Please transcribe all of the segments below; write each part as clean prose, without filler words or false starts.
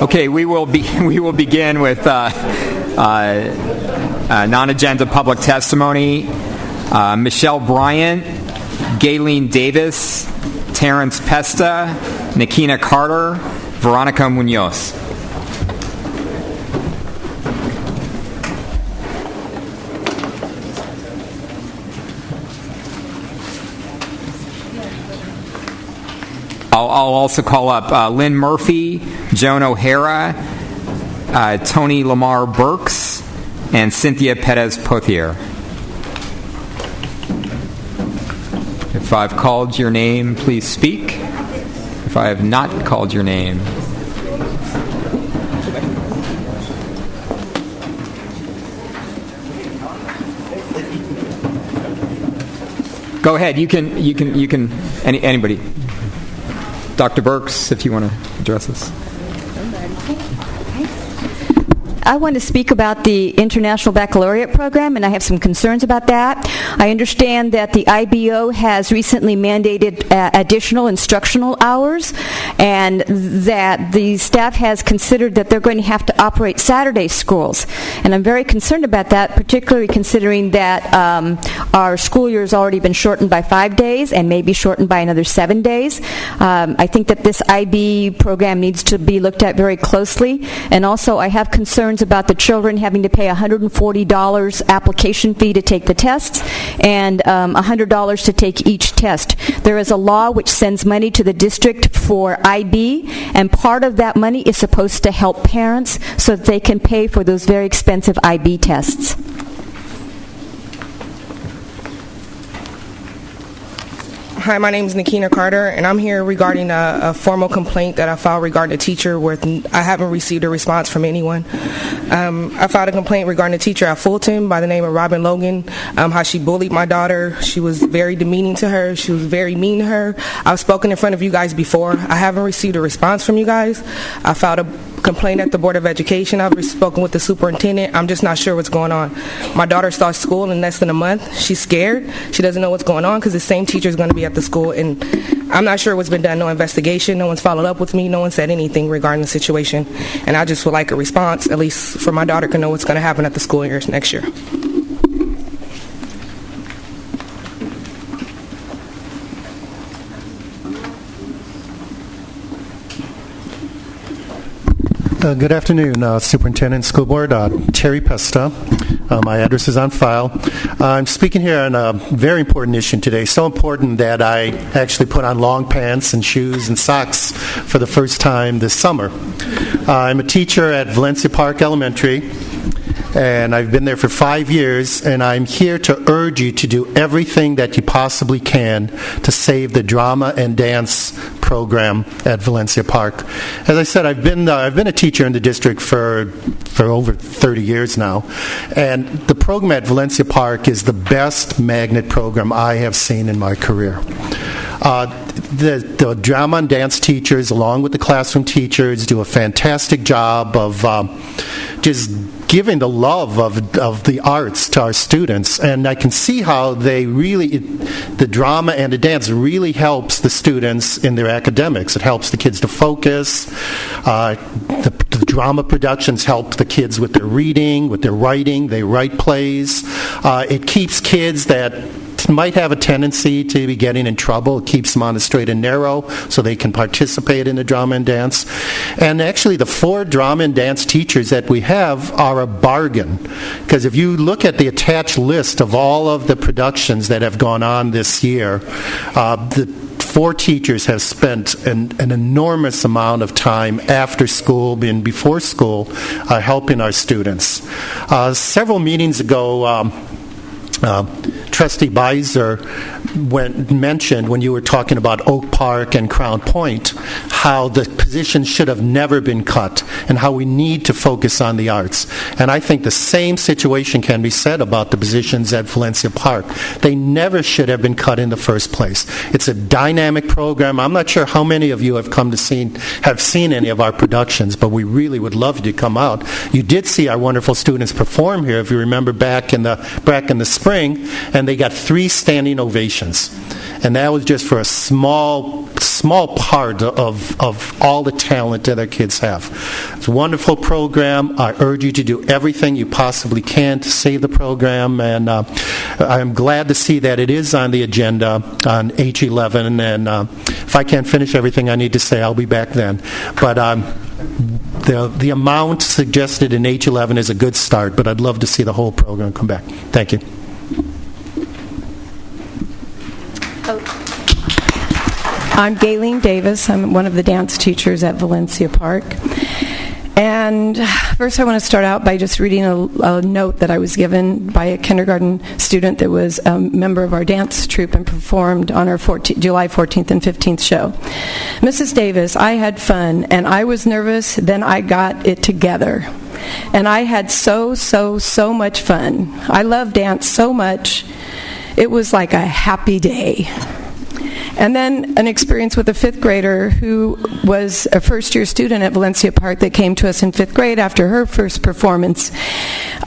Okay, we will begin with non-agenda public testimony. Michelle Bryant, Gayleen Davis, Terrence Pesta, Nikina Carter, Veronica Munoz. I'll also call up Lynn Murphy, Joan O'Hara, Tony Lamar Burks, and Cynthia Perez Pothier. If I've called your name, please speak. If I have not called your name, go ahead. You can. Anybody. Dr. Burks, if you want to address us. I want to speak about the International Baccalaureate Program, and I have some concerns about that. I understand that the IBO has recently mandated additional instructional hours, and that the staff has considered that they're going to have to operate Saturday schools. And I'm very concerned about that, particularly considering that our school year has already been shortened by 5 days and may be shortened by another 7 days. I think that this IB program needs to be looked at very closely, and also I have concerns about the children having to pay $140 application fee to take the tests and $100 to take each test. There is a law which sends money to the district for IB, and part of that money is supposed to help parents so that they can pay for those very expensive IB tests. Hi, my name is Nikina Carter, and I'm here regarding a formal complaint that I filed regarding a teacher where I haven't received a response from anyone. I filed a complaint regarding a teacher at Fulton by the name of Robin Logan, how she bullied my daughter. She was very demeaning to her. She was very mean to her. I've spoken in front of you guys before. I haven't received a response from you guys. I filed a complaint at the Board of Education. I've spoken with the superintendent. I'm just not sure what's going on. My daughter starts school in less than a month. She's scared. She doesn't know what's going on because the same teacher is going to be at the school, and I'm not sure what's been done. No investigation. No one's followed up with me. No one said anything regarding the situation, and I just would like a response, at least for my daughter to know what's going to happen at the school year next year. Good afternoon, Superintendent, School Board. Terry Pesta. My address is on file. I'm speaking here on a very important issue today, so important that I actually put on long pants and shoes and socks for the first time this summer. I'm a teacher at Valencia Park Elementary, and I've been there for 5 years, and I'm here to urge you to do everything that you possibly can to save the drama and dance program at Valencia Park. As I said, I've been a teacher in the district for over 30 years now, and the program at Valencia Park is the best magnet program I have seen in my career. The drama and dance teachers, along with the classroom teachers, do a fantastic job of just giving the love of the arts to our students, and I can see how the drama and the dance really helps the students in their academics. It helps the kids to focus. The drama productions help the kids with their reading, with their writing. They write plays. It keeps kids that might have a tendency to be getting in trouble. It keeps them on the straight and narrow so they can participate in the drama and dance. And actually the 4 drama and dance teachers that we have are a bargain, because if you look at the attached list of all of the productions that have gone on this year, the 4 teachers have spent an enormous amount of time after school and before school helping our students. Several meetings ago, Trustee Beiser mentioned, when you were talking about Oak Park and Crown Point, how the positions should have never been cut and how we need to focus on the arts. And I think the same situation can be said about the positions at Valencia Park. They never should have been cut in the first place. It's a dynamic program. I'm not sure how many of you have seen any of our productions, but we really would love you to come out. You did see our wonderful students perform here, if you remember, back in the spring, and they got 3 standing ovations. And that was just for a small part of all the talent that our kids have. It's a wonderful program. I urge you to do everything you possibly can to save the program, and I'm glad to see that it is on the agenda on H11, and if I can't finish everything I need to say, I'll be back then. But the amount suggested in H11 is a good start, but I'd love to see the whole program come back. Thank you. I'm Gayleen Davis. I'm one of the dance teachers at Valencia Park. And first I want to start out by just reading a note that I was given by a kindergarten student that was a member of our dance troupe and performed on our July 14th and 15th show. Mrs. Davis, I had fun, and I was nervous, then I got it together. And I had so much fun. I love dance so much. It was like a happy day. And then an experience with a fifth grader who was a first-year student at Valencia Park that came to us in fifth grade after her first performance.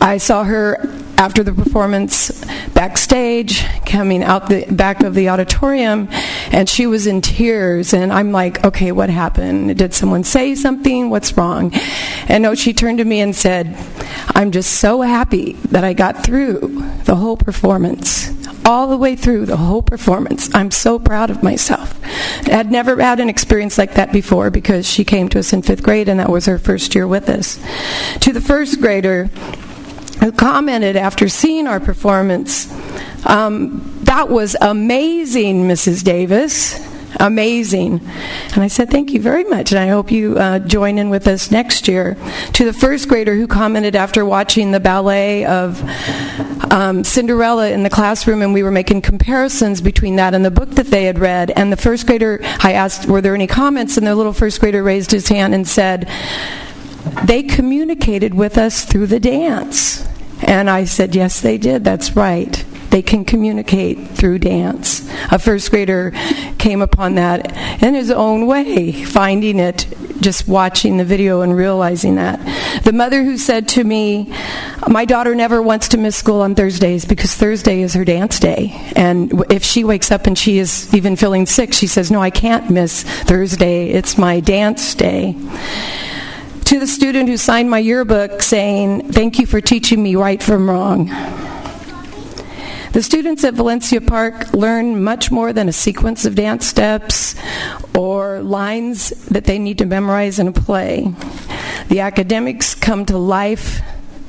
I saw her after the performance backstage, coming out the back of the auditorium, and she was in tears. And I'm like, okay, what happened? Did someone say something? What's wrong? And no, she turned to me and said, I'm just so happy that I got through the whole performance. All the way through the whole performance. I'm so proud of myself. I had never had an experience like that before because she came to us in fifth grade and that was her first year with us. To the first grader who commented after seeing our performance, that was amazing, Mrs. Davis. Amazing. And I said, thank you very much, and I hope you join in with us next year. To the first grader who commented after watching the ballet of Cinderella in the classroom, and we were making comparisons between that and the book that they had read, and the first grader, I asked, were there any comments, and the little first grader raised his hand and said, they communicated with us through the dance. And I said, yes, they did. That's right. They can communicate through dance. A first grader came upon that in his own way, finding it, just watching the video and realizing that. The mother who said to me, my daughter never wants to miss school on Thursdays because Thursday is her dance day. And if she wakes up and she is even feeling sick, she says, no, I can't miss Thursday. It's my dance day. To the student who signed my yearbook saying, thank you for teaching me right from wrong. The students at Valencia Park learn much more than a sequence of dance steps or lines that they need to memorize in a play. The academics come to life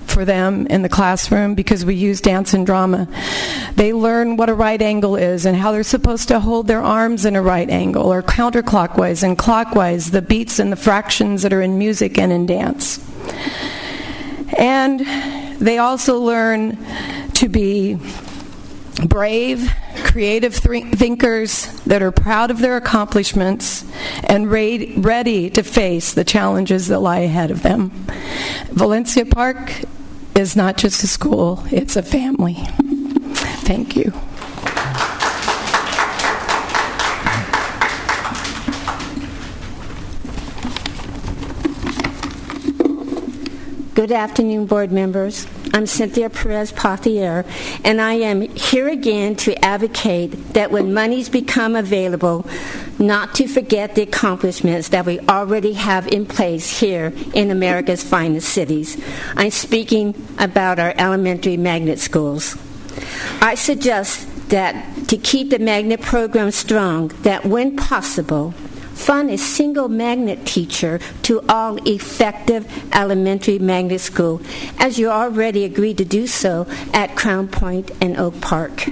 for them in the classroom because we use dance and drama. They learn what a right angle is and how they're supposed to hold their arms in a right angle, or counterclockwise and clockwise, the beats and the fractions that are in music and in dance. And they also learn to be brave, creative thinkers that are proud of their accomplishments and ready to face the challenges that lie ahead of them. Valencia Park is not just a school, it's a family. Thank you. Good afternoon, board members. I'm Cynthia Perez-Pothier, and I am here again to advocate that when monies become available, not to forget the accomplishments that we already have in place here in America's finest cities. I'm speaking about our elementary magnet schools. I suggest that to keep the magnet program strong, that when possible, fund a single magnet teacher to all effective elementary magnet school, as you already agreed to do so at Crown Point and Oak Park.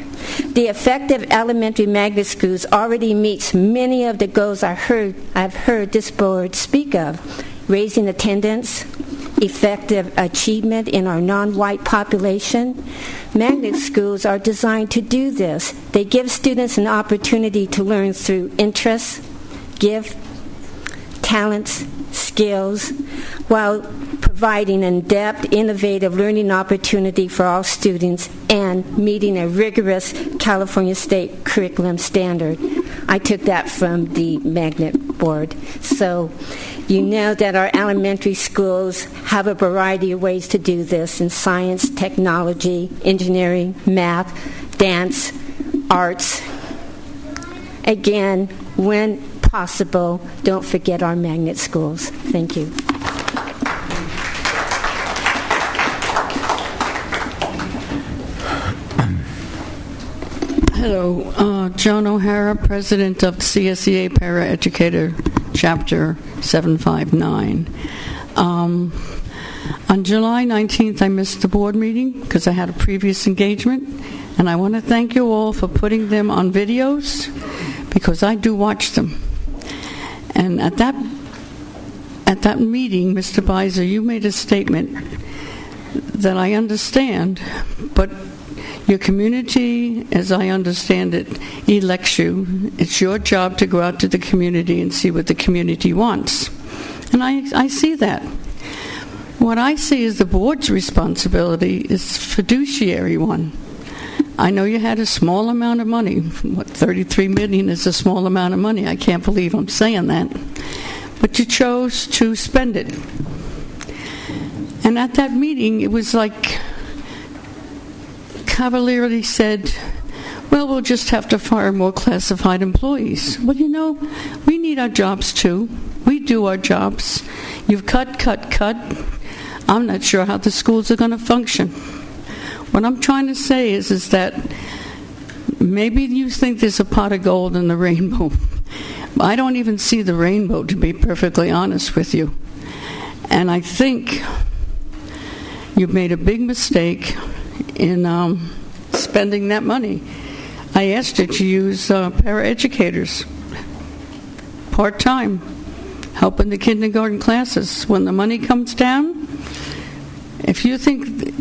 The effective elementary magnet schools already meets many of the goals I've heard this board speak of: raising attendance, effective achievement in our non-white population. Magnet schools are designed to do this. They give students an opportunity to learn through interests, gift, talents, skills, while providing an in-depth, innovative learning opportunity for all students and meeting a rigorous California State curriculum standard. I took that from the Magnet Board. So you know that our elementary schools have a variety of ways to do this in science, technology, engineering, math, dance, arts, Again, when possible, don't forget our magnet schools. Thank you. Hello, Joan O'Hara, President of CSEA Paraeducator Chapter 759. On July 19th, I missed the board meeting because I had a previous engagement, and I want to thank you all for putting them on videos because I do watch them. And at that meeting, Mr. Beiser, you made a statement that I understand, but your community, as I understand it, elects you. It's your job to go out to the community and see what the community wants. And I see that. What I see as the board's responsibility is fiduciary one. I know you had a small amount of money. What, $33 million is a small amount of money. I can't believe I'm saying that. But you chose to spend it. And at that meeting, it was like cavalierly said, well, we'll just have to fire more classified employees. Well, you know, we need our jobs too. We do our jobs. You've cut. I'm not sure how the schools are going to function. What I'm trying to say is that maybe you think there's a pot of gold in the rainbow. I don't even see the rainbow, to be perfectly honest with you. And I think you've made a big mistake in spending that money. I asked you to use paraeducators part-time, helping the kindergarten classes. When the money comes down, if you think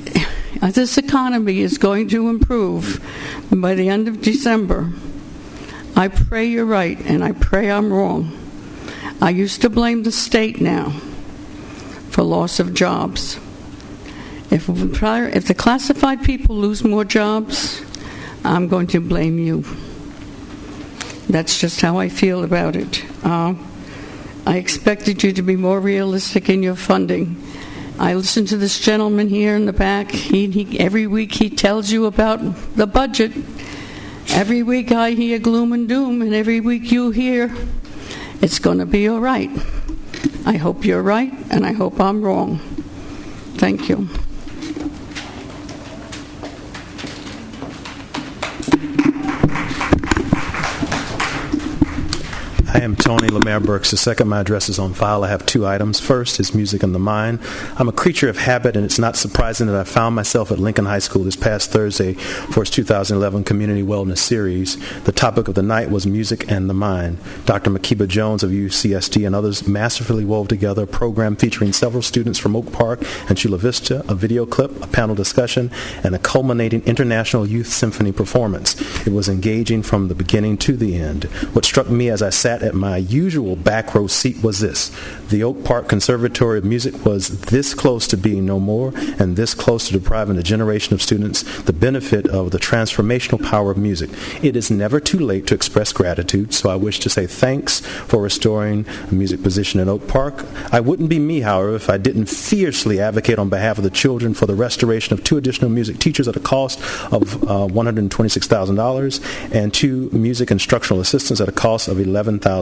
this economy is going to improve by the end of December, I pray you're right, and I pray I'm wrong. I used to blame the state now for loss of jobs. If the classified people lose more jobs, I'm going to blame you. That's just how I feel about it. I expected you to be more realistic in your funding. I listened to this gentleman here in the back. He every week he tells you about the budget. Every week I hear gloom and doom, and every week you hear it's going to be all right. I hope you're right, and I hope I'm wrong. Thank you. I am Tony Lemaire Burks. The second my address is on file, I have two items. First is music and the mind. I'm a creature of habit, and it's not surprising that I found myself at Lincoln High School this past Thursday for its 2011 Community Wellness Series. The topic of the night was music and the mind. Dr. Makiba Jones of UCSD and others masterfully wove together a program featuring several students from Oak Park and Chula Vista, a video clip, a panel discussion, and a culminating International Youth Symphony performance. It was engaging from the beginning to the end. What struck me as I sat at my usual back row seat was this: the Oak Park Conservatory of Music was this close to being no more, and this close to depriving a generation of students the benefit of the transformational power of music. It is never too late to express gratitude, so I wish to say thanks for restoring a music position in Oak Park. I wouldn't be me, however, if I didn't fiercely advocate on behalf of the children for the restoration of 2 additional music teachers at a cost of $126,000 and 2 music instructional assistants at a cost of $11,000.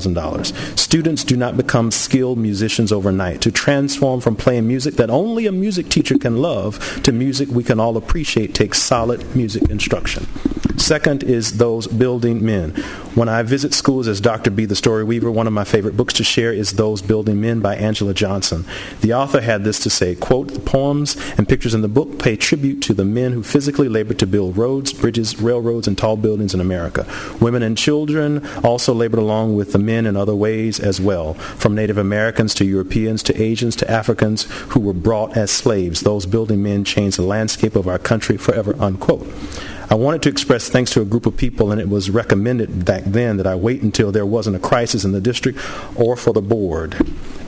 Students do not become skilled musicians overnight. To transform from playing music that only a music teacher can love to music we can all appreciate takes solid music instruction. Second is those building men. When I visit schools as Dr. B. the Story Weaver, one of my favorite books to share is Those Building Men by Angela Johnson. The author had this to say, quote, "The poems and pictures in the book pay tribute to the men who physically labored to build roads, bridges, railroads, and tall buildings in America. Women and children also labored along with the men in other ways as well, from Native Americans to Europeans to Asians to Africans who were brought as slaves. Those building men changed the landscape of our country forever," unquote. I wanted to express thanks to a group of people, and it was recommended back then that I wait until there wasn't a crisis in the district or for the board.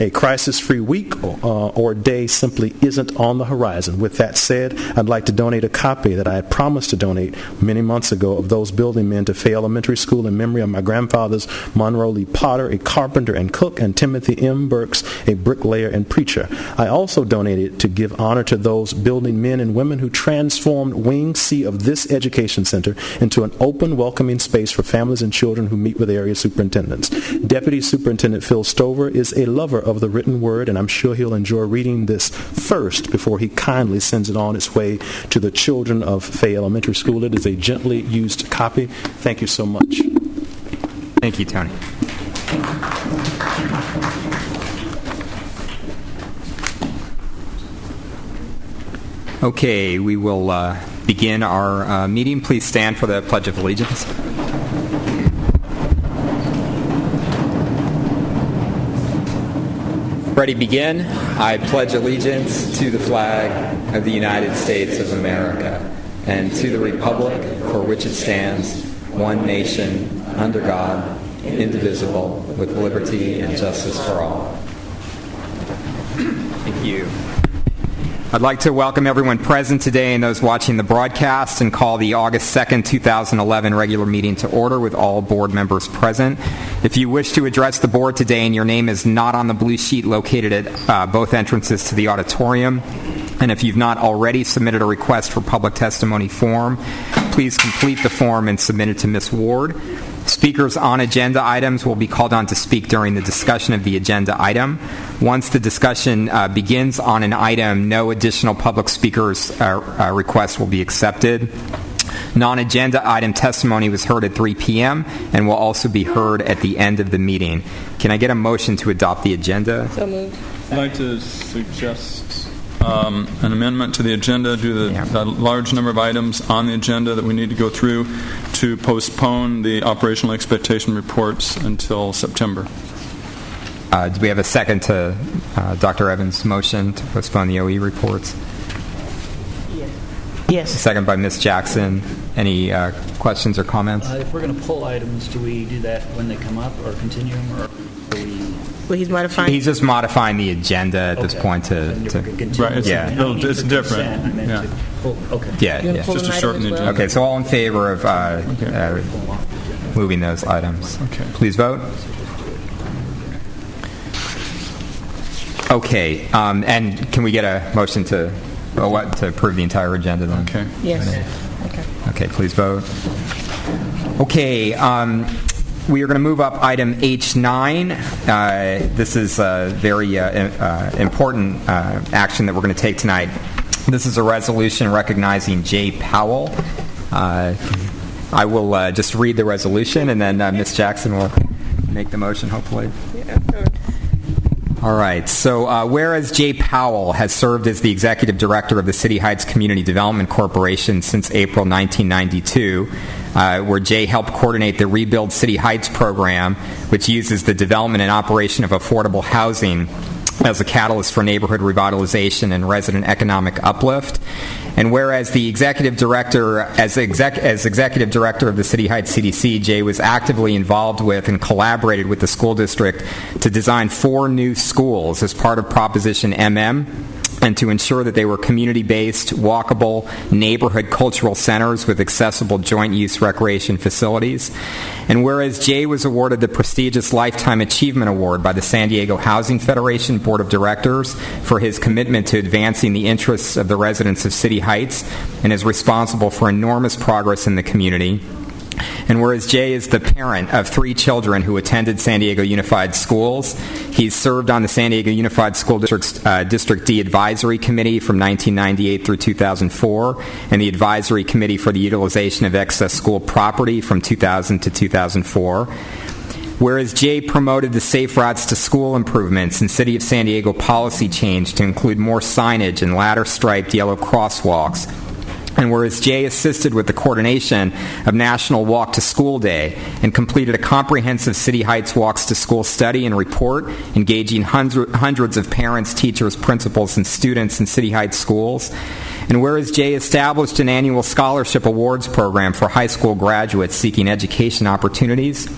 A crisis-free week or day simply isn't on the horizon. With that said, I'd like to donate a copy that I had promised to donate many months ago of Those Building Men to Fay Elementary School in memory of my grandfathers, Monroe Lee Potter, a carpenter and cook, and Timothy M. Burks, a bricklayer and preacher. I also donated to give honor to those building men and women who transformed Wing C of this education Education Center into an open, welcoming space for families and children who meet with area superintendents. Deputy Superintendent Phil Stover is a lover of the written word, and I'm sure he'll enjoy reading this first before he kindly sends it on its way to the children of Fay Elementary School. It is a gently used copy. Thank you so much. Thank you, Tony. Okay, we will begin our meeting. Please stand for the Pledge of Allegiance. Ready, begin. I pledge allegiance to the flag of the United States of America and to the republic for which it stands, one nation, under God, indivisible, with liberty and justice for all. Thank you. I'd like to welcome everyone present today and those watching the broadcast and call the August 2nd, 2011 regular meeting to order with all board members present. If you wish to address the board today and your name is not on the blue sheet located at both entrances to the auditorium, and if you've not already submitted a request for public testimony form, please complete the form and submit it to Ms. Ward. Speakers on agenda items will be called on to speak during the discussion of the agenda item. Once the discussion begins on an item, no additional public speakers' requests will be accepted. Non-agenda item testimony was heard at 3 p.m. and will also be heard at the end of the meeting. Can I get a motion to adopt the agenda? So moved. I'd like to suggest an amendment to the agenda due to the large number of items on the agenda that we need to go through to postpone the operational expectation reports until September. Do we have a second to Dr. Evans' motion to postpone the OE reports? Yes. Second by Ms. Jackson. Any questions or comments? If we're going to pull items, do we do that when they come up or continue them, or do we... Well, he's modifying. He's just modifying the agenda at this point to right. It's, yeah. It's different. Yeah. Okay. Yeah. Just to shorten the agenda. Okay. So all in favor of moving those items? Okay. Please vote. Okay. And can we get a motion to approve the entire agenda then? Okay. Yes. Okay. Okay. Please vote. Okay. We are going to move up item H9. This is a very important action that we're going to take tonight. This is a resolution recognizing Jay Powell. I will just read the resolution, and then Ms. Jackson will make the motion, hopefully. Yeah, sure. All right. So whereas Jay Powell has served as the executive director of the City Heights Community Development Corporation since April 1992, where Jay helped coordinate the Rebuild City Heights program, which uses the development and operation of affordable housing as a catalyst for neighborhood revitalization and resident economic uplift. And whereas the executive director, as executive director of the City Heights CDC, Jay was actively involved with and collaborated with the school district to design 4 new schools as part of Proposition MM, and to ensure that they were community-based, walkable, neighborhood cultural centers with accessible joint-use recreation facilities. And whereas Jay was awarded the prestigious Lifetime Achievement Award by the San Diego Housing Federation Board of Directors for his commitment to advancing the interests of the residents of City Heights and is responsible for enormous progress in the community. And whereas Jay is the parent of 3 children who attended San Diego Unified Schools, he's served on the San Diego Unified School District's District D Advisory Committee from 1998 through 2004, and the Advisory Committee for the Utilization of Excess School Property from 2000 to 2004. Whereas Jay promoted the Safe Routes to School improvements and City of San Diego policy change to include more signage and ladder-striped yellow crosswalks. And whereas Jay assisted with the coordination of National Walk to School Day and completed a comprehensive City Heights Walks to School study and report, engaging hundreds of parents, teachers, principals, and students in City Heights schools. And whereas Jay established an annual scholarship awards program for high school graduates seeking education opportunities,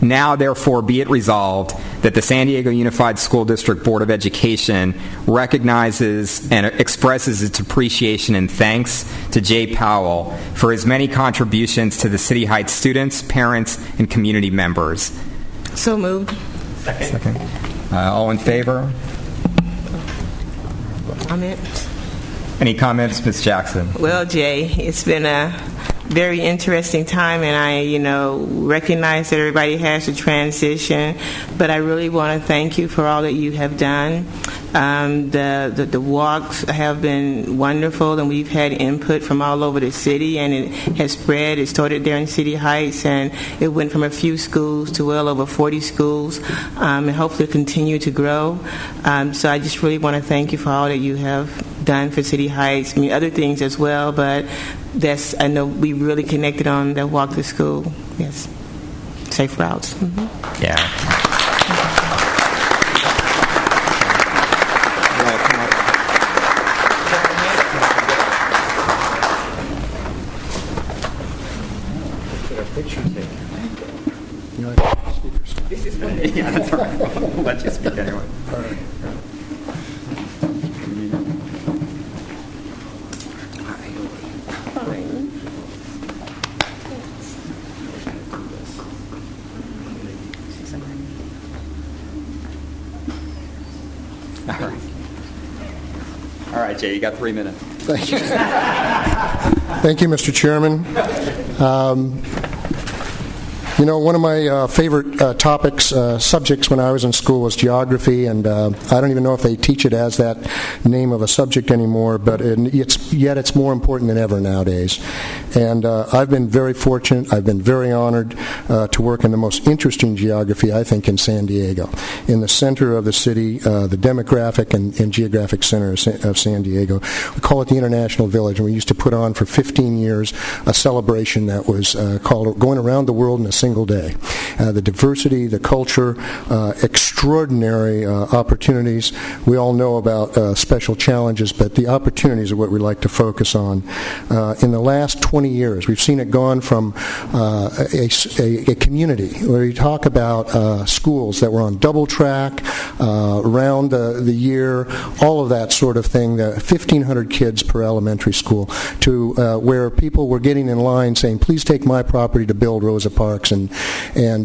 now, therefore, be it resolved that the San Diego Unified School District Board of Education recognizes and expresses its appreciation and thanks to Jay Powell for his many contributions to the City Heights students, parents, and community members. So moved. Second. All in favor? I'm it. Any comments, Ms. Jackson? Well, Jay, it's been a very interesting time, and I, recognize that everybody has a transition, but I really want to thank you for all that you have done. The walks have been wonderful, and we've had input from all over the city, and it has spread. It started there in City Heights, and it went from a few schools to well over 40 schools, and hopefully continue to grow. So I just really want to thank you for all that you have done for City Heights. I mean, other things as well, but I know we really connected on that walk to school. Yes. Safe routes. Mm-hmm. Yeah. Yeah, that's all right. We'll let you speak anyway. All right. All right, Jay, you got 3 minutes. Thank you. Thank you, Mr. Chairman. One of my favorite subjects when I was in school was geography, and I don't even know if they teach it as that name of a subject anymore, but it's more important than ever nowadays. And I've been very fortunate, I've been very honored to work in the most interesting geography, I think, in San Diego. In the center of the city, the demographic and geographic center of San Diego. We call it the International Village, and we used to put on for 15 years a celebration that was called Going Around the World in a Single Day. The diversity, the culture, extraordinary opportunities. We all know about special challenges, but the opportunities are what we like to focus on. In the last 20 years, we've seen it gone from a community where you talk about schools that were on double track, around the year, all of that sort of thing, 1,500 kids per elementary school, to where people were getting in line saying, please take my property to build Rosa Parks and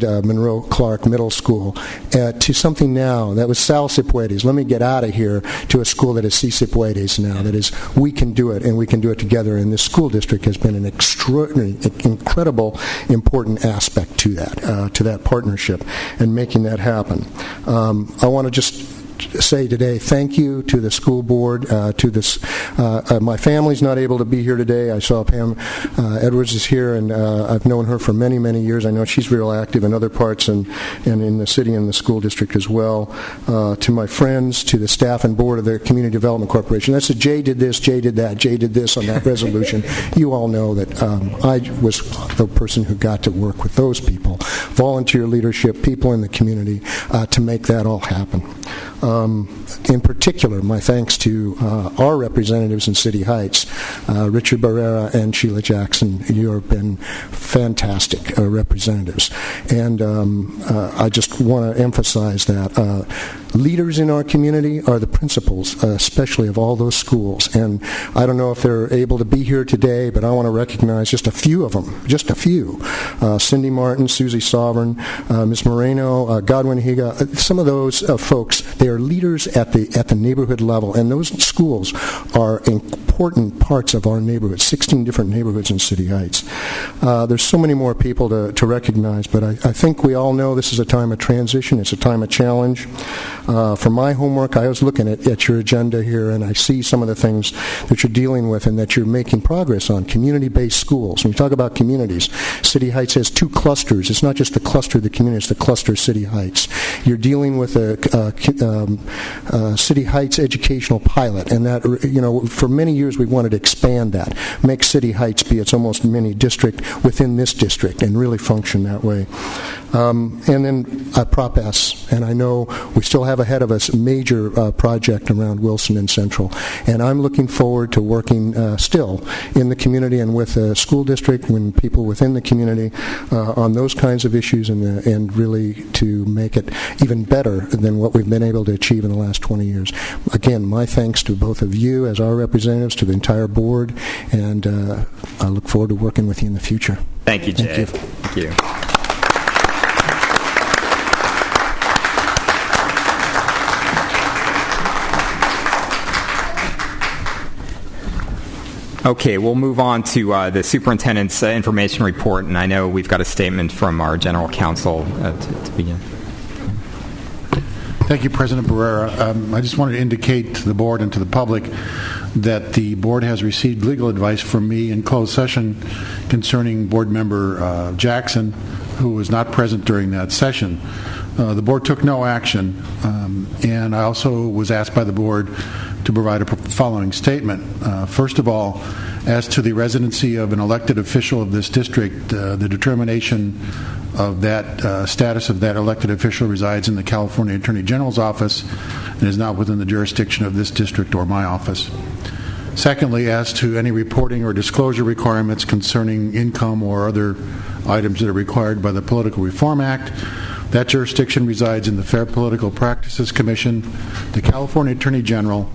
Monroe Clark Middle School, to something now that was Sal Cipuedes, let me get out of here, to a school that is C. Cipuedes now, that is, we can do it, and we can do it together, and this school district has been an extraordinary, incredible, important aspect to that partnership and making that happen. I want to just say today thank you to the school board, to this. My family's not able to be here today. I saw Pam Edwards is here, and I've known her for many, many years. I know she's real active in other parts and in the city and the school district as well. To my friends, to the staff and board of the Community Development Corporation. That's Jay did this, Jay did that, Jay did this on that resolution. You all know that I was the person who got to work with those people, volunteer leadership, people in the community, to make that all happen. In particular, my thanks to our representatives in City Heights, Richard Barrera and Sheila Jackson. You have been fantastic representatives. And I just want to emphasize that leaders in our community are the principals, especially of all those schools. And I don't know if they're able to be here today, but I want to recognize just a few of them, just a few. Cindy Martin, Susie Sovereign, Ms. Moreno, Godwin Higa, some of those folks, they are leaders at the neighborhood level, and those schools are important parts of our neighborhood, 16 different neighborhoods in City Heights. There's so many more people to recognize, but I think we all know this is a time of transition, it's a time of challenge. For my homework, I was looking at your agenda here, and I see some of the things that you're dealing with and that you're making progress on. Community-based schools. When you talk about communities, City Heights has two clusters. It's not just the cluster of the community, it's the cluster City Heights. You're dealing with a City Heights educational pilot, and that, for many years we've wanted to expand that, make City Heights be its almost mini district within this district and really function that way. And then Prop S, and I know we still have ahead of us a major project around Wilson and Central, and I'm looking forward to working still in the community and with the school district and people within the community on those kinds of issues, and really to make it even better than what we've been able to achieve in the last 20 years. Again, my thanks to both of you as our representatives, to the entire board, and I look forward to working with you in the future. Thank you, Jay. Thank you. Thank you. Okay, we'll move on to the superintendent's information report, and I know we've got a statement from our general counsel to begin. Thank you, President Barrera. I just wanted to indicate to the board and to the public that the board has received legal advice from me in closed session concerning board member Jackson, who was not present during that session. The board took no action, and I also was asked by the board to provide a following statement. First of all, as to the residency of an elected official of this district, the determination of that status of that elected official resides in the California Attorney General's office and is not within the jurisdiction of this district or my office. Secondly, as to any reporting or disclosure requirements concerning income or other items that are required by the Political Reform Act, that jurisdiction resides in the Fair Political Practices Commission, the California Attorney General,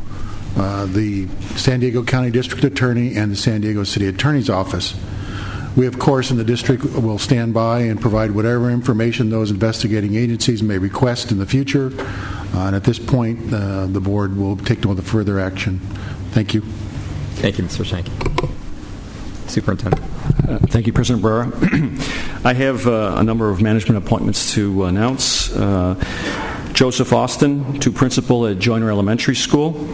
the San Diego County District Attorney, and the San Diego City Attorney's Office. We, of course, in the district will stand by and provide whatever information those investigating agencies may request in the future. And at this point, the board will take no further action. Thank you. Thank you, Mr. Shanky. Superintendent. Thank you, President Barrera. I have a number of management appointments to announce. Joseph Austin to principal at Joyner Elementary School.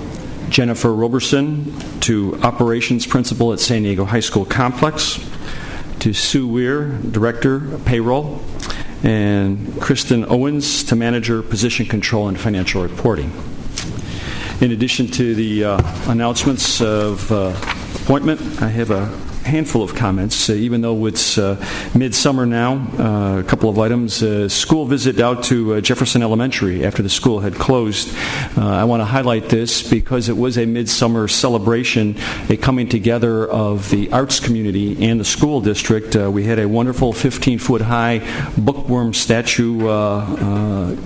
Jennifer Roberson to operations principal at San Diego High School Complex. To Sue Weir, Director, Payroll, and Kristen Owens to Manager, Position Control and Financial Reporting. In addition to the announcements of appointment, I have a handful of comments, even though it's midsummer now. A couple of items. School visit out to Jefferson Elementary after the school had closed. I want to highlight this because it was a midsummer celebration, a coming together of the arts community and the school district. We had a wonderful 15-foot high bookworm statue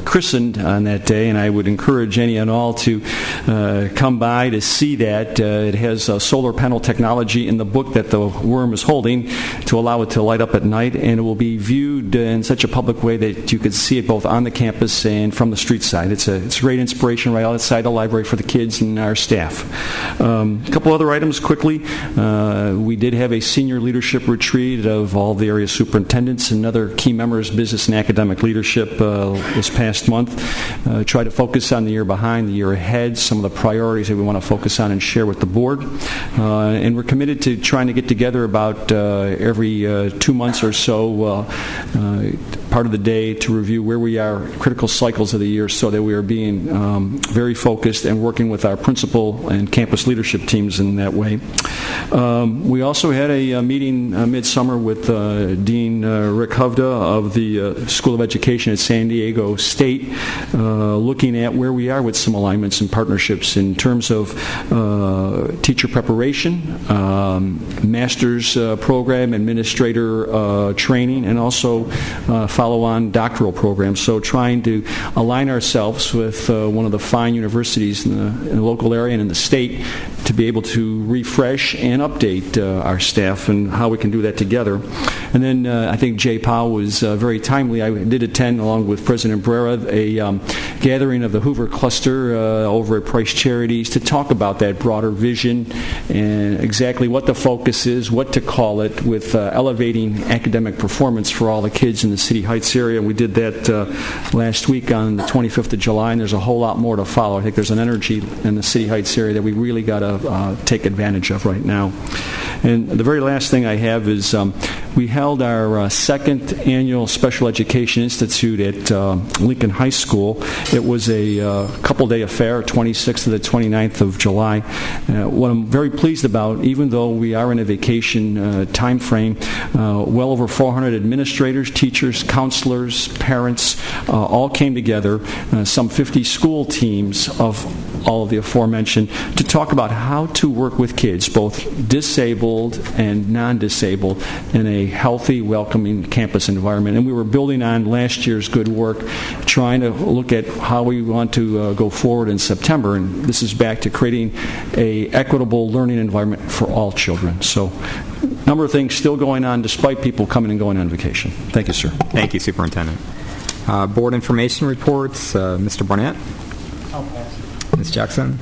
christened on that day, and I would encourage any and all to come by to see that. It has solar panel technology in the book that the worm is holding to allow it to light up at night, and it will be viewed in such a public way that you could see it both on the campus and from the street side. It's a great inspiration right outside the library for the kids and our staff. A couple other items quickly. We did have a senior leadership retreat of all the area superintendents and other key members, business and academic leadership this past month. Try to focus on the year behind, the year ahead, some of the priorities that we want to focus on and share with the board. And we're committed to trying to get together about every 2 months or so, part of the day, to review where we are, critical cycles of the year, so that we are being very focused and working with our principal and campus leadership teams in that way. We also had a meeting midsummer with Dean Rick Hovda of the School of Education at San Diego State, looking at where we are with some alignments and partnerships in terms of teacher preparation, master's program, administrator training, and also follow-on doctoral programs. So trying to align ourselves with one of the fine universities in the local area and in the state to be able to refresh and update our staff and how we can do that together. And then I think Jay Powell was very timely. I did attend, along with President Barrera, a gathering of the Hoover Cluster over at Price Charities to talk about that broader vision and exactly what the focus is, what to call it, with elevating academic performance for all the kids in the City Heights area. We did that last week on the 25th of July, and there's a whole lot more to follow. I think there's an energy in the City Heights area that we really got to take advantage of right now. And the very last thing I have is we held our second annual Special Education Institute at Lincoln High School. It was a couple-day affair, 26th to the 29th of July. What I'm very pleased about, even though we are in a vacation time frame, well over 400 administrators, teachers, counselors, parents all came together, some 50 school teams of all of the aforementioned, to talk about how to work with kids, both disabled and non-disabled, in a healthy, welcoming campus environment. And we were building on last year's good work, trying to look at how we want to go forward in September. And this is back to creating an equitable learning environment for all children. So a number of things still going on despite people coming and going on vacation. Thank you, sir. Thank you, Superintendent. Board information reports. Mr. Barnett. I'll pass. Ms. Jackson?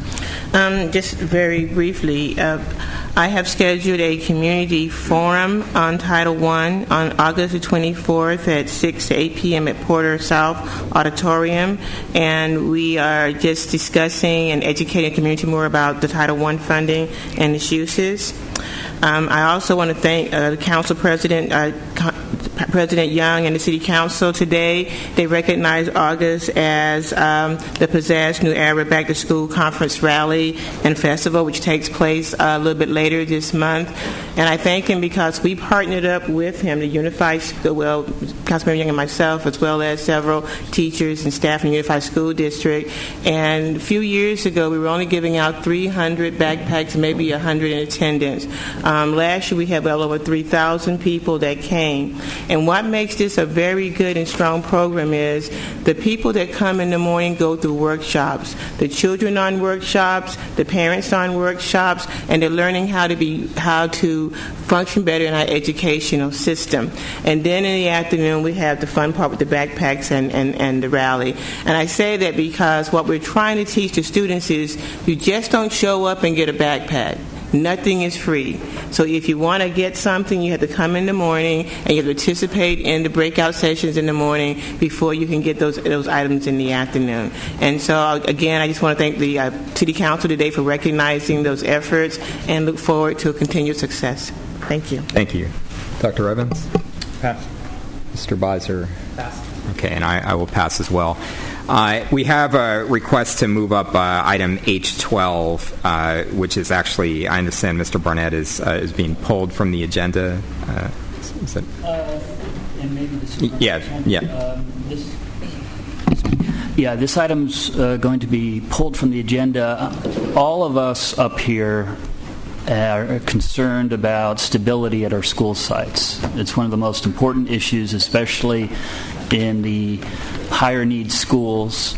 Just very briefly, I have scheduled a community forum on Title I on August the 24th at 6 to 8 p.m. at Porter South Auditorium, and we are just discussing and educating the community more about the Title I funding and its uses. I also want to thank the Council President, President Young, and the City Council today. They recognize August as the Pizzazz New Era Back to School Conference Rally and Festival, which takes place a little bit later this month. And I thank him because we partnered up with him, the Unified School, well, Councilmember Young and myself, as well as several teachers and staff in the Unified School District. And a few years ago, we were only giving out 300 backpacks, maybe 100 in attendance. Last year, we had well over 3,000 people that came. And what makes this a very good and strong program is the people that come in the morning go through workshops. The children on workshops, the parents on workshops, and they're learning how to function better in our educational system. And then in the afternoon, we have the fun part with the backpacks and the rally. And I say that because what we're trying to teach the students is you just don't show up and get a backpack. Nothing is free. So if you want to get something, you have to come in the morning and you have to participate in the breakout sessions in the morning before you can get those items in the afternoon. And so, again, I just want to thank the City Council today for recognizing those efforts and look forward to a continued success. Thank you. Thank you. Dr. Evans? Pass. Mr. Beiser? Pass. Okay, and I will pass as well. We have a request to move up item H12, which is actually, I understand Mr. Barnett is being pulled from the agenda. Is it? And maybe this. This item's going to be pulled from the agenda. All of us up here are concerned about stability at our school sites. It's one of the most important issues, especially in the higher needs schools,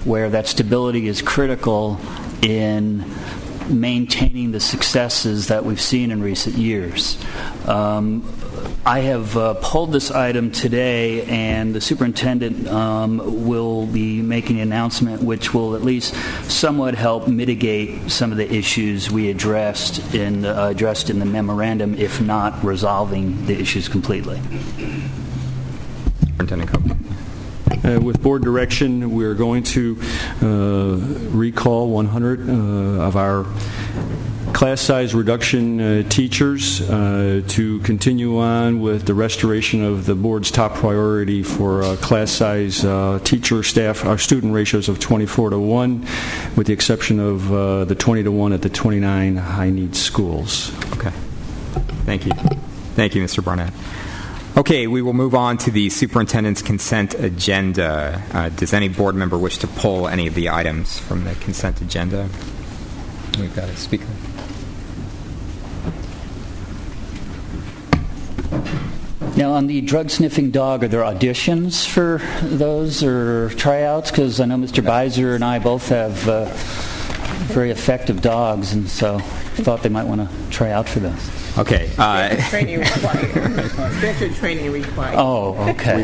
where that stability is critical in maintaining the successes that we've seen in recent years. I have pulled this item today, and the superintendent will be making an announcement which will at least somewhat help mitigate some of the issues we addressed in the memorandum, if not resolving the issues completely. Superintendent Copeland. With board direction, we're going to recall 100 of our class size reduction teachers to continue on with the restoration of the board's top priority for class size teacher staff, our student ratios of 24-1, with the exception of the 20-1 at the 29 high needs schools. Okay. Thank you. Thank you, Mr. Barnett. Okay, we will move on to the superintendent's consent agenda. Does any board member wish to pull any of the items from the consent agenda? We've got a speaker. Now, on the drug-sniffing dog, are there auditions for those or tryouts? Because I know Mr. Beiser and I both have very effective dogs, and so I thought they might want to try out for those. Okay. Training required. Special training required. Oh, okay.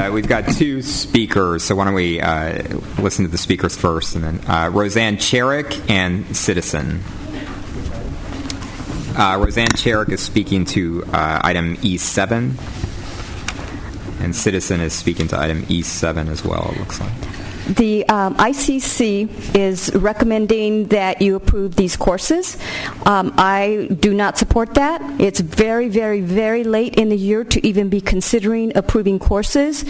We've got two speakers, so why don't we listen to the speakers first, and then Roseanne Cherick and Citizen. Roseanne Cherick is speaking to item E7, and Citizen is speaking to item E7 as well, it looks like. The ICC is recommending that you approve these courses. I do not support that. It's very, very, very late in the year to even be considering approving courses.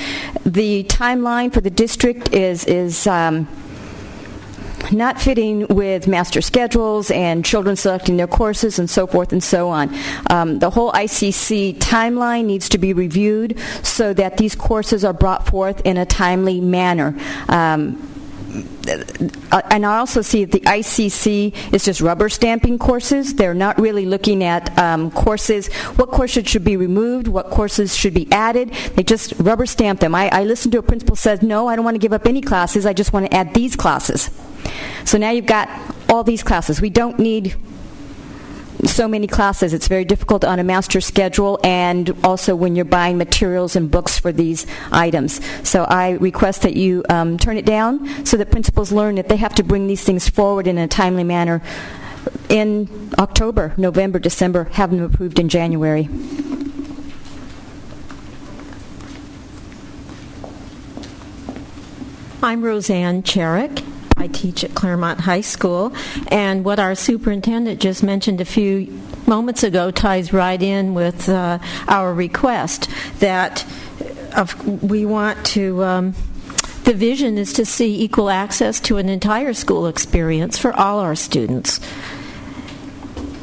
The timeline for the district is not fitting with master schedules and children selecting their courses and so forth and so on. The whole ICC timeline needs to be reviewed so that these courses are brought forth in a timely manner. And I also see that the ICC is just rubber stamping courses. They're not really looking at courses, what courses should be removed, what courses should be added. They just rubber stamp them. I listened to a principal says, no, I don't want to give up any classes, I just want to add these classes. So now you've got all these classes. We don't need so many classes. It's very difficult on a master schedule, and also when you're buying materials and books for these items. So I request that you turn it down so that principals learn that they have to bring these things forward in a timely manner in October, November, December, have them approved in January. I'm Roseanne Cherrick. I teach at Claremont High School, and what our superintendent just mentioned a few moments ago ties right in with our request that we want to the vision is to see equal access to an entire school experience for all our students.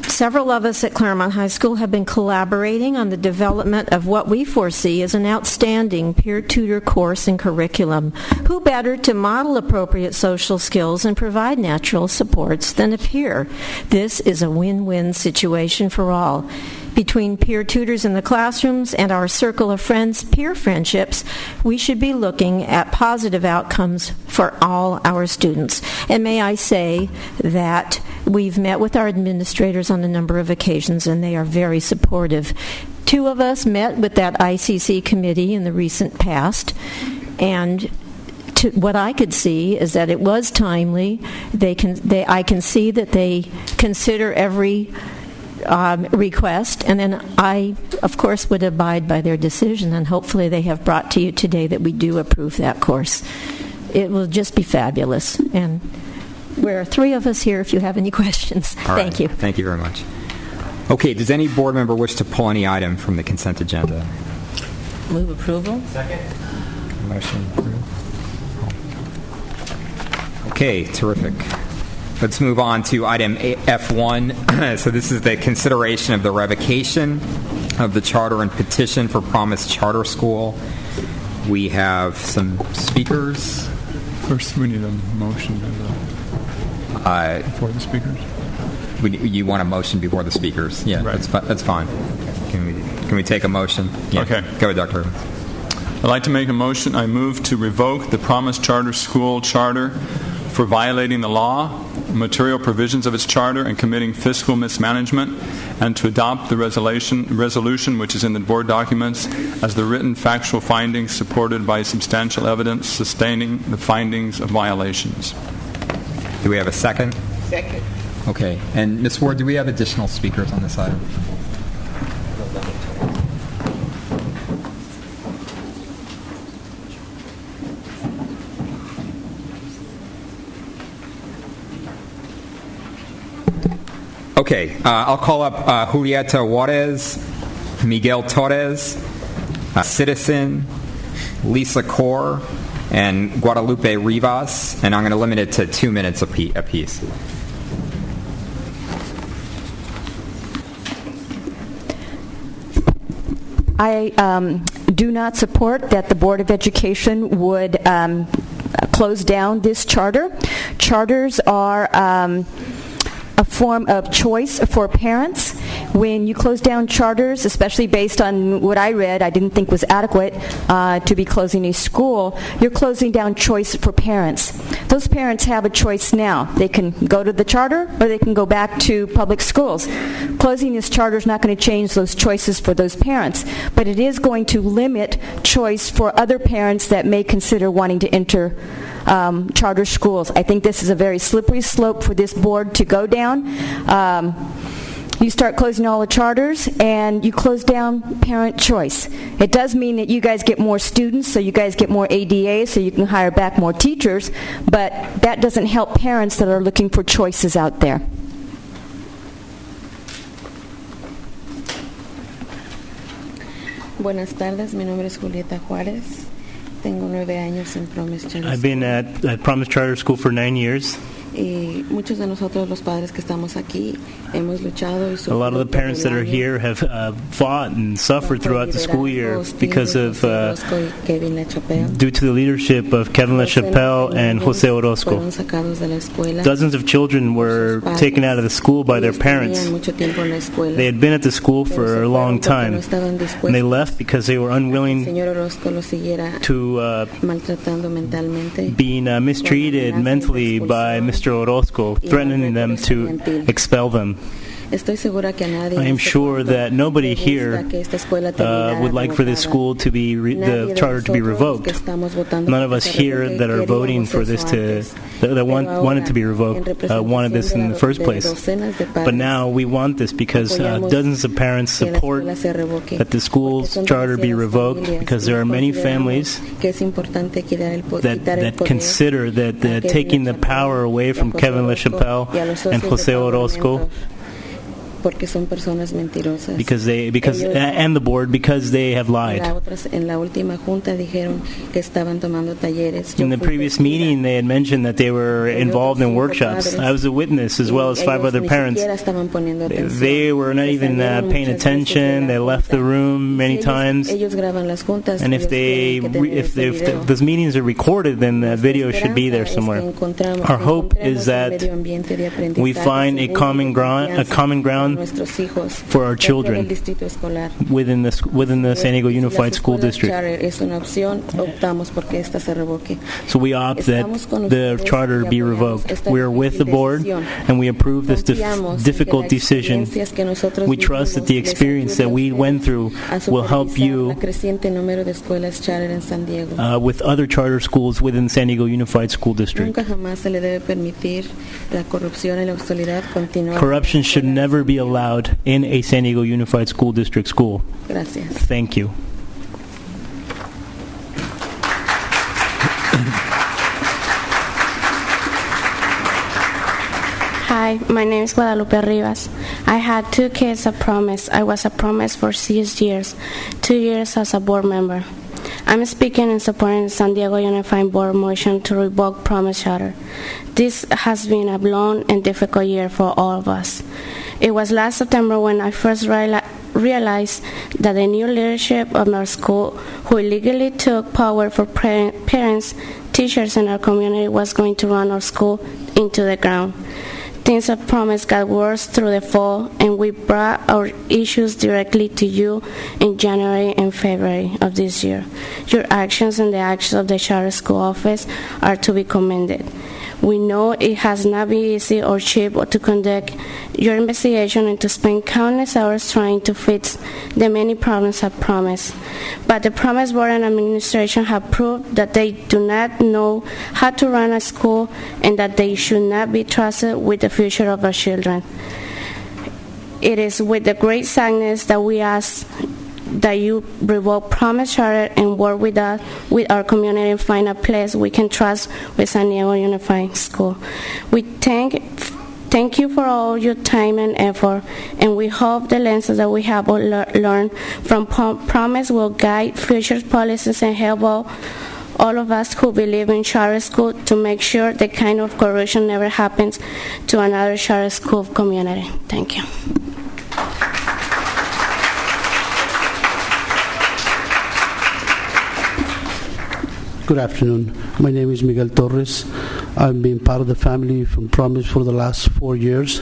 Several of us at Claremont High School have been collaborating on the development of what we foresee as an outstanding peer tutor course and curriculum. Who better to model appropriate social skills and provide natural supports than a peer? This is a win-win situation for all. Between peer tutors in the classrooms and our circle of friends, peer friendships, we should be looking at positive outcomes for all our students. And may I say that we've met with our administrators on a number of occasions, and they are very supportive. 2 of us met with that ICC committee in the recent past, and what I could see is that it was timely. I can see that they consider every request, and then I, of course, would abide by their decision, and hopefully they have brought to you today that we do approve that course. It will just be fabulous, and there are 3 of us here if you have any questions. Thank you. Thank you very much. Okay, does any board member wish to pull any item from the consent agenda? Move approval. Second. Motion approved. Okay, terrific. Let's move on to item F1. So this is the consideration of the revocation of the charter and petition for Promise Charter School. We have some speakers. First, we need a motion before the speakers. You want a motion before the speakers? Yeah, right. That's fine. Can we take a motion? Yeah. Okay. Go ahead, Dr. Evans. I'd like to make a motion. I move to revoke the Promise Charter School charter for violating the law, material provisions of its charter, and committing fiscal mismanagement, and to adopt the resolution which is in the board documents as the written factual findings supported by substantial evidence sustaining the findings of violations. Do we have a second? Second. Okay. And Ms. Ward, do we have additional speakers on this item? Okay, I'll call up Julieta Juarez, Miguel Torres, Citizen, Lisa Kaur, and Guadalupe Rivas, and I'm going to limit it to 2 minutes apiece. I do not support that the Board of Education would close down this charter. Charters are a form of choice for parents. When you close down charters, especially based on what I read, I didn't think was adequate to be closing a school, you're closing down choice for parents. Those parents have a choice now. They can go to the charter or they can go back to public schools. Closing this charter is not going to change those choices for those parents, but it is going to limit choice for other parents that may consider wanting to enter charter schools. I think this is a very slippery slope for this board to go down. You start closing all the charters and you close down parent choice. It does mean that you guys get more students, so you guys get more ADA, so you can hire back more teachers, but that doesn't help parents that are looking for choices out there. Buenas tardes, mi nombre es Julieta Juárez. Tengo 9 años en Promise Charter School. I've been at Promise Charter School for 9 years. Y muchos de nosotros los padres que estamos aquí hemos luchado y a lot of the parents that are here have fought and suffered throughout the school year because of due to the leadership of Kevin LaChapelle and Jose Orozco. Dozens of children were taken out of the school by their parents. They had been at the school for a long time, and they left because they were unwilling to being mistreated mentally by Mr. Orozco, threatening them to expel them. I am sure that nobody here would like for this school to be the charter to be revoked. None of us here that are voting for this that want it to be revoked wanted this in the first place. But now we want this because dozens of parents support that the school's charter be revoked, because there are many families that consider that taking the power away from Kevin LaChapelle and Jose Orozco, and the board, because they have lied. In the previous meeting, they had mentioned that they were involved in workshops. I was a witness, as well as 5 other parents. They were not even paying attention. They left the room many times. And if those meetings are recorded, then the video should be there somewhere. Our hope is that we find a common ground for our children within the San Diego Unified School District. So we opt that the charter be revoked. We are with the board, and we approve this difficult decision. We trust that the experience that we went through will help you with other charter schools within San Diego Unified School District. Corruption should never be allowed in a San Diego Unified School District school. Gracias. Thank you. Hi, my name is Guadalupe Rivas. I had 2 kids at Promise. I was at Promise for 6 years, 2 years as a board member. I'm speaking in supporting the San Diego Unified Board motion to revoke Promise Charter. This has been a long and difficult year for all of us. It was last September when I first realized that the new leadership of our school, who illegally took power for parents, teachers, and our community, was going to run our school into the ground. Things at Promise got worse through the fall, and we brought our issues directly to you in January and February of this year. Your actions and the actions of the Charter School Office are to be commended. We know it has not been easy or cheap to conduct your investigation and to spend countless hours trying to fix the many problems at Promise. But the Promise Board and administration have proved that they do not know how to run a school and that they should not be trusted with the future of our children. It is with the great sadness that we ask that you revoke Promise Charter and work with us, with our community, and find a place we can trust with San Diego Unified School. We thank you for all your time and effort, and we hope the lessons that we have learned from Promise will guide future policies and help all of us who believe in charter school to make sure the kind of corruption never happens to another charter school community. Thank you. Good afternoon. My name is Miguel Torres. I've been part of the family from Promise for the last 4 years.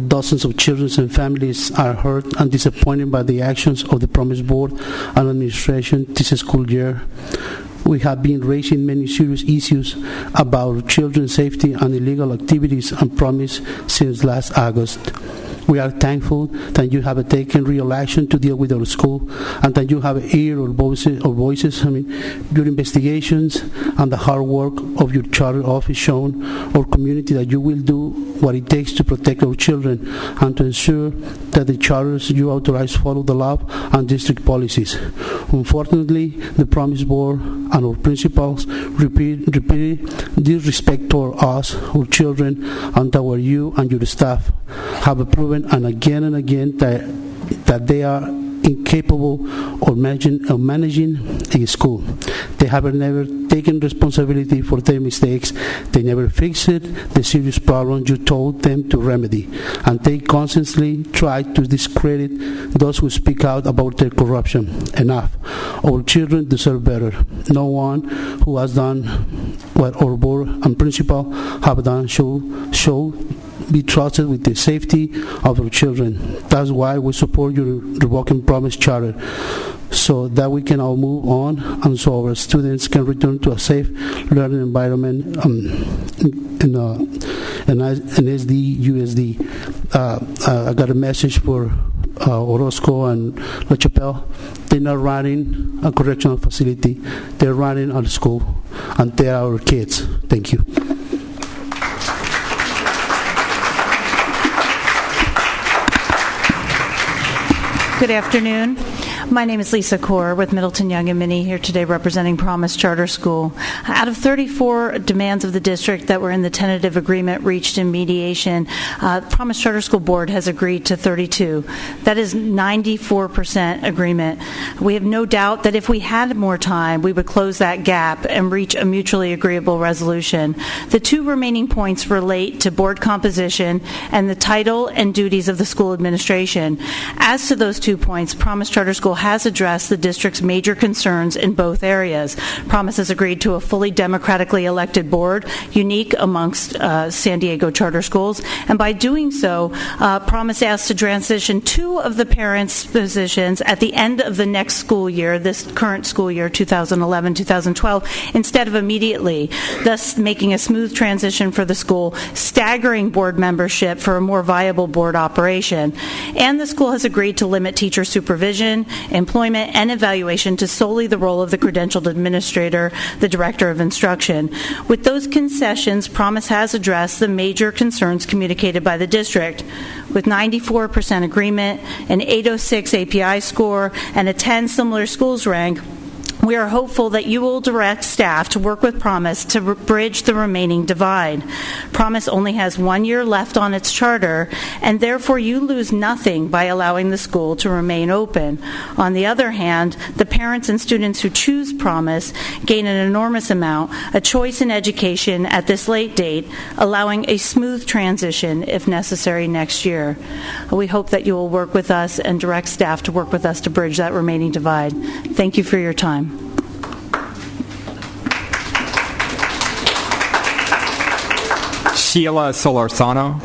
Dozens of children and families are hurt and disappointed by the actions of the Promise Board and administration this school year. We have been raising many serious issues about children's safety and illegal activities on Promise since last August. We are thankful that you have taken real action to deal with our school, and that you have ear or voices your investigations and the hard work of your charter office shown our community that you will do what it takes to protect our children and to ensure that the charters you authorize follow the law and district policies. Unfortunately, the Promise Board and our principals repeated disrespect toward us, our children, and toward you and your staff have proven and again that they are incapable of managing a school. They have never taken responsibility for their mistakes. They never fixed the serious problems you told them to remedy, and they constantly try to discredit those who speak out about their corruption. Enough. Our children deserve better. No one who has done what our board and principal have done should be trusted with the safety of our children. That's why we support your Revoking Promise Charter, so that we can all move on and so our students can return to a safe learning environment in SD, USD. I got a message for Orozco and La Chapelle. They're not running a correctional facility. They're running a school, and they're our kids. Thank you. Good afternoon. My name is Lisa Kaur with Middleton Young and Minnie, here today representing Promise Charter School. Out of 34 demands of the district that were in the tentative agreement reached in mediation, Promise Charter School Board has agreed to 32. That is 94% agreement. We have no doubt that if we had more time, we would close that gap and reach a mutually agreeable resolution. The two remaining points relate to board composition and the title and duties of the school administration. As to those 2 points, Promise Charter School has addressed the district's major concerns in both areas. Promise has agreed to a fully democratically elected board, unique amongst San Diego charter schools, and by doing so, Promise asks to transition 2 of the parents' positions at the end of the next school year, this current school year, 2011-2012, instead of immediately, thus making a smooth transition for the school, staggering board membership for a more viable board operation. And the school has agreed to limit teacher supervision, employment, and evaluation to solely the role of the credentialed administrator, the director of instruction. With those concessions, Promise has addressed the major concerns communicated by the district. With 94% agreement, an 806 API score, and a 10 similar schools rank, we are hopeful that you will direct staff to work with Promise to bridge the remaining divide. Promise only has 1 year left on its charter, and therefore you lose nothing by allowing the school to remain open. On the other hand, the parents and students who choose Promise gain an enormous amount, a choice in education at this late date, allowing a smooth transition if necessary next year. We hope that you will work with us and direct staff to work with us to bridge that remaining divide. Thank you for your time. Sheila Solorzano.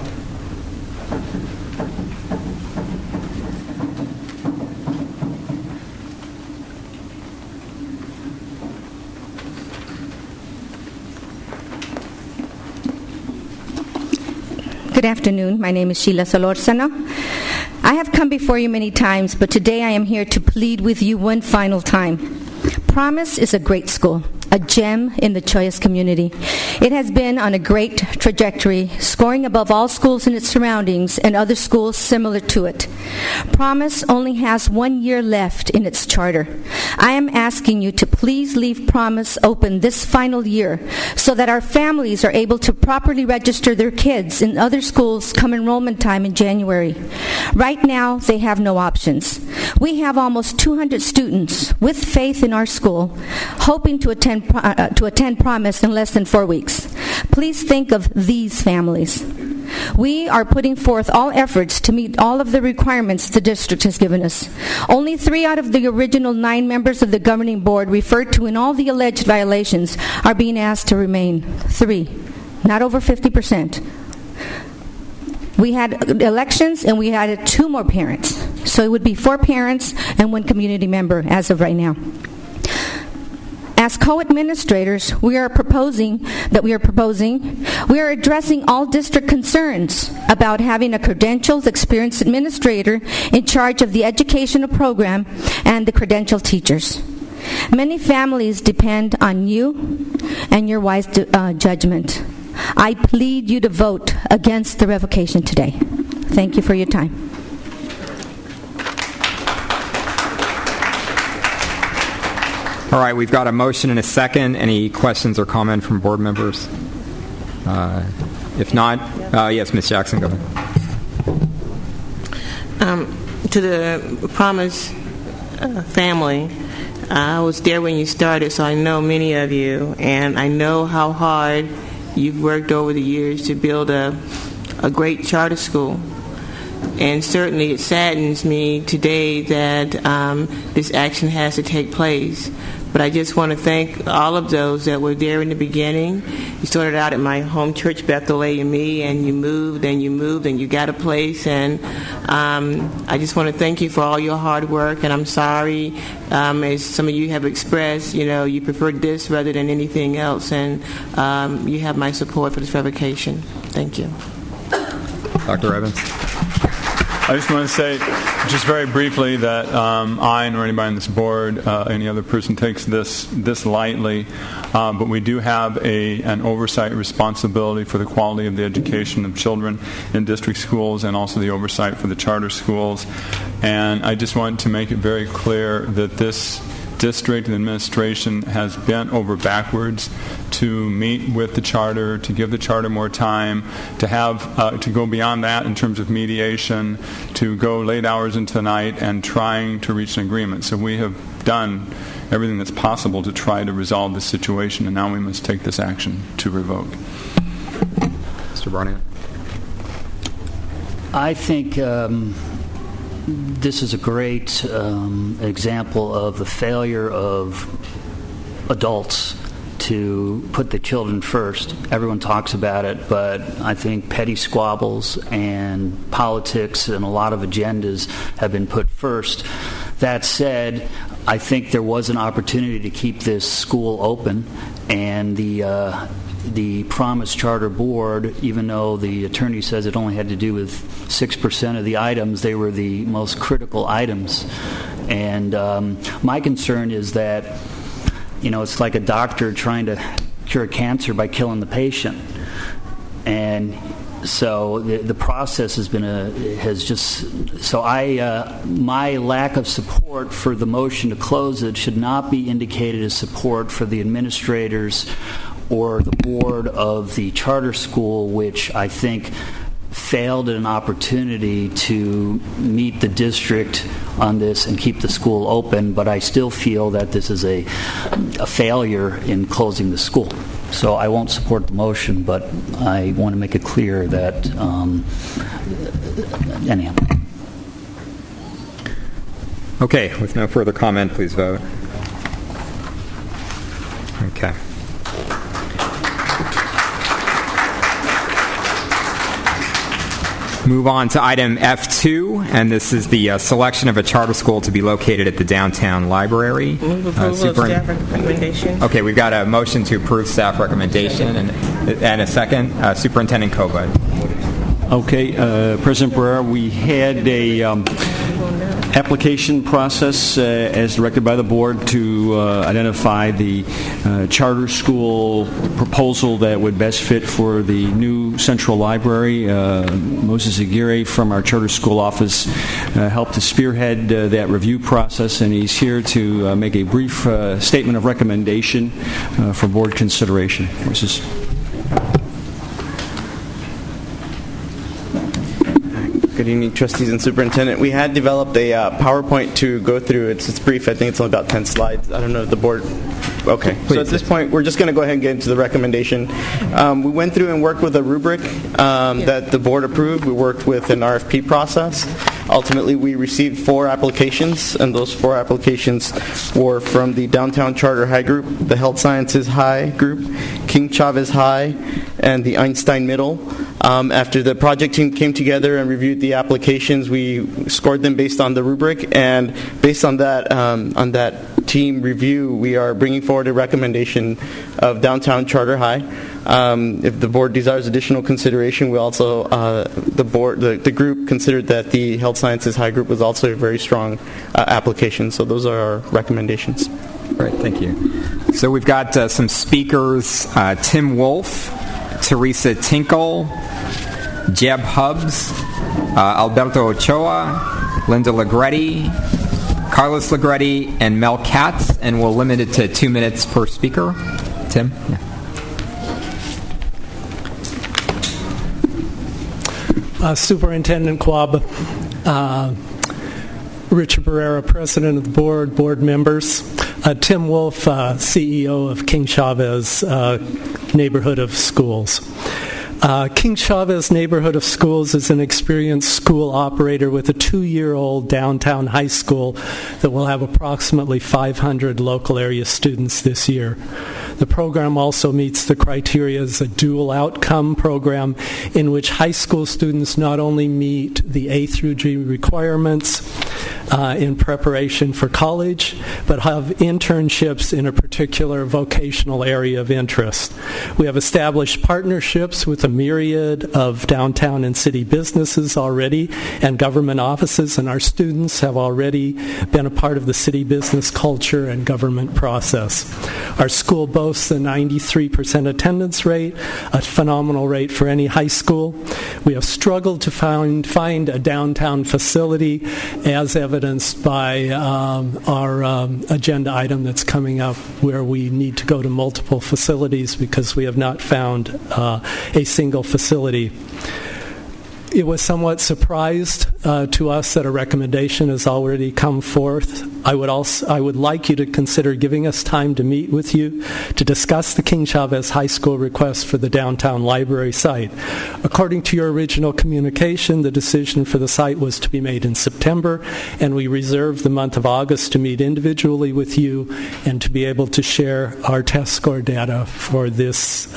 Good afternoon. My name is Sheila Solorzano. I have come before you many times, but today I am here to plead with you one final time. Promise is a great school, a gem in the Chollas community. It has been on a great trajectory, scoring above all schools in its surroundings and other schools similar to it. Promise only has 1 year left in its charter. I am asking you to please leave Promise open this final year so that our families are able to properly register their kids in other schools come enrollment time in January. Right now, they have no options. We have almost 200 students with faith in our school, hoping to attend Promise in less than 4 weeks. Please think of these families. We are putting forth all efforts to meet all of the requirements the district has given us. Only 3 out of the original 9 members of the governing board referred to in all the alleged violations are being asked to remain. 3, not over 50%. We had elections and we added 2 more parents. So it would be 4 parents and 1 community member as of right now. As co-administrators, we are addressing all district concerns about having a credentialed, experienced administrator in charge of the educational program and the credentialed teachers. Many families depend on you and your wise judgment. I plead you to vote against the revocation today. Thank you for your time. All right, we've got a motion and a second. Any questions or comment from board members? If not, yes, Ms. Jackson, go ahead. To the Promise family, I was there when you started, so I know many of you, and I know how hard you've worked over the years to build a great charter school. And certainly it saddens me today that this action has to take place. But I just want to thank all of those that were there in the beginning. You started out at my home church, Bethel AME, and you moved and you got a place. And I just want to thank you for all your hard work. And I'm sorry, as some of you have expressed, you preferred this rather than anything else. And you have my support for this revocation. Thank you. Dr. Evans. I just want to say, just very briefly, that I, nor anybody on this board, any other person takes this lightly, but we do have an oversight responsibility for the quality of the education of children in district schools and also the oversight for the charter schools. And I just want to make it very clear that this district and administration has bent over backwards to meet with the charter, to give the charter more time, to have to go beyond that in terms of mediation, to go late hours into the night and trying to reach an agreement. So we have done everything that's possible to try to resolve this situation, and now we must take this action to revoke. Mr. Barnett. I think this is a great example of the failure of adults to put the children first. Everyone talks about it, but I think petty squabbles and politics and a lot of agendas have been put first. That said, I think there was an opportunity to keep this school open, and the Promise Charter Board, even though the attorney says it only had to do with 6% of the items, they were the most critical items. And my concern is that, it's like a doctor trying to cure cancer by killing the patient. And so the process my lack of support for the motion to close it should not be indicated as support for the administrators or the board of the charter school, which I think failed at an opportunity to meet the district on this and keep the school open, but I still feel that this is a failure in closing the school. So I won't support the motion, but I want to make it clear that anyhow. Okay, with no further comment, please vote. Okay. Move on to item F2, and this is the selection of a charter school to be located at the downtown library. Move approval of staff recommendation. Okay, we've got a motion to approve staff recommendation and a second. Superintendent Kobud. Okay, President Barrera, we had a application process as directed by the board to identify the charter school proposal that would best fit for the new central library. Moses Aguirre from our charter school office helped to spearhead that review process, and he's here to make a brief statement of recommendation for board consideration. Good evening, trustees and superintendent. We had developed a PowerPoint to go through. It's brief. I think it's only about 10 slides. I don't know if the board... Okay. So at this point, we're just going to go ahead and get into the recommendation. We went through and worked with a rubric that the board approved. We worked with an RFP process. Ultimately, we received 4 applications, and those 4 applications were from the Downtown Charter High Group, the Health Sciences High Group, King Chavez High, and the Einstein Middle. After the project team came together and reviewed the applications, we scored them based on the rubric, and based on that team review, we are bringing forward a recommendation of Downtown Charter High. If the board desires additional consideration, we also the group considered that the Health Sciences High Group was also a very strong application. So those are our recommendations. Great, thank you. So we've got some speakers: Tim Wolf, Teresa Tinkle, Jeb Hubbs, Alberto Ochoa, Linda Legretti, Carlos Legretti, and Mel Katz, and we'll limit it to 2 minutes per speaker. Tim? Yeah. Superintendent Quab, Richard Barrera, President of the board members, Tim Wolf, CEO of King Chavez Neighborhood of Schools. King Chavez Neighborhood of Schools is an experienced school operator with a 2-year-old downtown high school that will have approximately 500 local area students this year. The program also meets the criteria as a dual outcome program in which high school students not only meet the A through G requirements in preparation for college, but have internships in a particular vocational area of interest. We have established partnerships with a myriad of downtown and city businesses already and government offices, and our students have already been a part of the city business culture and government process. Our school boasts a 93% attendance rate, a phenomenal rate for any high school. We have struggled to find a downtown facility, as evidenced by our agenda item that's coming up, where we need to go to multiple facilities because we have not found a single facility. It was somewhat surprised to us that a recommendation has already come forth. I would like you to consider giving us time to meet with you to discuss the King Chavez High School request for the downtown library site. According to your original communication, the decision for the site was to be made in September, and we reserved the month of August to meet individually with you and to be able to share our test score data for this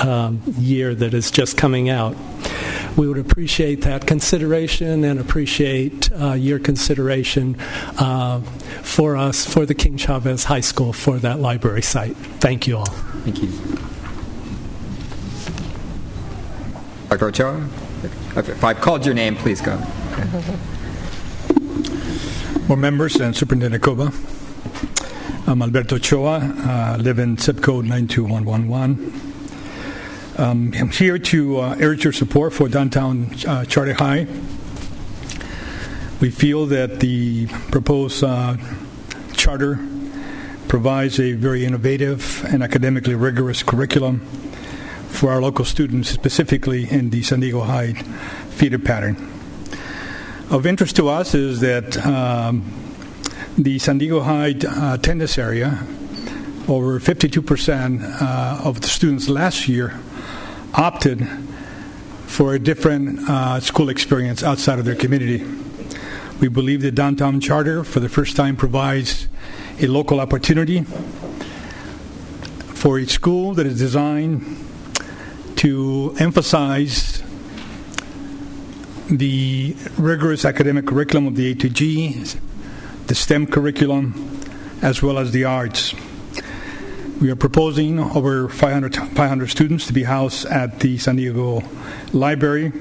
year that is just coming out. We would appreciate that consideration and appreciate your consideration for us, for the King Chavez High School, for that library site. Thank you all. Thank you. Dr. Ochoa, if I've called your name, please go. Board members and Superintendent Coba, I'm Alberto Ochoa, live in zip code 92111. I'm here to urge your support for downtown Charter High. We feel that the proposed charter provides a very innovative and academically rigorous curriculum for our local students, specifically in the San Diego High feeder pattern. Of interest to us is that the San Diego High attendance area, over 52% of the students last year opted for a different school experience outside of their community. We believe the Downtown Charter, for the first time, provides a local opportunity for a school that is designed to emphasize the rigorous academic curriculum of the A to G, the STEM curriculum, as well as the arts. We are proposing over 500 students to be housed at the San Diego Library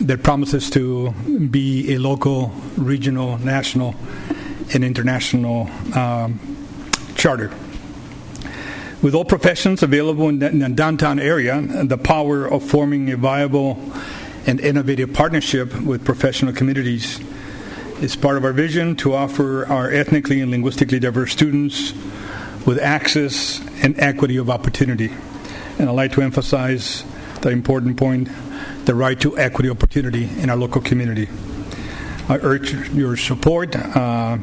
that promises to be a local, regional, national, and international charter. With all professions available in the downtown area, the power of forming a viable and innovative partnership with professional communities is part of our vision to offer our ethnically and linguistically diverse students with access and equity of opportunity. And I'd like to emphasize the important point, the right to equity opportunity in our local community. I urge your support to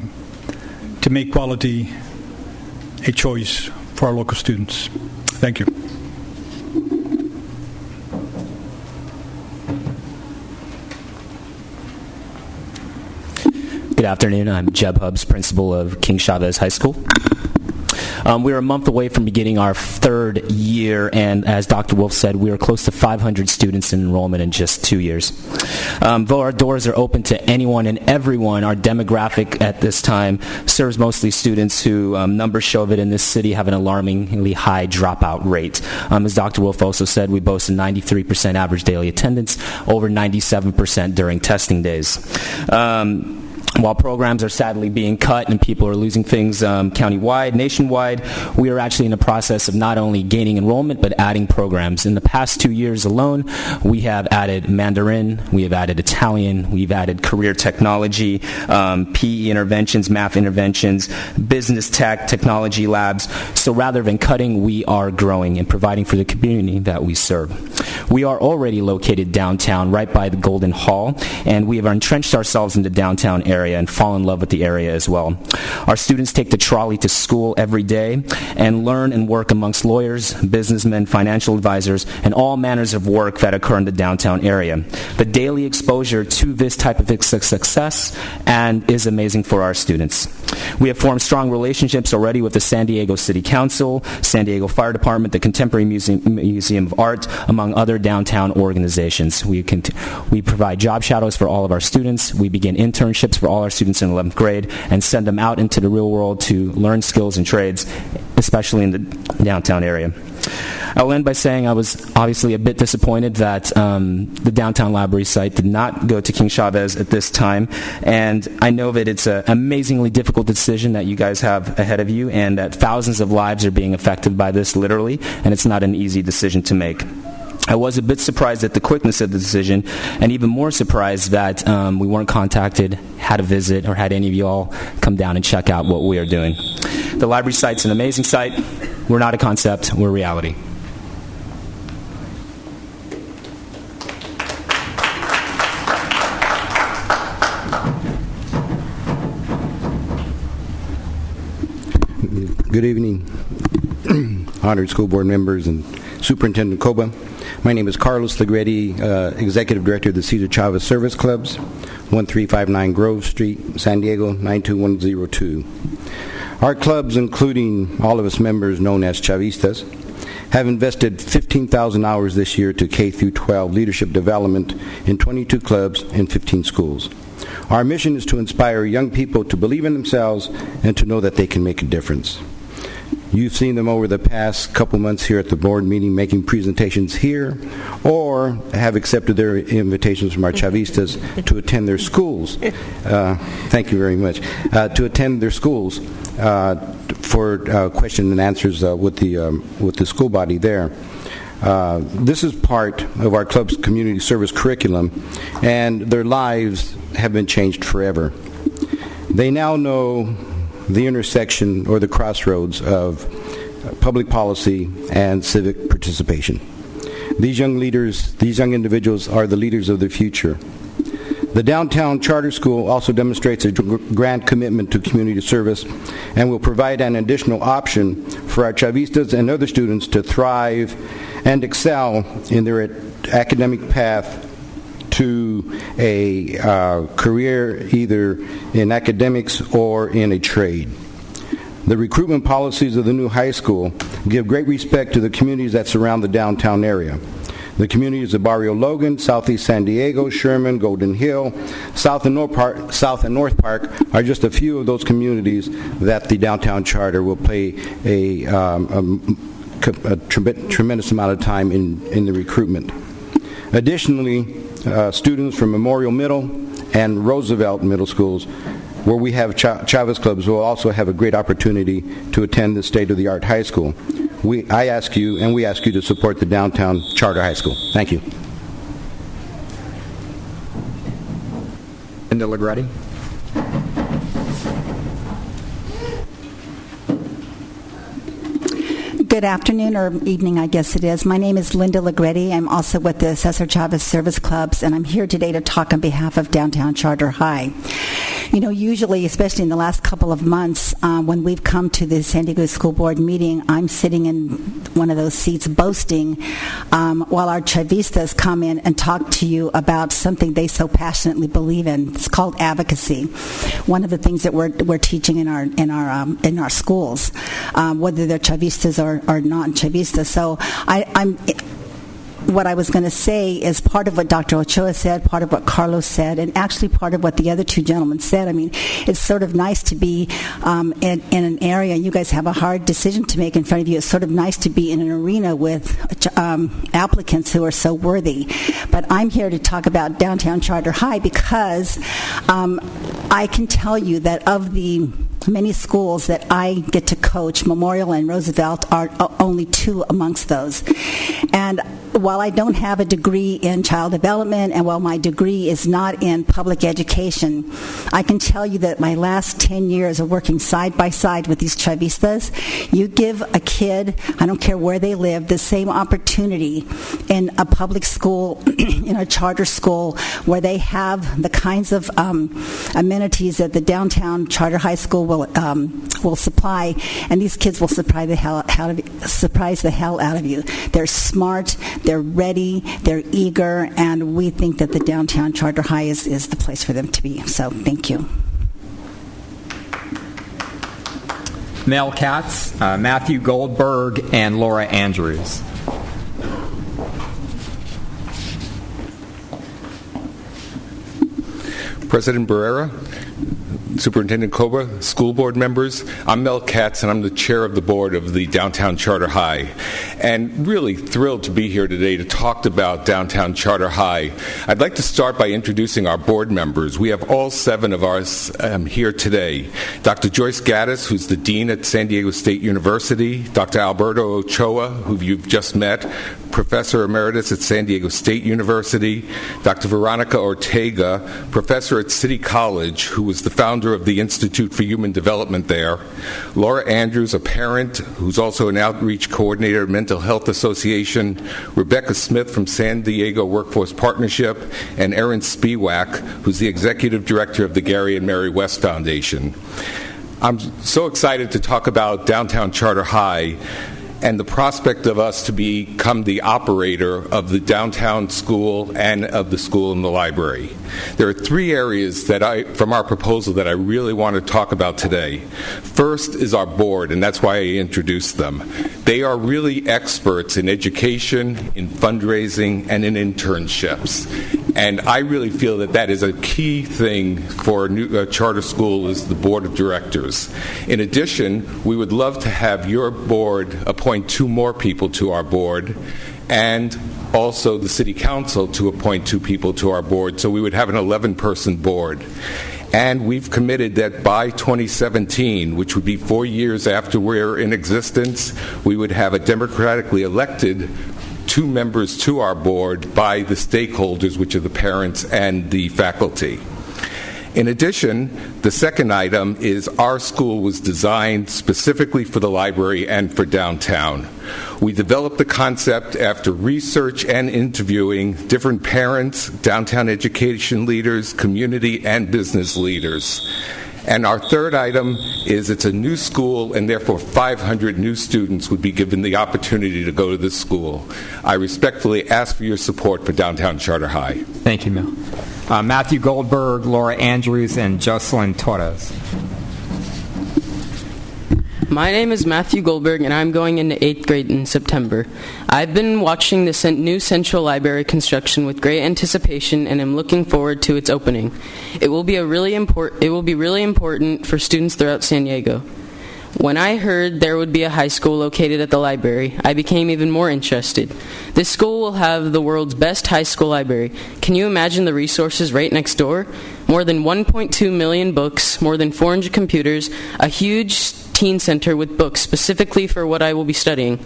make quality a choice for our local students. Thank you. Good afternoon. I'm Jeb Hubbs, principal of King Chavez High School. We're a month away from beginning our third year, and as Dr. Wolf said, we are close to 500 students in enrollment in just 2 years. Though our doors are open to anyone and everyone, our demographic at this time serves mostly students who, numbers show that in this city have an alarmingly high dropout rate. As Dr. Wolf also said, we boast a 93% average daily attendance, over 97% during testing days. While programs are sadly being cut and people are losing things countywide, nationwide, we are actually in the process of not only gaining enrollment but adding programs. In the past 2 years alone, we have added Mandarin, we have added Italian, we've added career technology, PE interventions, math interventions, business tech, technology labs. So rather than cutting, we are growing and providing for the community that we serve. We are already located downtown, right by the Golden Hall, and we have entrenched ourselves in the downtown area and fall in love with the area as well. Our students take the trolley to school every day and learn and work amongst lawyers, businessmen, financial advisors, and all manners of work that occur in the downtown area. The daily exposure to this type of success and is amazing for our students. We have formed strong relationships already with the San Diego City Council, San Diego Fire Department, the Contemporary Museum of Art, among other downtown organizations. We provide job shadows for all of our students. We begin internships for all our students in 11th grade and send them out into the real world to learn skills and trades, especially in the downtown area. I'll end by saying I was obviously a bit disappointed that the downtown library site did not go to King Chavez at this time, and I know that it's an amazingly difficult decision that you guys have ahead of you, and that thousands of lives are being affected by this literally, and it's not an easy decision to make. I was a bit surprised at the quickness of the decision, and even more surprised that we weren't contacted, had a visit, or had any of you all come down and check out what we are doing. The library site's an amazing site. We're not a concept, we're reality. Good evening, honored school board members and Superintendent Coba. My name is Carlos Legretti, Executive Director of the Cesar Chavez Service Clubs, 1359 Grove Street, San Diego, 92102. Our clubs, including all of us members known as Chavistas, have invested 15,000 hours this year to K through 12 leadership development in 22 clubs and 15 schools. Our mission is to inspire young people to believe in themselves and to know that they can make a difference. You've seen them over the past couple months here at the board meeting making presentations here, or have accepted their invitations from our Chavistas to attend their schools. Thank you very much. To attend their schools for question and answers with the school body there. This is part of our club's community service curriculum, and their lives have been changed forever. They now know the intersection or the crossroads of public policy and civic participation. These young leaders, these young individuals are the leaders of the future. The Downtown Charter School also demonstrates a grand commitment to community service and will provide an additional option for our Chavistas and other students to thrive and excel in their academic path to a career either in academics or in a trade. The recruitment policies of the new high school give great respect to the communities that surround the downtown area. The communities of Barrio Logan, Southeast San Diego, Sherman, Golden Hill, South and North Park are just a few of those communities that the Downtown Charter will play a tremendous amount of time in the recruitment. Additionally, students from Memorial Middle and Roosevelt Middle Schools, where we have Chavez clubs, will also have a great opportunity to attend the state-of-the-art high school. We ask you to support the Downtown Charter High School. Thank you. Linda Legretti. Good afternoon, or evening, I guess it is. My name is Linda Legretti. I'm also with the Cesar Chavez Service Clubs, and I'm here today to talk on behalf of Downtown Charter High. You know, usually, especially in the last couple of months, when we've come to the San Diego School Board meeting, I'm sitting in one of those seats boasting while our Chavistas come in and talk to you about something they so passionately believe in. It's called advocacy. One of the things that we're teaching in our schools, whether they're Chavistas or non-Chavistas. So what I was going to say is part of what Dr. Ochoa said, part of what Carlos said, and actually part of what the other two gentlemen said. I mean, it's sort of nice to be in an area, and you guys have a hard decision to make in front of you. It's sort of nice to be in an arena with applicants who are so worthy. But I'm here to talk about Downtown Charter High because I can tell you that of the many schools that I get to coach, Memorial and Roosevelt are only two amongst those. And while I don't have a degree in child development, and while my degree is not in public education, I can tell you that my last 10 years of working side by side with these Chavistas, you give a kid, I don't care where they live, the same opportunity in a public school, in a charter school, where they have the kinds of amenities that the downtown charter high school will supply, and these kids will surprise the hell out of you. They're smart, they're ready, they're eager, and we think that the downtown charter high is the place for them to be. So thank you. Mel Katz, Matthew Goldberg, and Laura Andrews. President Barrera, Superintendent Koba, school board members, I'm Mel Katz, and I'm the chair of the board of the Downtown Charter High. And really thrilled to be here today to talk about Downtown Charter High. I'd like to start by introducing our board members. We have all 7 of us here today. Dr. Joyce Gaddis, who's the dean at San Diego State University, Dr. Alberto Ochoa, who you've just met, professor emeritus at San Diego State University, Dr. Veronica Ortega, professor at City College, who was the founder of the Institute for Human Development there, Laura Andrews, a parent who's also an outreach coordinator at Mental Health Association, Rebecca Smith from San Diego Workforce Partnership, and Erin Spiewak, who's the executive director of the Gary and Mary West Foundation. I'm so excited to talk about Downtown Charter High and the prospect of us to become the operator of the downtown school and of the school and the library. There are 3 areas from our proposal that I really want to talk about today. First is our board, and that's why I introduced them. They are really experts in education, in fundraising, and in internships. And I really feel that that is a key thing for a new charter school is the board of directors. In addition, we would love to have your board appoint 2 more people to our board, and also the city council to appoint 2 people to our board, so we would have an 11-person board. And we've committed that by 2017, which would be 4 years after we're in existence, we would have a democratically elected 2 members to our board by the stakeholders, which are the parents and the faculty. In addition, the second item is our school was designed specifically for the library and for downtown. We developed the concept after research and interviewing different parents, downtown education leaders, community and business leaders. And our third item is it's a new school, and therefore 500 new students would be given the opportunity to go to this school. I respectfully ask for your support for Downtown Charter High. Thank you, Mel. Matthew Goldberg, Laura Andrews, and Jocelyn Torres. My name is Matthew Goldberg, and I'm going into 8th grade in September. I've been watching the new Central Library construction with great anticipation, and am looking forward to its opening. It will be really important for students throughout San Diego. When I heard there would be a high school located at the library, I became even more interested. This school will have the world's best high school library. Can you imagine the resources right next door? More than 1.2 million books, more than 400 computers, a huge teen center with books specifically for what I will be studying,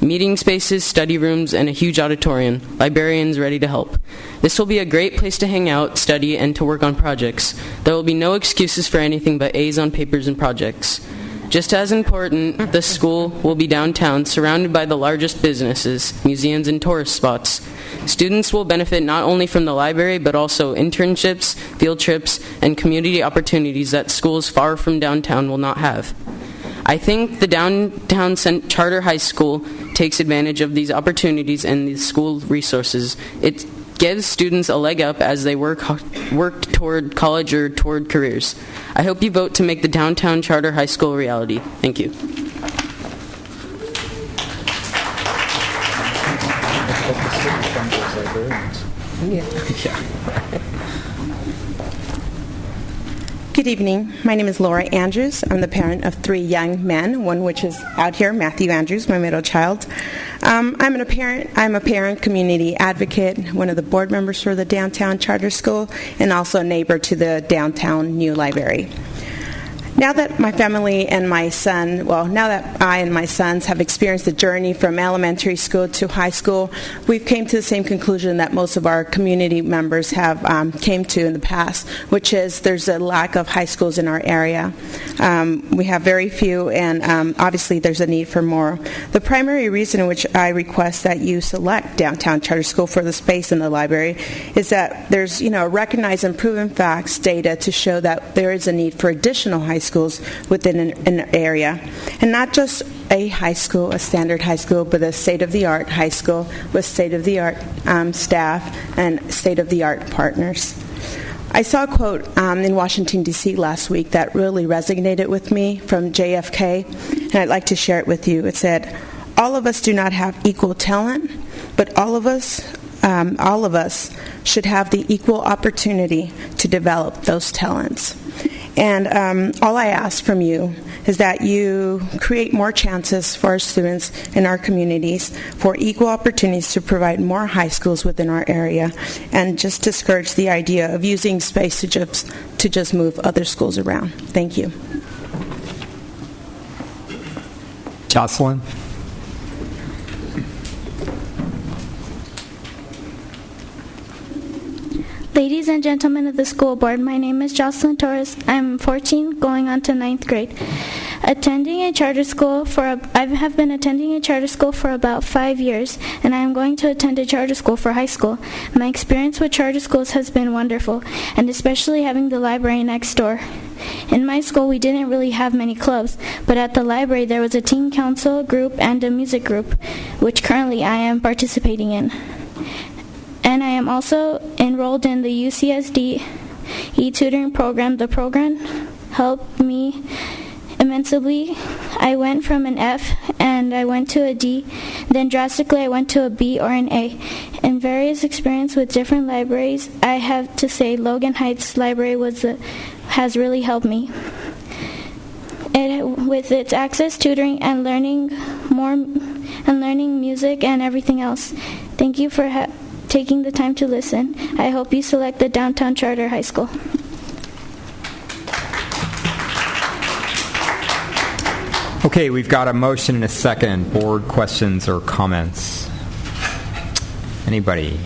meeting spaces, study rooms, and a huge auditorium, librarians ready to help. This will be a great place to hang out, study, and to work on projects. There will be no excuses for anything but A's on papers and projects. Just as important, the school will be downtown, surrounded by the largest businesses, museums, and tourist spots. Students will benefit not only from the library, but also internships, field trips, and community opportunities that schools far from downtown will not have. I think the Downtown Charter High School takes advantage of these opportunities and the school resources. It gives students a leg up as they work toward college or toward careers. I hope you vote to make the Downtown Charter High School a reality. Thank you. Good evening. My name is Laura Andrews. I'm the parent of 3 young men, one which is out here, Matthew Andrews, my middle child. I'm a parent, community advocate, one of the board members for the Downtown Charter School, and also a neighbor to the downtown new library. Now that my family and my son, now that I and my sons have experienced the journey from elementary school to high school, we've came to the same conclusion that most of our community members have came to in the past, which is there's a lack of high schools in our area. We have very few, and obviously there's a need for more. The primary reason in which I request that you select Downtown Charter School for the space in the library is that there's recognized and proven facts data to show that there is a need for additional high schools within an area, and not just a high school, a standard high school, but a state-of-the-art high school with state-of-the-art staff and state-of-the-art partners. I saw a quote in Washington, D.C. last week that really resonated with me from JFK, and I'd like to share it with you. It said, "All of us do not have equal talent, but all of us should have the equal opportunity to develop those talents." And all I ask from you is that you create more chances for our students in our communities for equal opportunities to provide more high schools within our area, and just discourage the idea of using space to just move other schools around. Thank you. Jocelyn? Ladies and gentlemen of the school board, my name is Jocelyn Torres. I'm 14, going on to 9th grade. I have been attending a charter school for about 5 years, and I am going to attend a charter school for high school. My experience with charter schools has been wonderful, and especially having the library next door. In my school, we didn't really have many clubs, but at the library there was a teen council group and a music group, which currently I am participating in. And I am also enrolled in the UCSD e-tutoring program. The program helped me immensely. I went from an F and I went to a D, then drastically I went to a B or an A. In various experience with different libraries, I have to say Logan Heights Library has really helped me. With its access, tutoring, and learning music and everything else. Thank you for taking the time to listen. I hope you select the Downtown Charter High School. Okay, we've got a motion and a second. Board questions or comments? Anybody?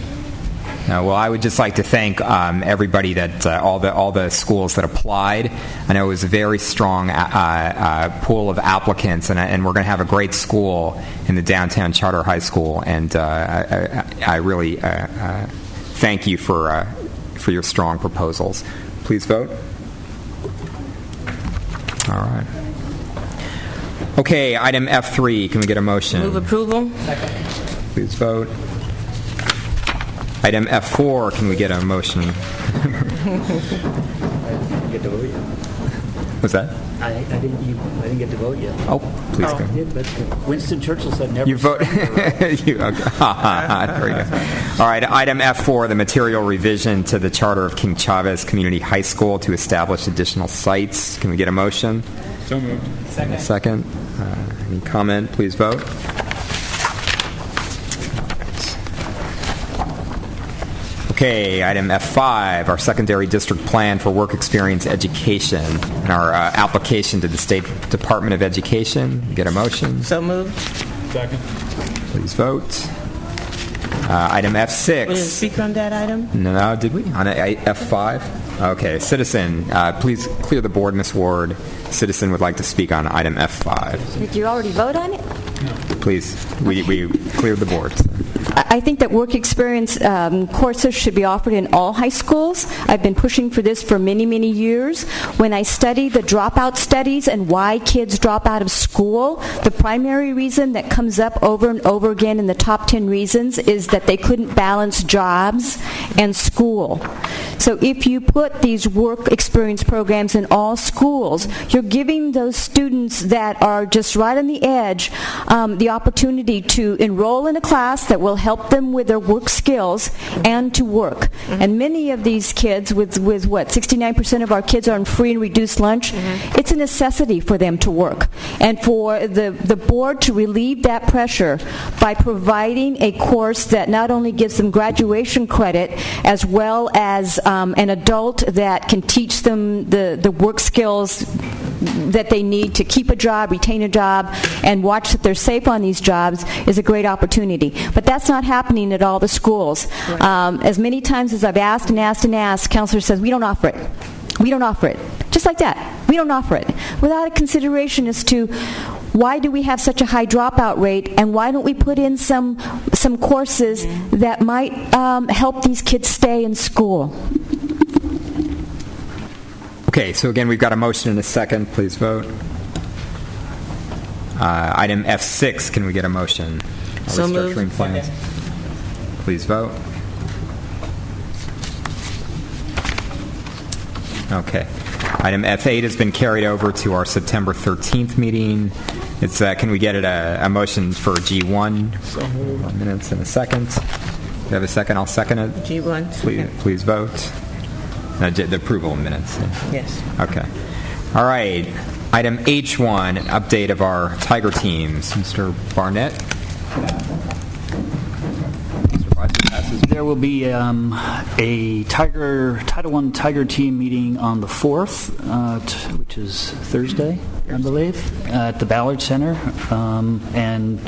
Well, I would just like to thank everybody that all the schools that applied. I know it was a very strong pool of applicants, and we're going to have a great school in the Downtown Charter High School. And I really thank you for your strong proposals. Please vote. All right. Okay, item F3. Can we get a motion? Move approval. Second. Please vote. Item F4, can we get a motion? What's that? I didn't get to vote yet. Oh, please go. But Winston Churchill said never. You vote. Okay. Very good. All right, item F4, the material revision to the charter of King Chavez Community High School to establish additional sites. Can we get a motion? So moved. Second. Any comment? Please vote. Okay, item F5, our secondary district plan for work experience education and our application to the State Department of Education. Get a motion? So moved. Second. Please vote. Item F6. Was it speaker on that item? No, did we? On F5? Okay, Citizen, please clear the board, Ms. Ward. Citizen would like to speak on item F5. Did you already vote on it? Please, we cleared the board. I think that work experience courses should be offered in all high schools. I've been pushing for this for many, many years. When I study the dropout studies and why kids drop out of school, the primary reason that comes up over and over again in the top 10 reasons is that they couldn't balance jobs and school. So if you put these work experience programs in all schools, you're giving those students that are just right on the edge the opportunity to enroll in a class that will help them with their work skills and to work. Mm-hmm. And many of these kids, with what, 69% of our kids are on free and reduced lunch, it's a necessity for them to work. And for the board to relieve that pressure by providing a course that not only gives them graduation credit as well as an adult that can teach them the work skills that they need to keep a job, retain a job, and watch that they're safe on these jobs is a great opportunity. But that's not happening at all the schools. As many times as I've asked and asked and asked, counselor says, we don't offer it. We don't offer it. Just like that. We don't offer it. Without a consideration as to why do we have such a high dropout rate, and why don't we put in some courses that might help these kids stay in school? Okay, so again, we've got a motion and a second. Please vote. Item F6, can we get a motion? So moved. Restructuring plans. Please vote. Okay. Item F8 has been carried over to our September 13th meeting. It's can we get a motion for G1? So moved. 1 minute and a second. Do you have a second? I'll second it. G1. Please vote. The approval of minutes. Yes. Okay. All right. Item H1, update of our Tiger teams. Mr. Barnett. There will be a Title I Tiger team meeting on the 4th, which is Thursday, I believe, at the Ballard Center. And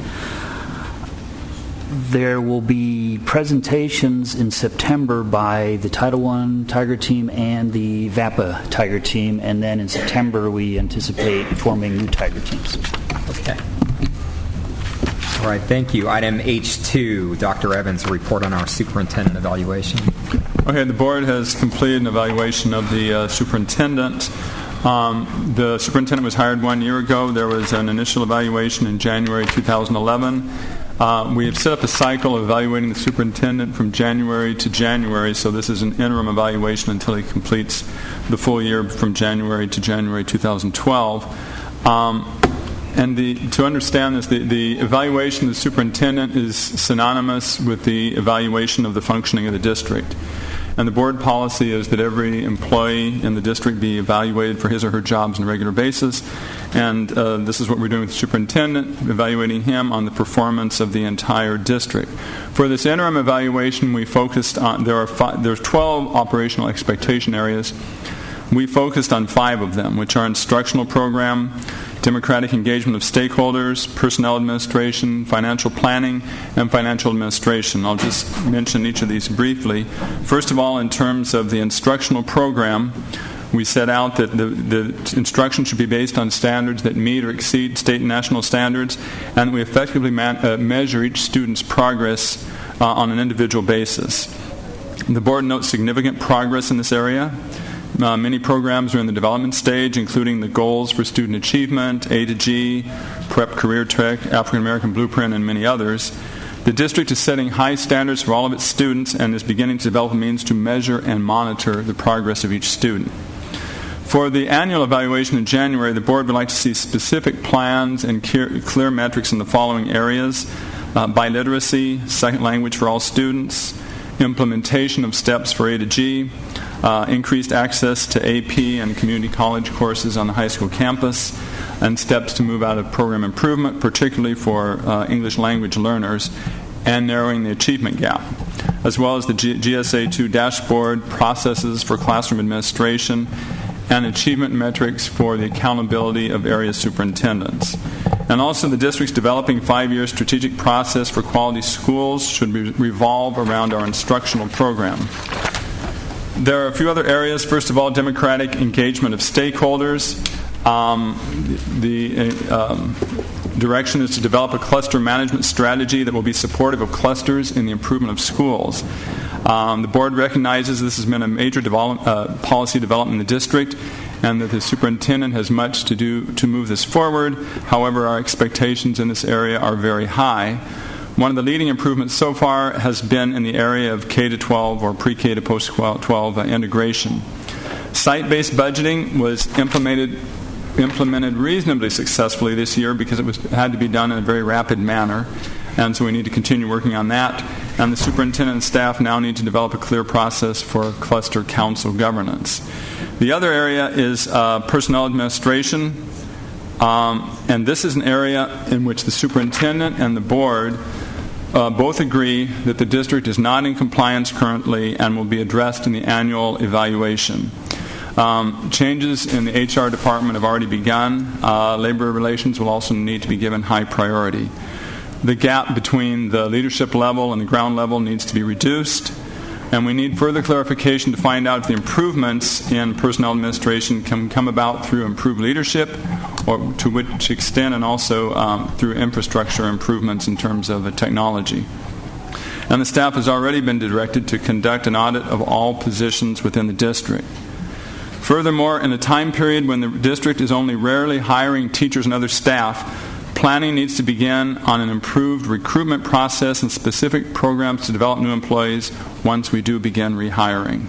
there will be presentations in September by the Title I Tiger team and the VAPA Tiger team, and then in September we anticipate forming new Tiger teams. Okay. All right, thank you. Item H2, Dr. Evans, a report on our superintendent evaluation. Okay, the board has completed an evaluation of the superintendent. The superintendent was hired 1 year ago. There was an initial evaluation in January 2011. We have set up a cycle of evaluating the superintendent from January to January, so this is an interim evaluation until he completes the full year from January to January 2012. To understand this, the evaluation of the superintendent is synonymous with the evaluation of the functioning of the district. And the board policy is that every employee in the district be evaluated for his or her jobs on a regular basis. And this is what we're doing with the superintendent, evaluating him on the performance of the entire district. For this interim evaluation, we focused on, there's 12 operational expectation areas. We focused on 5 of them, which are instructional program, democratic engagement of stakeholders, personnel administration, financial planning, and financial administration. I'll just mention each of these briefly. First of all, in terms of the instructional program, we set out that the instruction should be based on standards that meet or exceed state and national standards, and we effectively measure each student's progress on an individual basis. The board notes significant progress in this area. Many programs are in the development stage, including the goals for student achievement, A to G, Prep Career Tech, African American Blueprint, and many others. The district is setting high standards for all of its students and is beginning to develop a means to measure and monitor the progress of each student. For the annual evaluation in January, the board would like to see specific plans and clear metrics in the following areas: biliteracy, second language for all students, implementation of steps for A to G, increased access to AP and community college courses on the high school campus, and steps to move out of program improvement, particularly for English language learners, and narrowing the achievement gap, as well as the GSA2 dashboard, processes for classroom administration, and achievement metrics for the accountability of area superintendents. And also the district's developing 5-year strategic process for quality schools should revolve around our instructional program. There are a few other areas. First of all, democratic engagement of stakeholders. The direction is to develop a cluster management strategy that will be supportive of clusters in the improvement of schools. The board recognizes this has been a major policy development in the district, and that the superintendent has much to do to move this forward. However, our expectations in this area are very high. One of the leading improvements so far has been in the area of K-12 or pre-K to post-12 integration. Site-based budgeting was implemented reasonably successfully this year because it had to be done in a very rapid manner, and so we need to continue working on that. And the superintendent and staff now need to develop a clear process for cluster council governance. The other area is personnel administration, and this is an area in which the superintendent and the board both agree that the district is not in compliance currently and will be addressed in the annual evaluation. Changes in the HR department have already begun. Labor relations will also need to be given high priority. The gap between the leadership level and the ground level needs to be reduced, and we need further clarification to find out if the improvements in personnel administration can come about through improved leadership, or to which extent, and also through infrastructure improvements in terms of technology. And the staff has already been directed to conduct an audit of all positions within the district. Furthermore, in a time period when the district is only rarely hiring teachers and other staff, planning needs to begin on an improved recruitment process and specific programs to develop new employees once we do begin rehiring.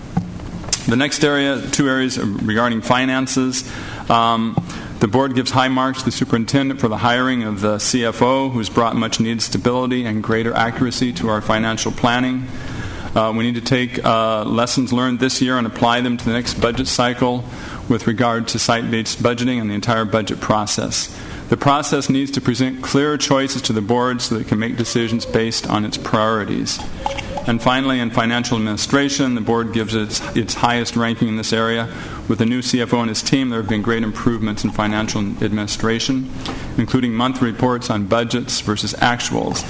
The next two areas regarding finances. The board gives high marks to the superintendent for the hiring of the CFO, who's brought much needed stability and greater accuracy to our financial planning. We need to take lessons learned this year and apply them to the next budget cycle with regard to site-based budgeting and the entire budget process. The process needs to present clear choices to the board so that it can make decisions based on its priorities. And finally, in financial administration, the board gives its highest ranking in this area. With the new CFO and his team, there have been great improvements in financial administration, including monthly reports on budgets versus actuals.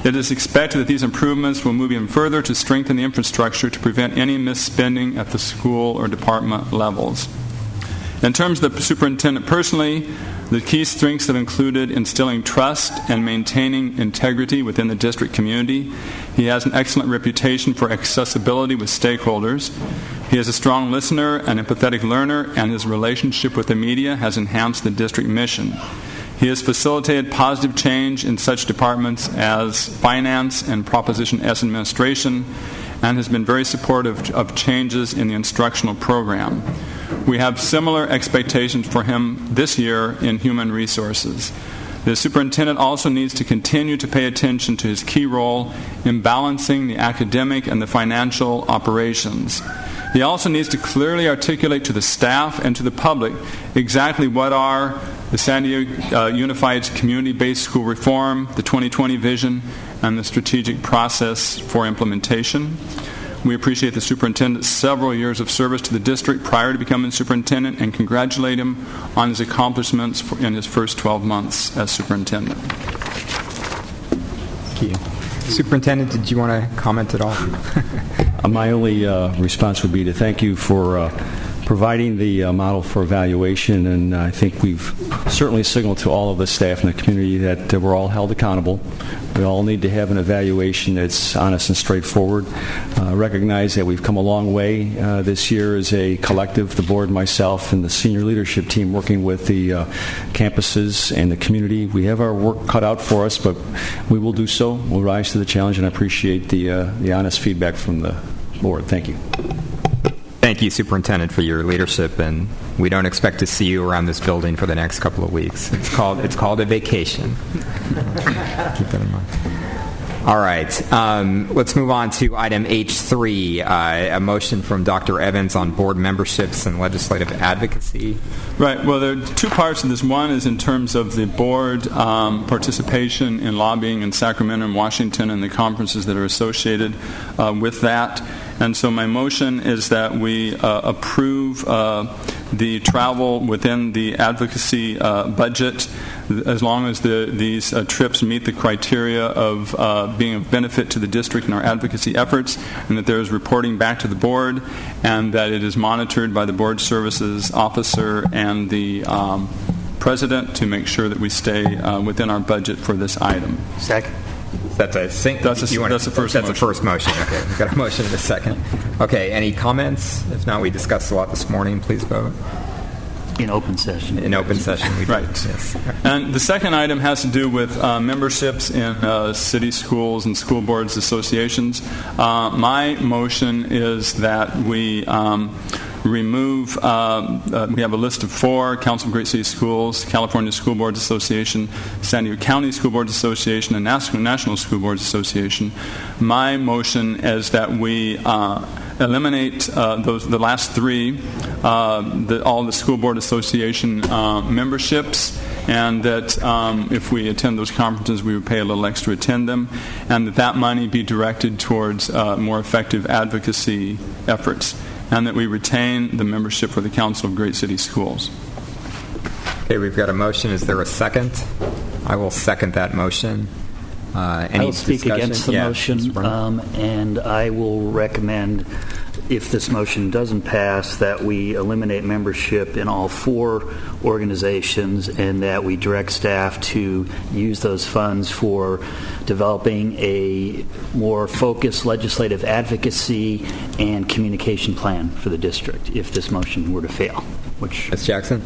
It is expected that these improvements will move even further to strengthen the infrastructure to prevent any misspending at the school or department levels. In terms of the superintendent personally, the key strengths have included instilling trust and maintaining integrity within the district community. He has an excellent reputation for accessibility with stakeholders. He is a strong listener, an empathetic learner, and his relationship with the media has enhanced the district mission. He has facilitated positive change in such departments as finance and Proposition S administration, and has been very supportive of changes in the instructional program. We have similar expectations for him this year in human resources. The superintendent also needs to continue to pay attention to his key role in balancing the academic and the financial operations. He also needs to clearly articulate to the staff and to the public exactly what are the San Diego Unified Community-Based School Reform, the 2020 vision, and the strategic process for implementation. We appreciate the superintendent's several years of service to the district prior to becoming superintendent and congratulate him on his accomplishments in his first 12 months as superintendent. Thank you. Superintendent, did you want to comment at all? My only response would be to thank you for providing the model for evaluation, and I think we've certainly signaled to all of the staff in the community that we're all held accountable. We all need to have an evaluation that's honest and straightforward. Recognize that we've come a long way this year as a collective, the board, myself, and the senior leadership team working with the campuses and the community. We have our work cut out for us, but we will do so. We'll rise to the challenge, and I appreciate the honest feedback from the board. Thank you. Thank you, Superintendent, for your leadership, and we don't expect to see you around this building for the next couple of weeks. It's called a vacation. Keep that in mind. All right. Let's move on to item H3, a motion from Dr. Evans on board memberships and legislative advocacy. Right. Well, there are two parts of this. One is in terms of the board participation in lobbying in Sacramento and Washington and the conferences that are associated with that. And so my motion is that we approve the travel within the advocacy budget as long as these trips meet the criteria of being of benefit to the district in our advocacy efforts, and that there is reporting back to the board, and that it is monitored by the board services officer and the president to make sure that we stay within our budget for this item. Second. That's the first motion. Okay, we've got a motion and a second. Okay, any comments? If not, we discussed a lot this morning. Please vote. In open session. In open session, we right. Did, yes. And the second item has to do with memberships in city schools and school boards associations. My motion is that we remove, we have a list of 4, Council of Great City Schools, California School Boards Association, San Diego County School Boards Association, and National School Boards Association. My motion is that we eliminate the last 3, all the School Board Association memberships, and that if we attend those conferences, we would pay a little extra to attend them, and that money be directed towards more effective advocacy efforts, and that we retain the membership for the Council of Great City Schools. Okay, we've got a motion. Is there a second? I will second that motion. I will speak discussion? against the motion, and I will recommend, if this motion doesn't pass, that we eliminate membership in all 4 organizations and that we direct staff to use those funds for developing a more focused legislative advocacy and communication plan for the district if this motion were to fail. Ms. Jackson?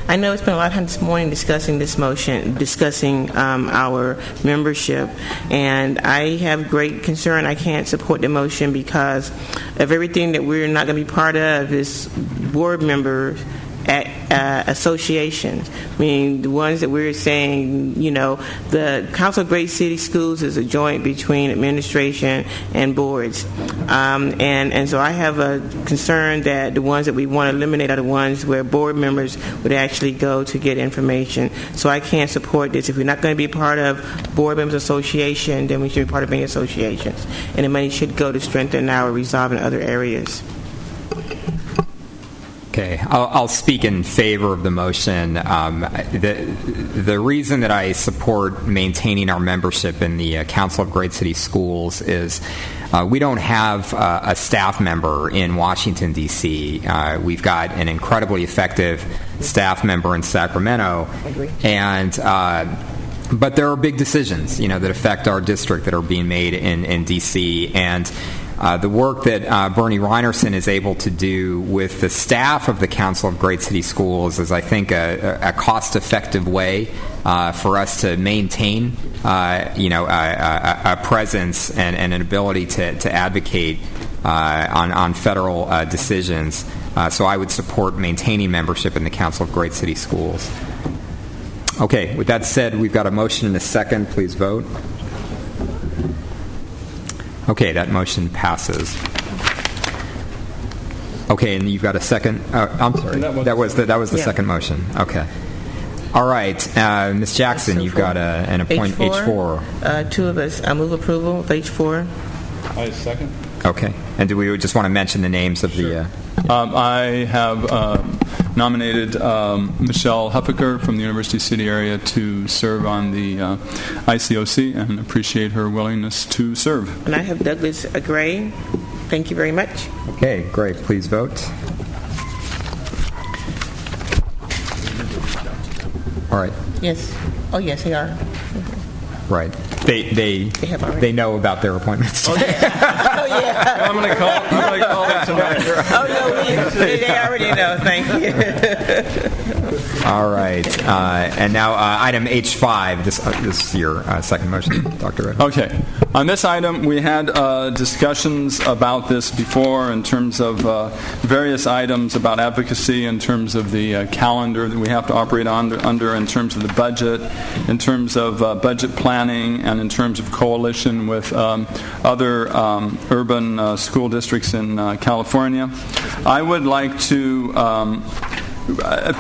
I know it's been a lot of time this morning discussing this motion, discussing our membership, and I have great concern. I can't support the motion because of everything that we're not going to be part of is board members at associations. I mean, the ones that we're saying, the Council of Great City Schools is a joint between administration and boards. And so I have a concern that the ones that we want to eliminate are the ones where board members would actually go to get information. So I can't support this. If we're not going to be part of Board Members Association, then we should be part of any associations. And the money should go to strengthen our resolve in other areas. Okay, I'll speak in favor of the motion. The reason that I support maintaining our membership in the Council of Great City Schools is we don't have a staff member in Washington, D.C. We've got an incredibly effective staff member in Sacramento. I agree. But there are big decisions, that affect our district that are being made in D.C., and the work that Bernie Reinerson is able to do with the staff of the Council of Great City Schools is, I think, a cost-effective way for us to maintain, a presence and an ability to advocate on federal decisions. So I would support maintaining membership in the Council of Great City Schools. Okay, with that said, we've got a motion and a second. Please vote. Okay, that motion passes. Okay, and you've got a second. I'm sorry, that was the second motion. Okay. All right, Ms. Jackson, you've got an appointment H4. 2 of us. I move approval of H4. I second. Okay, and do we just want to mention the names of the? I have nominated Michelle Huffaker from the University City area to serve on the ICOC and appreciate her willingness to serve. And I have Douglas Gray. Thank you very much. Okay, great. Please vote. All right. Yes. Oh, yes, they are. Right. They know about their appointments. Oh, yeah. Oh, yeah. I'm going to call them tonight. Oh, no, they already know. Thank you. All right. And now item H5. This is your second motion, Dr. Red. Okay. On this item, we had discussions about this before in terms of various items about advocacy, in terms of the calendar that we have to operate under, in terms of the budget, in terms of budget planning, and in terms of coalition with other urban school districts in California. I would like to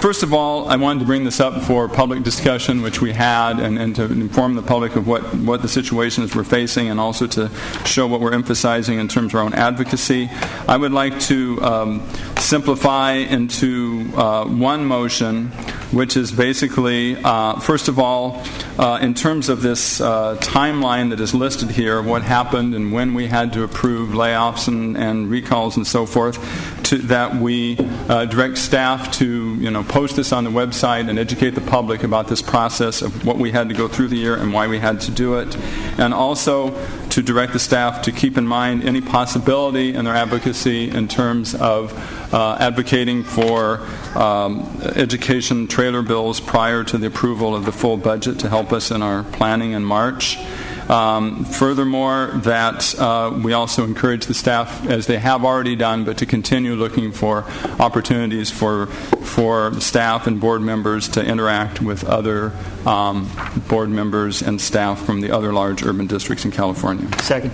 first of all, I wanted to bring this up for public discussion, which we had, and to inform the public of what the situations we're facing, and also to show what we're emphasizing in terms of our own advocacy. I would like to simplify into one motion, which is basically, first of all, in terms of this timeline that is listed here, what happened and when we had to approve layoffs and recalls and so forth, that we direct staff to post this on the website and educate the public about this process of what we had to go through the year and why we had to do it, and also to direct the staff to keep in mind any possibility in their advocacy in terms of advocating for education trailer bills prior to the approval of the full budget to help us in our planning in March. Furthermore, that we also encourage the staff, as they have already done, but to continue looking for opportunities for staff and board members to interact with other board members and staff from the other large urban districts in California. Second.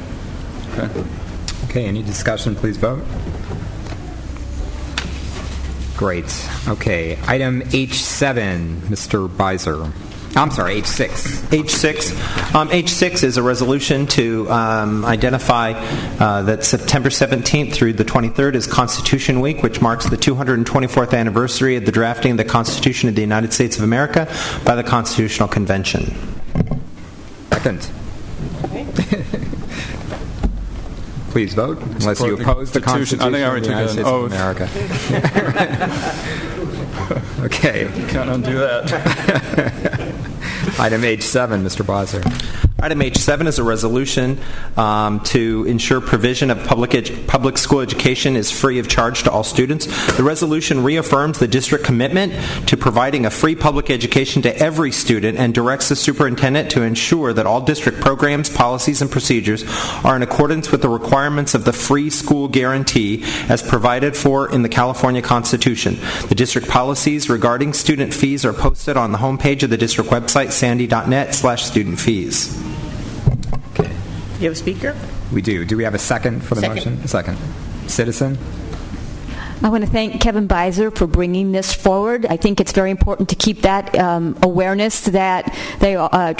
Okay, any discussion? Please vote. Great. Okay. Item H7, Mr. Beiser. I'm sorry, H6. H6 is a resolution to identify that September 17th through the 23rd is Constitution Week, which marks the 224th anniversary of the drafting of the Constitution of the United States of America by the Constitutional Convention. Second. Please vote, unless you oppose the Constitution of the United States of America. Okay. Can't undo that. Item H7, Mr. Beiser. Item H7 is a resolution to ensure provision of public school education is free of charge to all students. The resolution reaffirms the district commitment to providing a free public education to every student and directs the superintendent to ensure that all district programs, policies, and procedures are in accordance with the requirements of the free school guarantee as provided for in the California Constitution. The district policies regarding student fees are posted on the homepage of the district website, sandy.net/student fees. Do you have a speaker? We do. Do we have a second for the motion? A second. Citizen? I want to thank Kevin Beiser for bringing this forward. I think it's very important to keep that awareness that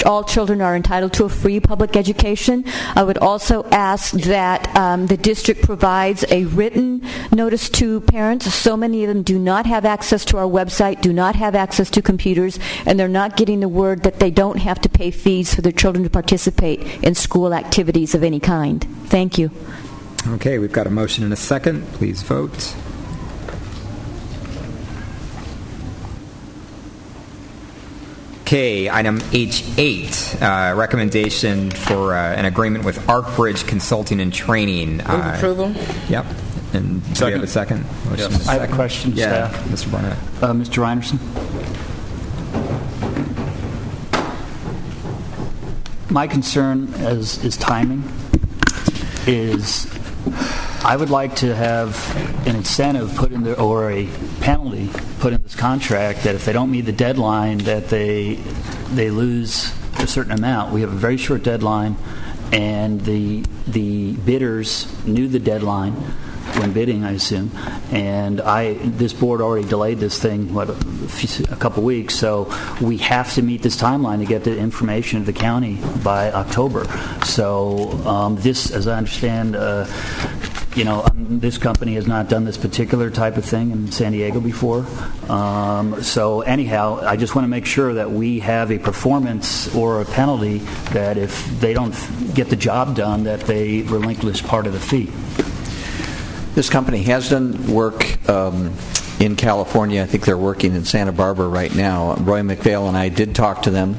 all children are entitled to a free public education. I would also ask that the district provides a written notice to parents. So many of them do not have access to our website, do not have access to computers, and they're not getting the word that they don't have to pay fees for their children to participate in school activities of any kind. Thank you. Okay, we've got a motion and a second. Please vote. Okay, item H8, recommendation for an agreement with ArcBridge Consulting and Training. Move approval. Yep. And do we have a second? Yes. I have a question, yeah, staff. Mr. Barnett. Mr. Reinerson? My concern is timing. I would like to have an incentive put in there, or a penalty put in this contract, that if they don't meet the deadline, that they lose a certain amount. We have a very short deadline, and the bidders knew the deadline when bidding, I assume. And this board already delayed this thing, a couple weeks, so we have to meet this timeline to get the information to the county by October. So this, as I understand, this company has not done this particular type of thing in San Diego before. So anyhow, I just want to make sure that we have a performance or a penalty that if they don't get the job done, that they relinquish part of the fee. This company has done work in California. I think they're working in Santa Barbara right now. Roy McPhail and I did talk to them.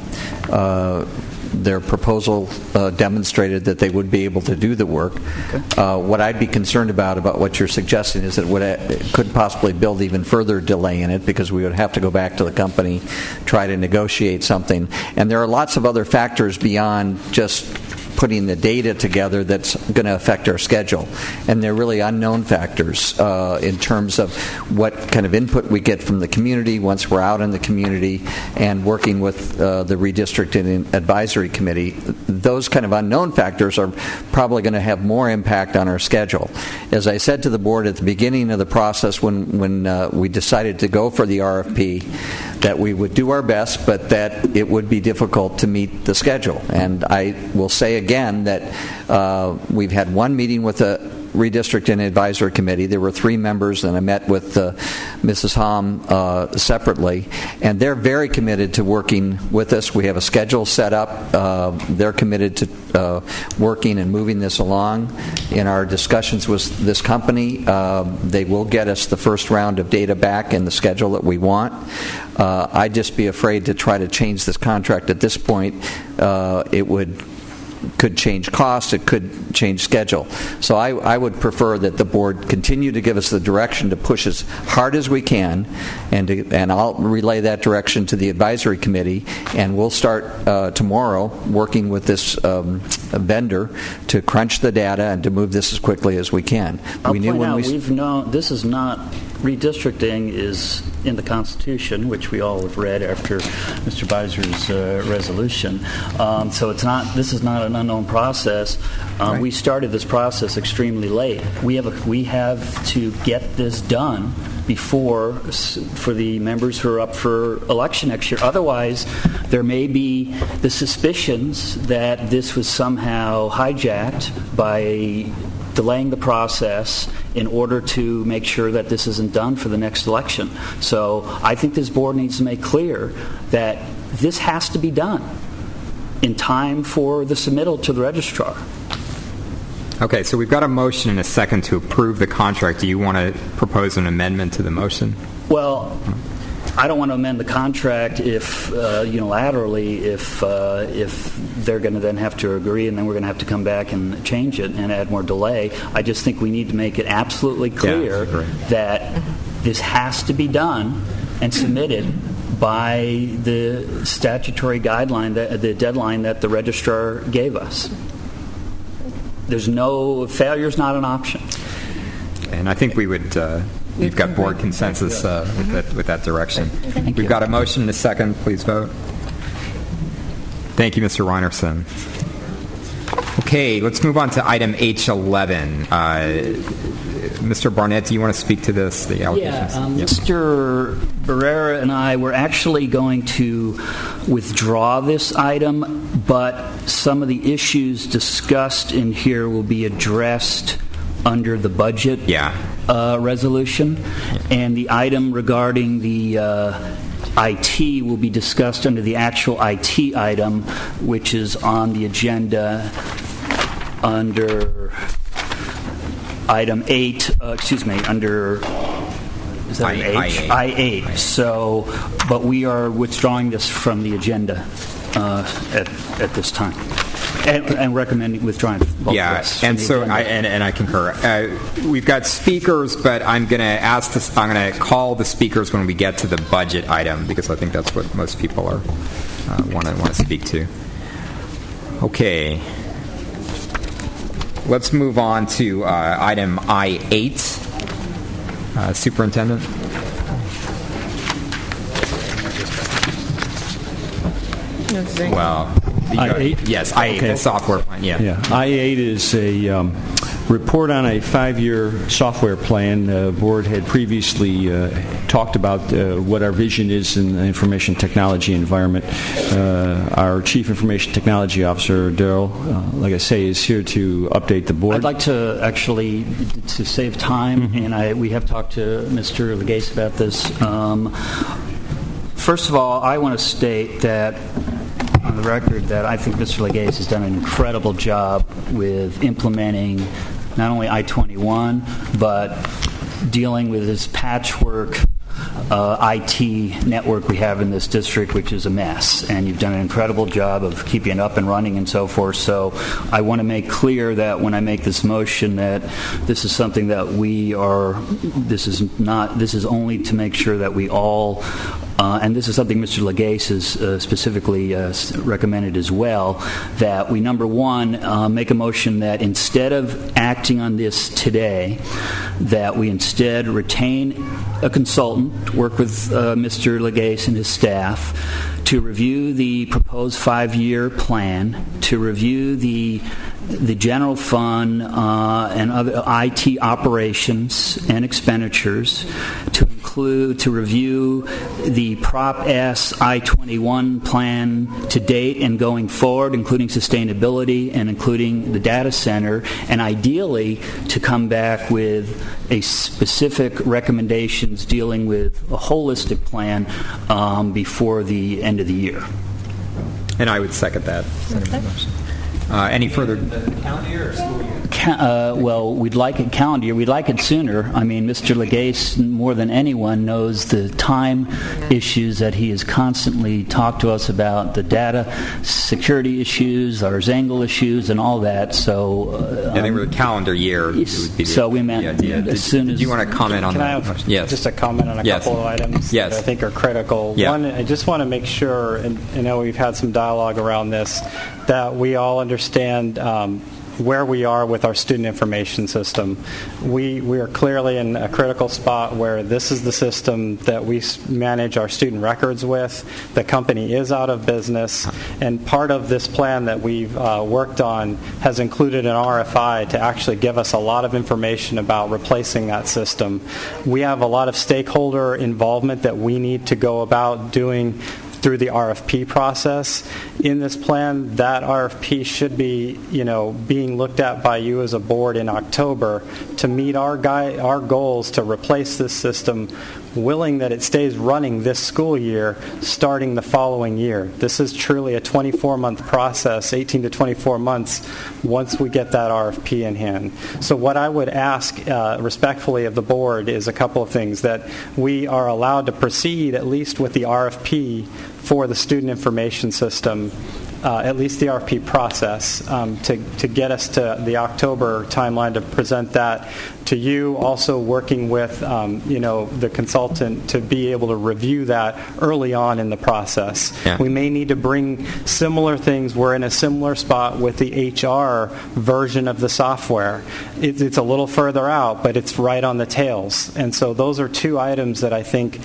Their proposal demonstrated that they would be able to do the work. Okay. What I'd be concerned about what you're suggesting is that it could possibly build even further delay in it, because we would have to go back to the company, try to negotiate something. And there are lots of other factors beyond just putting the data together that's going to affect our schedule. And they're really unknown factors in terms of what kind of input we get from the community once we're out in the community and working with the redistricting advisory committee. Those kind of unknown factors are probably going to have more impact on our schedule. As I said to the board at the beginning of the process when we decided to go for the RFP, that we would do our best, but that it would be difficult to meet the schedule. And I will say again that we've had one meeting with the redistricting advisory committee. There were 3 members, and I met with Mrs. Hom separately, and they're very committed to working with us. We have a schedule set up. They're committed to working and moving this along. In our discussions with this company, they will get us the first round of data back in the schedule that we want. I'd just be afraid to try to change this contract at this point. It could change cost, it could change schedule. So I would prefer that the board continue to give us the direction to push as hard as we can, and I'll relay that direction to the advisory committee, and we'll start tomorrow working with this vendor to crunch the data and to move this as quickly as we can. We've known this is not redistricting is in the Constitution, which we all have read after Mr. Beiser's resolution. So this is not an unknown process. Right. We started this process extremely late. We have to get this done before for the members who are up for election next year. Otherwise, there may be the suspicions that this was somehow hijacked by delaying the process in order to make sure that this isn't done for the next election. So I think this board needs to make clear that this has to be done in time for the submittal to the registrar. Okay, so we've got a motion and a second to approve the contract. Do you want to propose an amendment to the motion? Well, I don't want to amend the contract if unilaterally if they're going to then have to agree, and then we're going to have to come back and change it and add more delay. I just think we need to make it absolutely clear that this has to be done and submitted by the statutory guideline, the deadline that the registrar gave us. Failure's not an option. And I think we would. We've got board consensus with that direction. We've got a motion and a second. Please vote. Thank you, Mr. Reinerson. Okay, let's move on to item H11. Mr. Barnett, do you want to speak to this, the allegations? Mr. Barrera and I were actually going to withdraw this item, but some of the issues discussed in here will be addressed under the budget resolution, and the item regarding the IT will be discussed under the actual IT item, which is on the agenda under item 8, under is that I8. So, but we are withdrawing this from the agenda at this time. And recommending withdrawing both of us. And so I concur. We've got speakers, but I'm going to call the speakers when we get to the budget item, because I think that's what most people are want to speak to. Okay. Let's move on to item I8. Superintendent. Well, I8? Yes, I8, the software plan, I8 is a report on a 5-year software plan. The board had previously talked about what our vision is in the information technology environment. Our Chief Information Technology Officer, Daryl, like I say, is here to update the board. I'd like to actually, to save time, and we have talked to Mr. Legase about this. First of all, I want to state that on the record that I think Mr. Legase has done an incredible job with implementing not only I-21, but dealing with this patchwork IT network we have in this district, which is a mess. And you've done an incredible job of keeping it up and running and so forth. So I want to make clear that when I make this motion that this is something that this is only to make sure that we all and this is something Mr. Legase has specifically recommended as well, that we, number one, make a motion that instead of acting on this today, that we instead retain a consultant, work with Mr. Legase and his staff, to review the proposed 5-year plan, to review the general fund and other IT operations and expenditures, to review the Prop S I-21 plan to date and going forward, including sustainability and including the data center, and ideally to come back with a specific recommendations dealing with a holistic plan before the end of the year. And I would second that. Any further? Calendar year or school year? Well, we'd like it calendar year. We'd like it sooner. I mean, Mr. Legase, more than anyone, knows the time issues that he has constantly talked to us about, the data security issues, our Zangle issues, and all that. So I think with a calendar year, it would be so we meant as soon as. Do you want to comment on that? Can I have just a comment on a couple of items that I think are critical? One, I just want to make sure, and I know we've had some dialogue around this, that we all understand where we are with our student information system. We are clearly in a critical spot where this is the system that we manage our student records with. The company is out of business, and part of this plan that we've worked on has included an RFI to actually give us a lot of information about replacing that system. We have a lot of stakeholder involvement that we need to go about doing through the RFP process. In this plan, that RFP should be, being looked at by you as a board in October to meet our goals to replace this system, willing that it stays running this school year, starting the following year. This is truly a 24-month process, 18 to 24 months, once we get that RFP in hand. So what I would ask respectfully of the board is a couple of things: that we are allowed to proceed at least with the RFP for the student information system, at least the RFP process, to get us to the October timeline to present that to you, also working with the consultant to be able to review that early on in the process. Yeah. We may need to bring similar things. We're in a similar spot with the HR version of the software. It's a little further out, but it's right on the tails. And so those are two items that I think,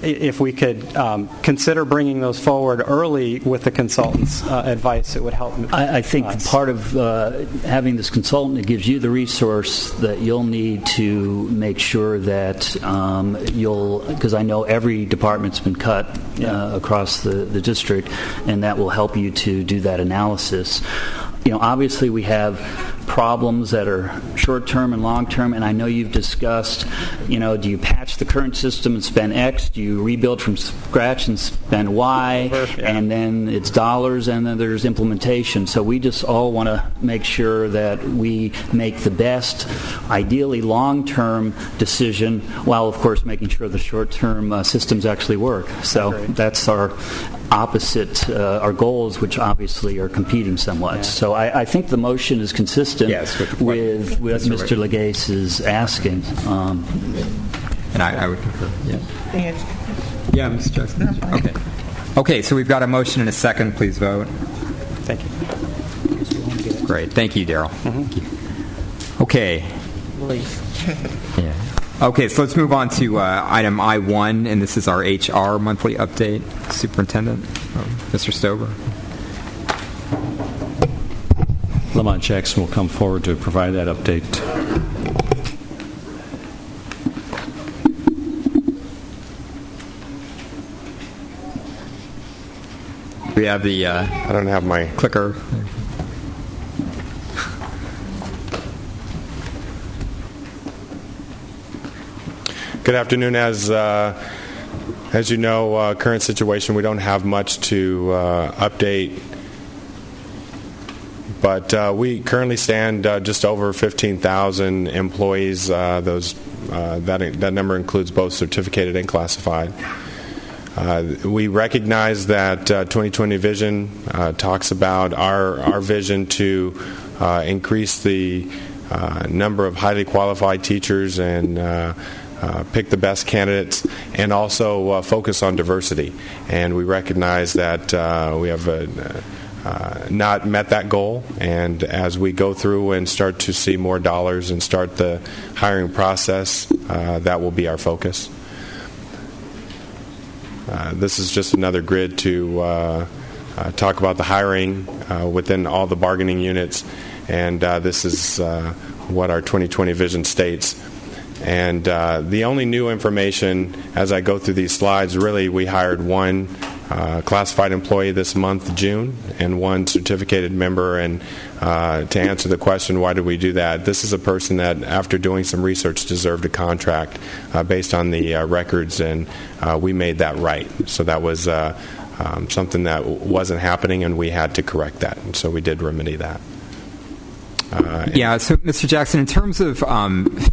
if we could consider bringing those forward early with the consultant's advice, it would help. I think part of having this consultant, it gives you the resource that you'll need to make sure that because I know every department's been cut across the district, and that will help you to do that analysis. Obviously we have problems that are short-term and long-term, and I know you've discussed, do you patch the current system and spend X? Do you rebuild from scratch and spend Y? And then it's dollars, and then there's implementation. So we just all want to make sure that we make the best, ideally long-term decision, while of course making sure the short-term systems actually work. So that's our opposite, our goals, which obviously are competing somewhat. Yeah. So I think the motion is consistent with what Mr. Legase is asking. And I would concur. Yeah, Mr. Jackson. Okay, so we've got a motion and a second. Please vote. Thank you. Great. Thank you, Daryl. Mm-hmm. Okay. Yeah. Okay, so let's move on to item I-1, and this is our HR monthly update. Superintendent, Mr. Stover. Lamont Jackson will come forward to provide that update. We have the... I don't have my clicker. Good afternoon. As you know, current situation, we don't have much to update, but we currently stand just over 15,000 employees. That number includes both certificated and classified. We recognize that 2020 Vision talks about our vision to increase the number of highly qualified teachers and pick the best candidates, and also focus on diversity. And we recognize that we have not met that goal, and as we go through and start to see more dollars and start the hiring process, that will be our focus. This is just another grid to talk about the hiring within all the bargaining units, and this is what our 2020 Vision states. And the only new information as I go through these slides, really we hired one classified employee this month, June, and one certificated member. And to answer the question, why did we do that? This is a person that, after doing some research, deserved a contract based on the records, and we made that right. So that was something that wasn't happening, and we had to correct that. And so we did remedy that. So Mr. Jackson, in terms of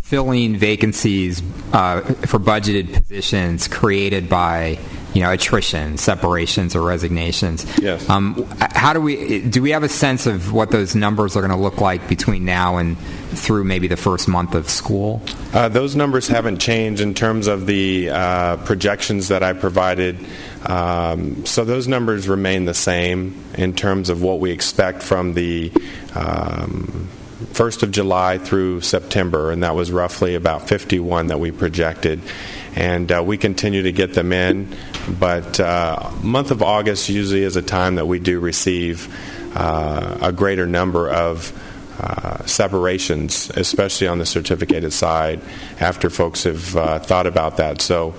filling vacancies for budgeted positions created by attrition, separations, or resignations, yes. How do we have a sense of what those numbers are going to look like between now and through maybe the first month of school? Those numbers haven't changed in terms of the projections that I provided. So those numbers remain the same in terms of what we expect from the 1st of July through September, and that was roughly about 51 that we projected. And we continue to get them in, but month of August usually is a time that we do receive a greater number of separations, especially on the certificated side, after folks have thought about that. So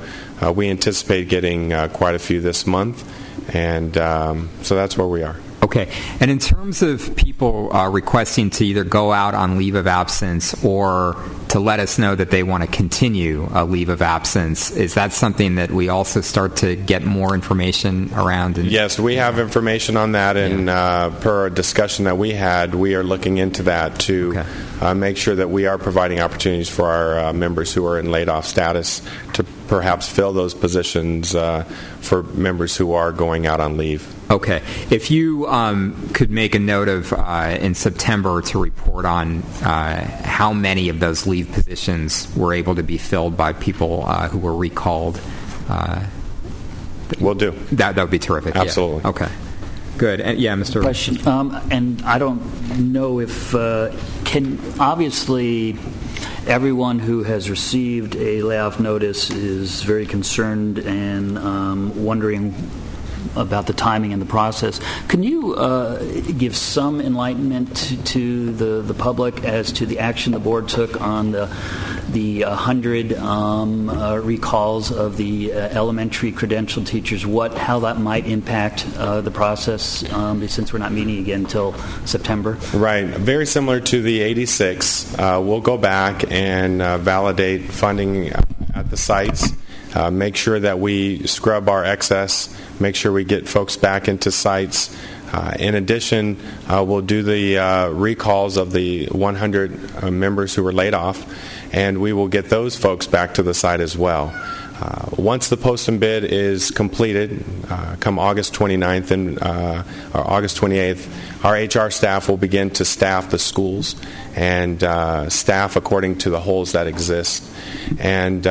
we anticipate getting quite a few this month, and so that's where we are. Okay. And in terms of people requesting to either go out on leave of absence or to let us know that they want to continue a leave of absence, is that something that we also start to get more information around? Yes, we have information on that, and per a discussion that we had, we are looking into that to make sure that we are providing opportunities for our members who are in laid-off status to perhaps fill those positions for members who are going out on leave. Okay. If you could make a note of in September to report on how many of those leave positions were able to be filled by people who were recalled. Will do. That would be terrific. Absolutely. Yeah. Okay. Good. And, Mr. Question. And I don't know if obviously everyone who has received a layoff notice is very concerned and wondering about the timing and the process. Can you give some enlightenment to the public as to the action the board took on the 100 recalls of the elementary credentialed teachers? How that might impact the process, since we're not meeting again until September? Right. Very similar to the 86. We'll go back and validate funding at the sites. Make sure that we scrub our excess, make sure we get folks back into sites. In addition, we'll do the recalls of the 100 members who were laid off, and we will get those folks back to the site as well. Once the post and bid is completed, come August 29th and or August 28th, our HR staff will begin to staff the schools and staff according to the holes that exist. And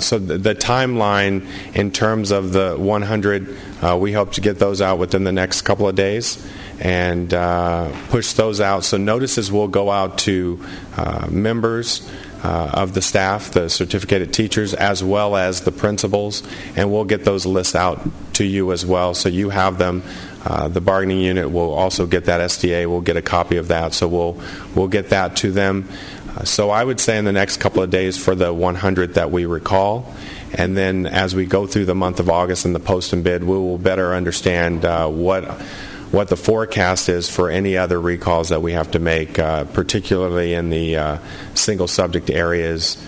so the timeline in terms of the 100, we hope to get those out within the next couple of days and push those out. So notices will go out to members of the staff, the certificated teachers, as well as the principals, and we'll get those lists out to you as well, so you have them. The bargaining unit will also get that SDA. We'll get a copy of that, so we'll get that to them. So I would say in the next couple of days for the 100 that we recall, and then as we go through the month of August and the post and bid, we will better understand what the forecast is for any other recalls that we have to make, particularly in the single subject areas,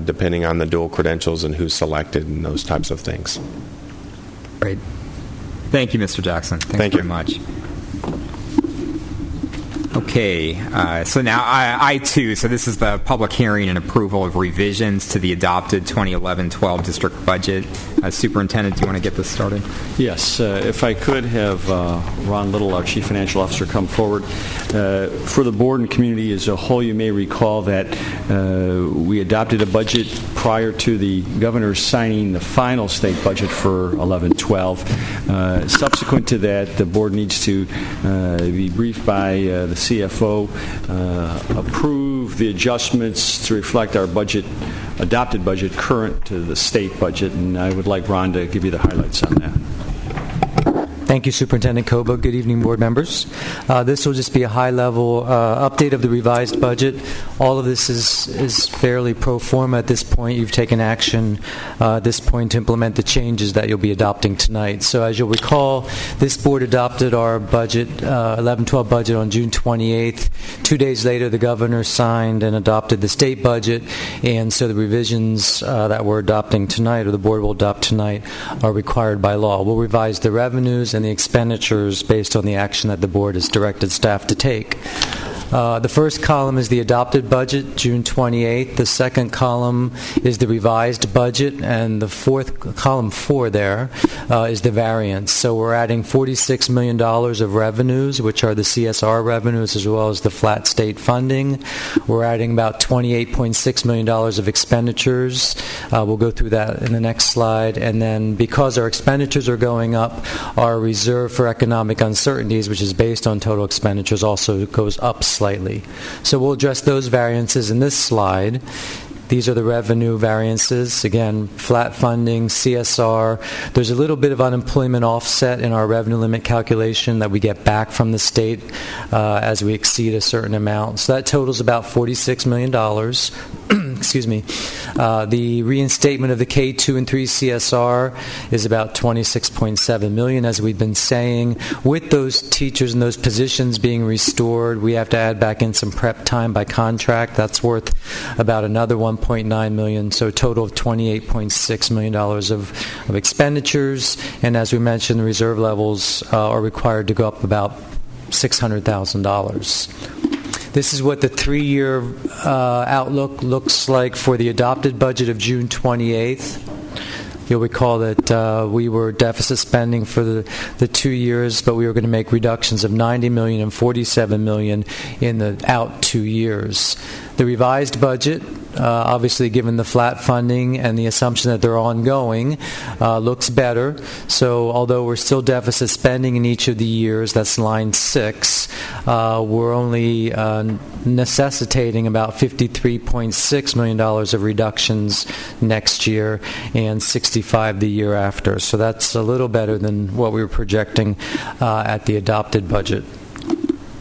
depending on the dual credentials and who's selected and those types of things. Great. Thank you, Mr. Jackson. Thank you very much. Okay, so now I2, so this is the public hearing and approval of revisions to the adopted 2011-12 district budget. Superintendent, do you want to get this started? Yes, if I could have Ron Little, our Chief Financial Officer, come forward. For the board and community as a whole, you may recall that we adopted a budget prior to the governor signing the final state budget for 11-12. Subsequent to that, the board needs to be briefed by the CFO, approve the adjustments to reflect our budget, adopted budget, current to the state budget, and I would like Ron to give you the highlights on that. Thank you, Superintendent Koba. Good evening, board members. This will just be a high-level update of the revised budget. All of this is fairly pro forma at this point. You've taken action at this point to implement the changes that you'll be adopting tonight. So as you'll recall, this board adopted our budget, 11-12 budget, on June 28th. 2 days later, the governor signed and adopted the state budget, and so the revisions that we're adopting tonight, or the board will adopt tonight, are required by law. We'll revise the revenues and the expenditures based on the action that the board has directed staff to take. The first column is the adopted budget, June 28th. The second column is the revised budget, and the fourth column 4 there is the variance. So we're adding $46 million of revenues, which are the CSR revenues as well as the flat state funding. We're adding about $28.6 million of expenditures. We'll go through that in the next slide. And then because our expenditures are going up, our reserve for economic uncertainties, which is based on total expenditures, also goes up slightly. So we'll address those variances in this slide. These are the revenue variances. Again, flat funding, CSR. There's a little bit of unemployment offset in our revenue limit calculation that we get back from the state as we exceed a certain amount. So that totals about $46 million. Excuse me. The reinstatement of the K2 and 3 CSR is about $26.7 million, as we've been saying. With those teachers and those positions being restored, we have to add back in some prep time by contract. That's worth about another $1.9 million, so a total of $28.6 million of expenditures. And as we mentioned, the reserve levels are required to go up about $600,000. This is what the 3-year outlook looks like for the adopted budget of June 28th. You'll recall that we were deficit spending for the 2 years, but we were going to make reductions of $90 million and $47 million in the out 2 years. The revised budget, obviously given the flat funding and the assumption that they're ongoing, looks better. So although we're still deficit spending in each of the years, that's line 6, we're only necessitating about $53.6 million of reductions next year and $65 the year after. So that's a little better than what we were projecting at the adopted budget.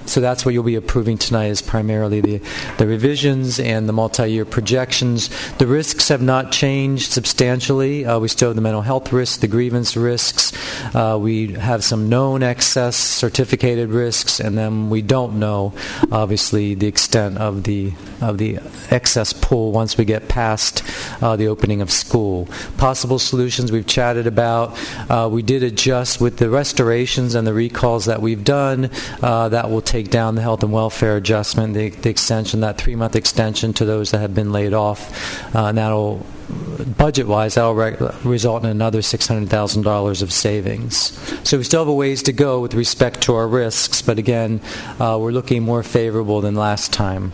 So that's what you'll be approving tonight, is primarily the revisions and the multi-year projections. The risks have not changed substantially. We still have the mental health risks, the grievance risks. We have some known excess certificated risks, and then we don't know, obviously, the extent of the excess pool once we get past the opening of school. Possible solutions we've chatted about. We did adjust with the restorations and the recalls that we've done. That will take down the health and welfare adjustment, the extension, that 3-month extension to those that have been laid off. And that'll, budget-wise, that'll result in another $600,000 of savings. So we still have a ways to go with respect to our risks, but again, we're looking more favorable than last time.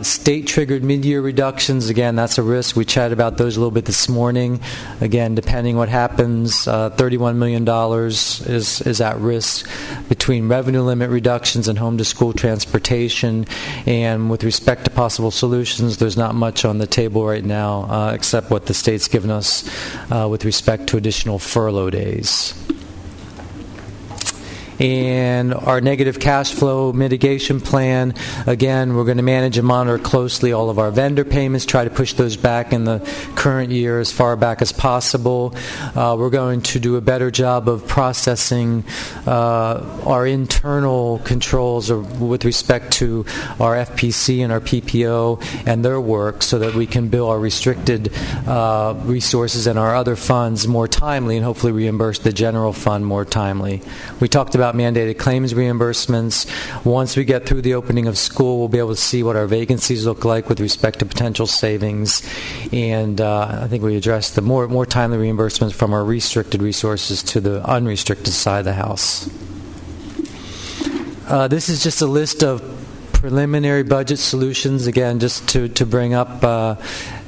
State-triggered mid-year reductions, again, that's a risk. We chatted about those a little bit this morning. Again, depending what happens, $31 million is at risk between revenue limit reductions and home-to-school transportation. And with respect to possible solutions, there's not much on the table right now except what the state's given us with respect to additional furlough days. And our negative cash flow mitigation plan, again, we're going to manage and monitor closely all of our vendor payments, try to push those back in the current year as far back as possible. We're going to do a better job of processing our internal controls with respect to our FPC and our PPO and their work, so that we can bill our restricted resources and our other funds more timely, and hopefully reimburse the general fund more timely. We talked about mandated claims reimbursements. Once we get through the opening of school, we'll be able to see what our vacancies look like with respect to potential savings, and I think we addressed the more timely reimbursements from our restricted resources to the unrestricted side of the house. This is just a list of preliminary budget solutions, again, just to bring up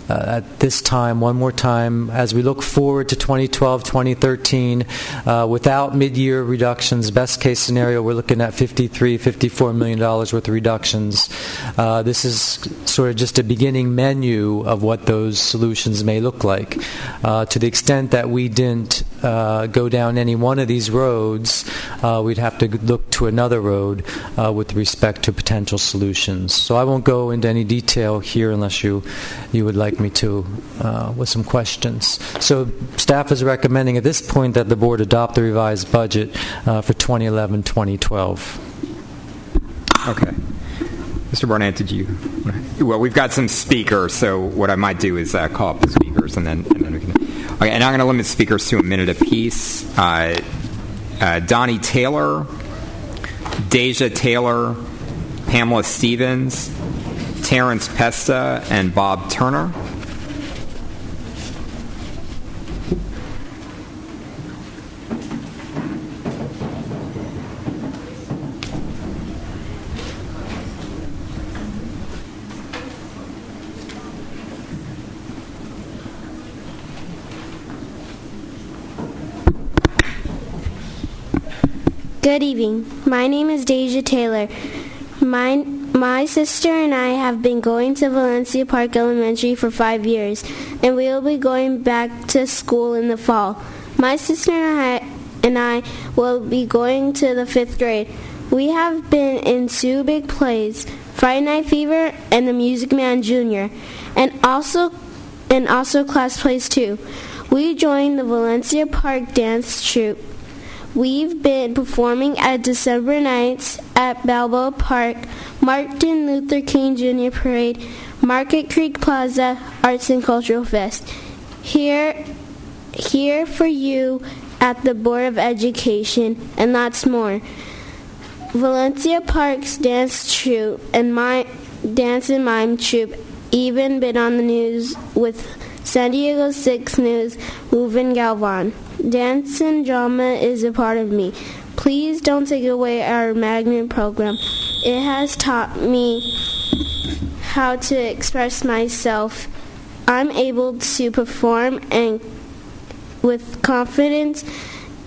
at this time, one more time, as we look forward to 2012, 2013, without mid-year reductions, best case scenario, we're looking at $54 million worth of reductions. This is sort of just a beginning menu of what those solutions may look like. To the extent that we didn't go down any one of these roads, we'd have to look to another road with respect to potential solutions. So I won't go into any detail here unless you would like me to with some questions. So staff is recommending at this point that the board adopt the revised budget for 2011-2012. Okay. Mr. Barnett, did you? Well, we've got some speakers, so what I might do is call up the speakers, and then we can. Okay, and I'm going to limit speakers to a minute apiece. Donnie Taylor, Deja Taylor, Pamela Stevens, Terrence Pesta, and Bob Turner. Good evening. My name is Deja Taylor. My sister and I have been going to Valencia Park Elementary for 5 years, and we will be going back to school in the fall. My sister and I will be going to the 5th grade. We have been in 2 big plays, Friday Night Fever and The Music Man Jr., and also class plays too. We joined the Valencia Park Dance Troupe. We've been performing at December nights at Balboa Park, Martin Luther King Jr. Parade, Market Creek Plaza, Arts and Cultural Fest. Here for you at the Board of Education, and lots more. Valencia Park's dance troupe and my dance and mime troupe even been on the news with San Diego 6 News, Ruben Galvan. Dance and drama is a part of me. Please don't take away our magnet program. It has taught me how to express myself. I'm able to perform and with confidence,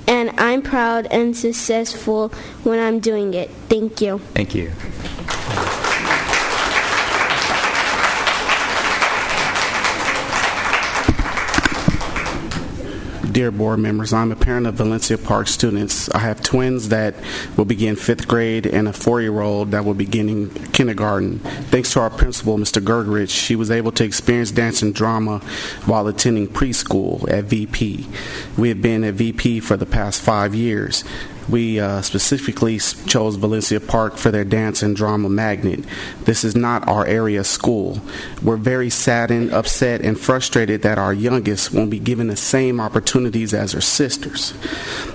and I'm proud and successful when I'm doing it. Thank you. Thank you. Dear board members, I'm a parent of Valencia Park students. I have twins that will begin 5th grade and a 4-year-old that will begin in kindergarten. Thanks to our principal, Mr. Gergerich, she was able to experience dance and drama while attending preschool at VP. We have been at VP for the past 5 years. We specifically chose Valencia Park for their dance and drama magnet. This is not our area school. We're very saddened, upset, and frustrated that our youngest won't be given the same opportunities as her sisters.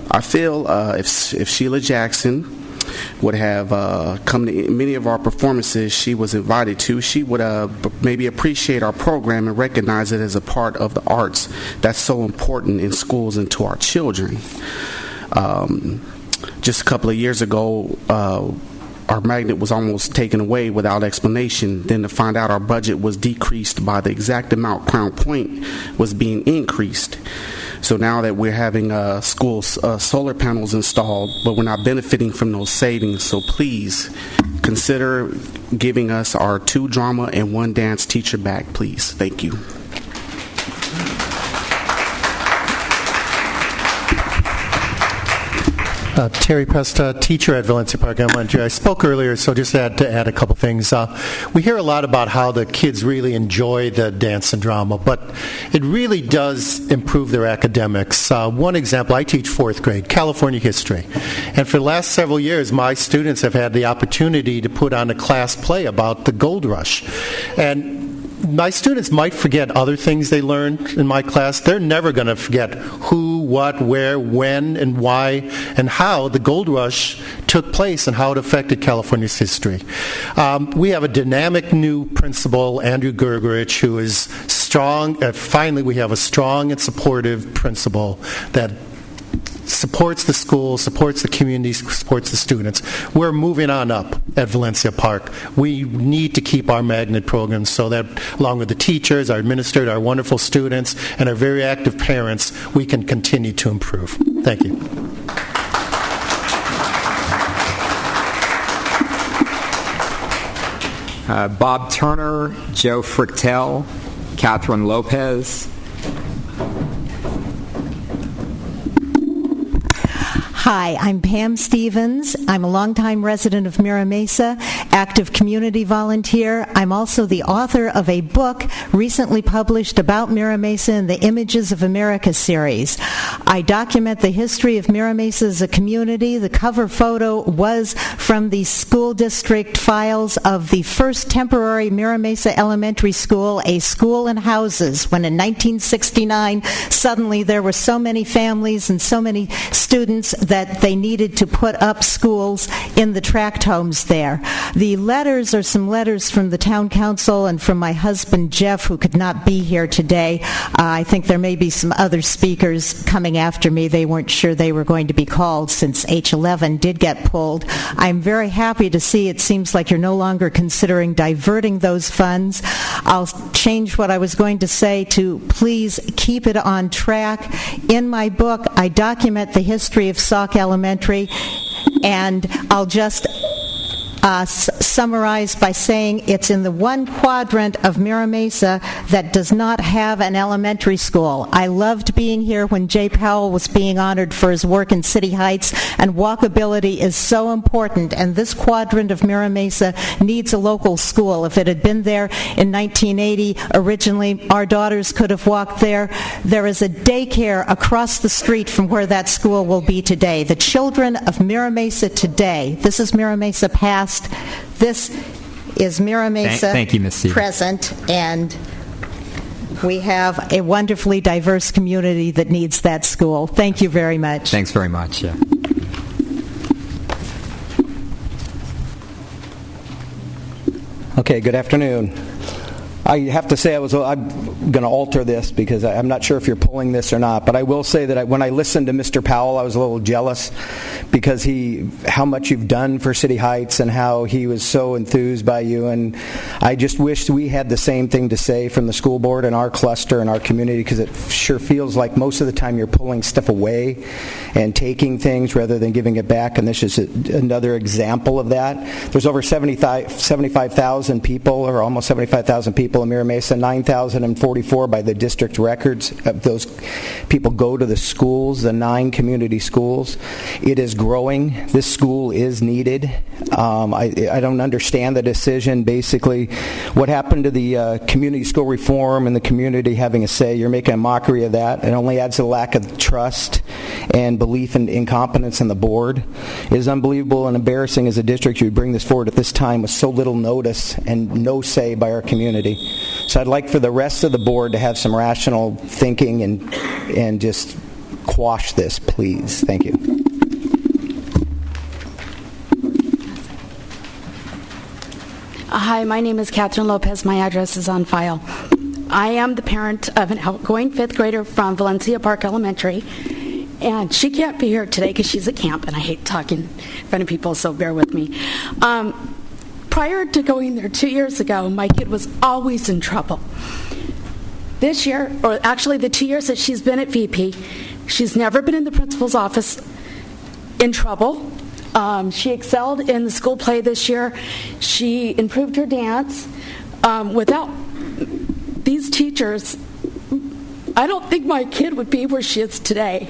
I feel if Sheila Jackson would have come to many of our performances she was invited to, she would maybe appreciate our program and recognize it as a part of the arts that's so important in schools and to our children. Just a couple of years ago, our magnet was almost taken away without explanation. Then to find out our budget was decreased by the exact amount Crown Point was being increased. So now that we're having school solar panels installed, but we're not benefiting from those savings, so please consider giving us our 2 drama and 1 dance teacher back, please. Thank you. Terry Presta, teacher at Valencia Park Elementary. I spoke earlier, so just to add a couple things. We hear a lot about how the kids really enjoy the dance and drama, but it really does improve their academics. One example, I teach 4th grade, California history. And for the last several years, my students have had the opportunity to put on a class play about the gold rush. And my students might forget other things they learned in my class. They're never going to forget who, what, where, when, and why, and how the gold rush took place and how it affected California's history. We have a dynamic new principal, Andrew Gergerich, who is strong. Finally, we have a strong and supportive principal that supports the school, supports the community, supports the students. We're moving on up at Valencia Park. We need to keep our magnet program so that along with the teachers, our administrators, our wonderful students, and our very active parents, we can continue to improve. Thank you. Bob Turner, Joe Frichtel, Catherine Lopez. Hi, I'm Pam Stevens. I'm a longtime resident of Mira Mesa, active community volunteer. I'm also the author of a book recently published about Mira Mesa in the Images of America series. I document the history of Mira Mesa as a community. The cover photo was from the school district files of the first temporary Mira Mesa Elementary School, a school in houses, when in 1969 suddenly there were so many families and so many students that they needed to put up schools in the tract homes there. The letters are some letters from the town council and from my husband Jeff, who could not be here today. I think there may be some other speakers coming after me. They weren't sure they were going to be called since H11 did get pulled. I'm very happy to see it seems like you're no longer considering diverting those funds. I'll change what I was going to say to please keep it on track. In my book, I document the history of Sauk Elementary. and I'll just summarize by saying it's in the one quadrant of Mira Mesa that does not have an elementary school. I loved being here when Jay Powell was being honored for his work in City Heights, and walkability is so important, and this quadrant of Mira Mesa needs a local school. If it had been there in 1980, originally our daughters could have walked there. There is a daycare across the street from where that school will be today. The children of Mira Mesa today, this is Mira Mesa past, this is Mira Mesa Thank you, Ms. Stevens. present, and we have a wonderfully diverse community that needs that school. Thank you very much. Thanks very much. Yeah. Okay, good afternoon. I have to say I'm going to alter this because I'm not sure if you're pulling this or not, but I will say that when I listened to Mr. Powell, I was a little jealous because how much you've done for City Heights and how he was so enthused by you, and I just wished we had the same thing to say from the school board and our cluster and our community, because it sure feels like most of the time you're pulling stuff away and taking things rather than giving it back, and this is another example of that. There's over 75,000 people, or almost 75,000 people in Mira Mesa, 9,044 by the district records. Those people go to the schools, the 9 community schools. It is growing. This school is needed. I don't understand the decision. Basically, what happened to the community school reform and the community having a say? You're making a mockery of that. It only adds a lack of trust and belief and incompetence in the board. It is unbelievable and embarrassing as a district you would bring this forward at this time with so little notice and no say by our community. So I'd like for the rest of the board to have some rational thinking and just quash this, please. Thank you. Hi, my name is Catherine Lopez. My address is on file. I am the parent of an outgoing 5th grader from Valencia Park Elementary, and she can't be here today because she's at camp, and I hate talking in front of people, so bear with me. Prior to going there 2 years ago, my kid was always in trouble. This year, or actually the 2 years that she's been at VP, she's never been in the principal's office in trouble. She excelled in the school play this year. She improved her dance. Without these teachers, I don't think my kid would be where she is today.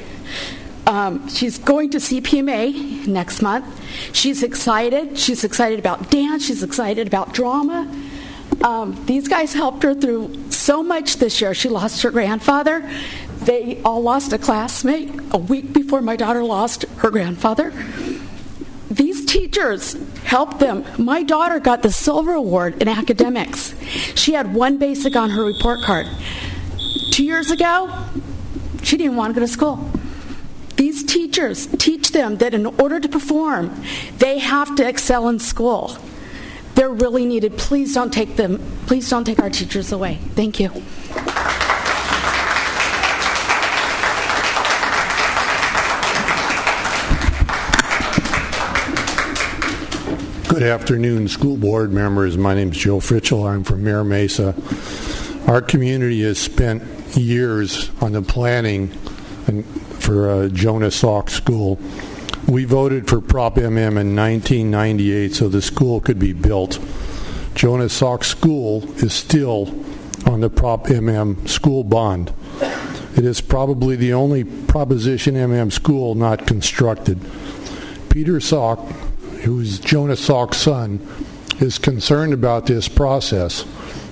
She's going to CPMA next month. She's excited. She's excited about dance. She's excited about drama. These guys helped her through so much this year. She lost her grandfather. They all lost a classmate a week before my daughter lost her grandfather. These teachers helped them. My daughter got the Silver Award in academics. She had 1 basic on her report card. 2 years ago, she didn't want to go to school. These teachers teach them that in order to perform, they have to excel in school. They're really needed. Please don't take them. Please don't take our teachers away. Thank you. Good afternoon, school board members. My name is Joe Fritchell. I'm from Mira Mesa. Our community has spent years on the planning for Jonas Salk School. We voted for Prop MM in 1998 so the school could be built. Jonas Salk School is still on the Prop MM school bond. It is probably the only Proposition MM school not constructed. Peter Salk, who is Jonas Salk's son, is concerned about this process.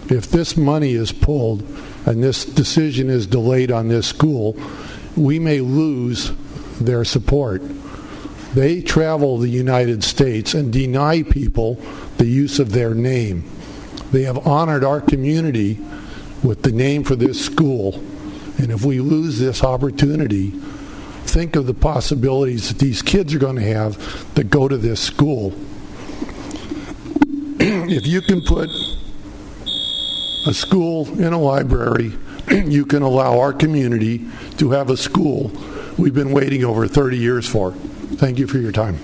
If this money is pulled and this decision is delayed on this school, we may lose their support. They travel the United States and deny people the use of their name. They have honored our community with the name for this school, and if we lose this opportunity, think of the possibilities that these kids are going to have that go to this school. If you can put a school in a library, you can allow our community to have a school we've been waiting over 30 years for. Thank you for your time.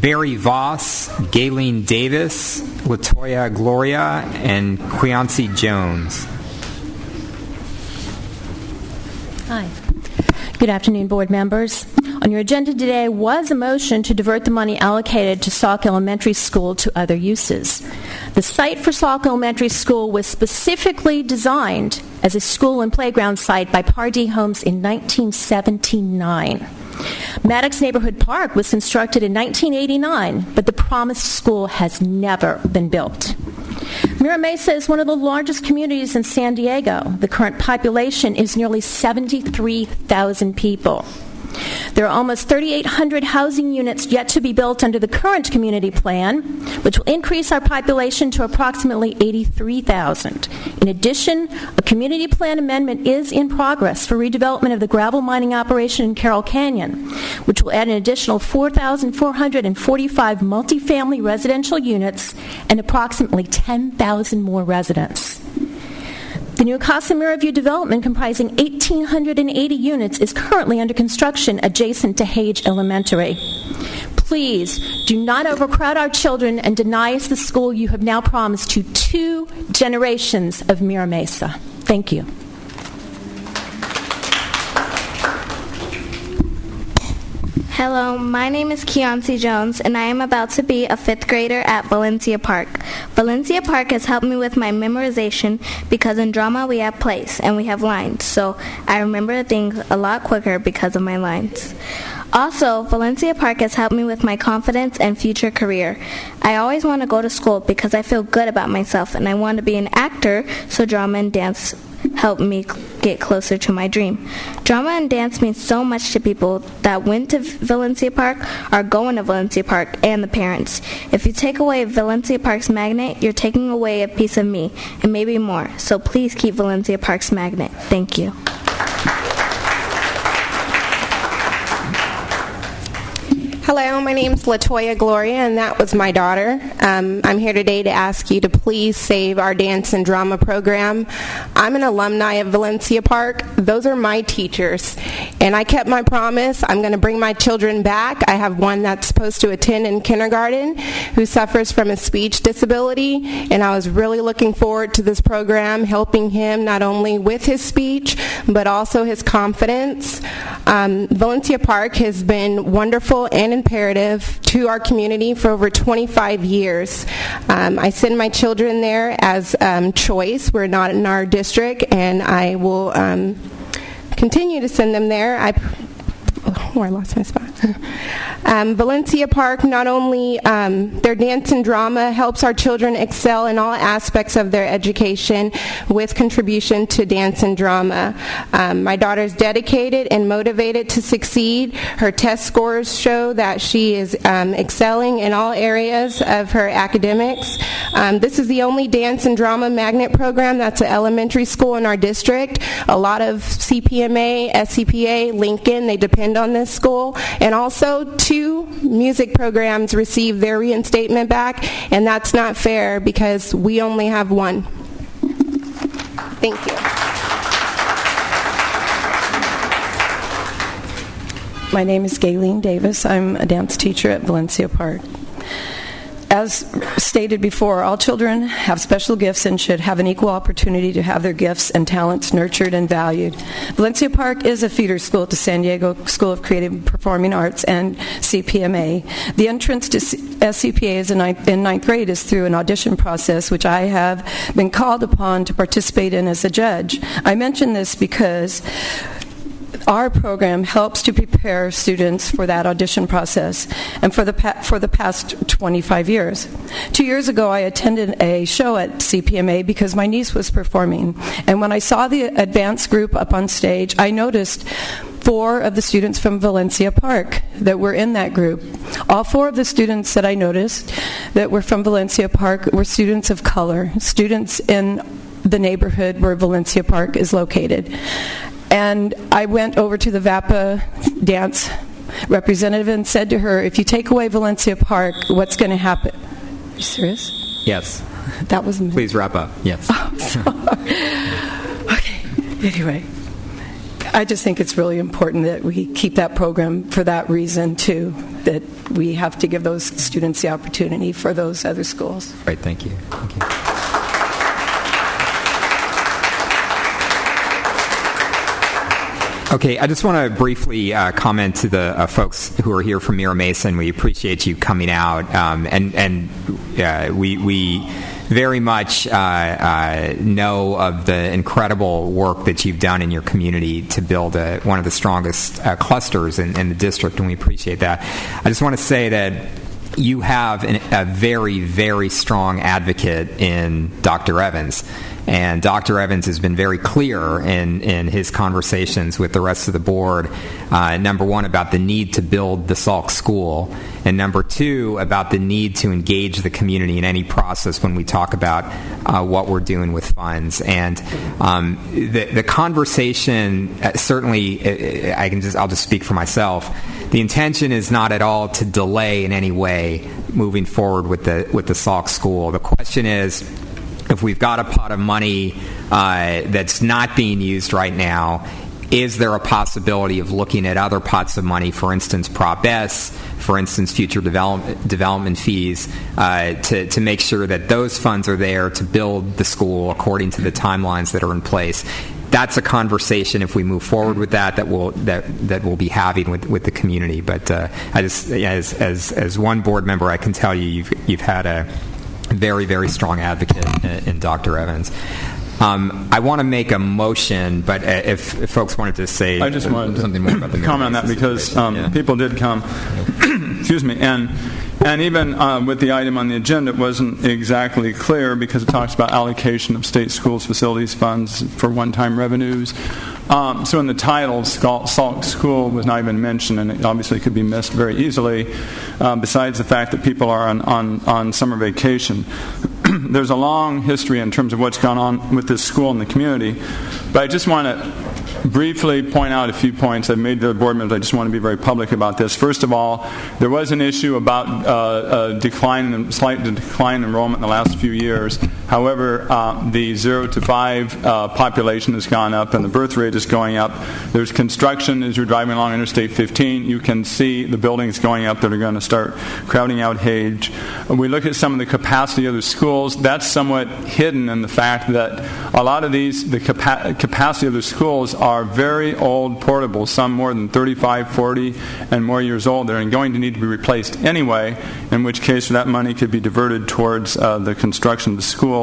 Barry Voss, Gayleen Davis, Latoya Gloria, and Quiancy Jones. Hi. Good afternoon, board members. On your agenda today was a motion to divert the money allocated to Sauk Elementary School to other uses. The site for Sauk Elementary School was specifically designed as a school and playground site by Pardee Homes in 1979. Maddox Neighborhood Park was constructed in 1989, but the promised school has never been built. Mira Mesa is one of the largest communities in San Diego. The current population is nearly 73,000 people. There are almost 3,800 housing units yet to be built under the current community plan, which will increase our population to approximately 83,000. In addition, a community plan amendment is in progress for redevelopment of the gravel mining operation in Carroll Canyon, which will add an additional 4,445 multifamily residential units and approximately 10,000 more residents. The new Casa Mira View development, comprising 1,880 units, is currently under construction adjacent to Hage Elementary. Please do not overcrowd our children and deny us the school you have now promised to 2 generations of Mira Mesa. Thank you. Hello, my name is Keonce Jones, and I am about to be a 5th grader at Valencia Park. Valencia Park has helped me with my memorization because in drama we have plays and we have lines, so I remember things a lot quicker because of my lines. Also, Valencia Park has helped me with my confidence and future career. I always want to go to school because I feel good about myself, and I want to be an actor, so drama and dance help me get closer to my dream. Drama and dance means so much to people that went to Valencia Park, are going to Valencia Park, and the parents. If you take away Valencia Park's magnet, you're taking away a piece of me, and maybe more. So please keep Valencia Park's magnet. Thank you. Hello, my name is LaToya Gloria, and that was my daughter. I'm here today to ask you to please save our dance and drama program. I'm an alumni of Valencia Park. Those are my teachers, and I kept my promise. I'm going to bring my children back. I have one that's supposed to attend in kindergarten who suffers from a speech disability, and I was really looking forward to this program, helping him not only with his speech, but also his confidence. Valencia Park has been wonderful and imperative to our community for over 25 years. I send my children there as choice. We're not in our district, and I will continue to send them there. I lost my spot. Valencia Park, not only their dance and drama helps our children excel in all aspects of their education with contribution to dance and drama. My daughter's dedicated and motivated to succeed. Her test scores show that she is excelling in all areas of her academics. This is the only dance and drama magnet program that's an elementary school in our district. A lot of CPMA, SCPA, Lincoln, they depend on this school. And also 2 music programs receive their reinstatement back, and that's not fair because we only have 1. Thank you. My name is Gayleen Davis. I'm a dance teacher at Valencia Park. As stated before, all children have special gifts and should have an equal opportunity to have their gifts and talents nurtured and valued. Valencia Park is a feeder school to San Diego School of Creative and Performing Arts and CPMA. The entrance to SCPA in ninth grade is through an audition process, which I have been called upon to participate in as a judge. I mention this because our program helps to prepare students for that audition process and for the past 25 years. 2 years ago, I attended a show at CPMA because my niece was performing. And when I saw the advanced group up on stage, I noticed 4 of the students from Valencia Park that were in that group. All 4 of the students that I noticed that were from Valencia Park were students of color, students in the neighborhood where Valencia Park is located. And I went over to the VAPA dance representative and said to her, if you take away Valencia Park, what's going to happen? Are you serious? Yes. That was me. Please wrap up. Yes. Oh, okay. Anyway, I just think it's really important that we keep that program for that reason, too, that we have to give those students the opportunity for those other schools. Right. Thank you. Thank you. Okay, I just want to briefly comment to the folks who are here from Mira Mesa, and we appreciate you coming out. We very much know of the incredible work that you've done in your community to build one of the strongest clusters in the district, and we appreciate that. I just want to say that you have a very, very strong advocate in Dr. Evans. And Dr. Evans has been very clear in his conversations with the rest of the board, number one, about the need to build the Salk School, and number two, about the need to engage the community in any process when we talk about what we're doing with funds. And the conversation, certainly, I'll just speak for myself. The intention is not at all to delay in any way moving forward with the Salk School. The question is, if we've got a pot of money that's not being used right now, is there a possibility of looking at other pots of money, for instance, Prop S, for instance, future development fees, to make sure that those funds are there to build the school according to the timelines that are in place? That's a conversation, if we move forward with that we'll be having with the community. But I just, as one board member, I can tell you, you've had a very, very strong advocate in Dr. Evans. I want to make a motion, but if folks wanted to say I just wanted something more about the comment on that, because people did come, excuse me, and even with the item on the agenda, it wasn't exactly clear because it talks about allocation of state schools facilities funds for one-time revenues. So in the title, Salk School was not even mentioned, and it obviously could be missed very easily, besides the fact that people are on summer vacation. There's a long history in terms of what's gone on with this school in the community, but I just want to briefly point out a few points I've made to the board members. I just want to be very public about this. First of all, there was an issue about slight decline in enrollment in the last few years. However, the 0 to 5 population has gone up and the birth rate is going up. There's construction as you're driving along Interstate 15. You can see the buildings going up that are going to start crowding out Hage. We look at some of the capacity of the schools. That's somewhat hidden in the fact that a lot of the capacity of the schools are very old portables, some more than 35, 40, and more years old. They're going to need to be replaced anyway, in which case that money could be diverted towards the construction of the school.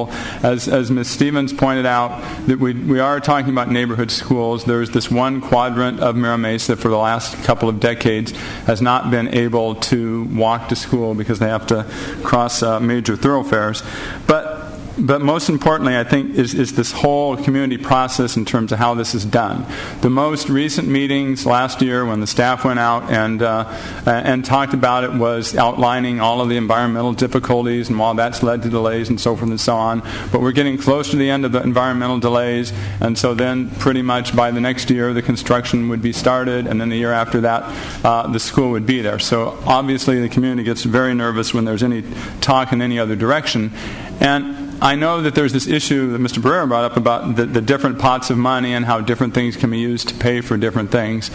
As Ms. Stevens pointed out, that we are talking about neighborhood schools. There's this one quadrant of Mira Mesa for the last couple of decades has not been able to walk to school because they have to cross major thoroughfares. But most importantly, I think, is this whole community process in terms of how this is done. The most recent meetings last year when the staff went out and talked about it was outlining all of the environmental difficulties and while that's led to delays and so forth and so on. But we're getting close to the end of the environmental delays, and so then pretty much by the next year the construction would be started, and then the year after that the school would be there. So obviously the community gets very nervous when there's any talk in any other direction. And I know that there's this issue that Mr. Barrera brought up about the different pots of money and how different things can be used to pay for different things.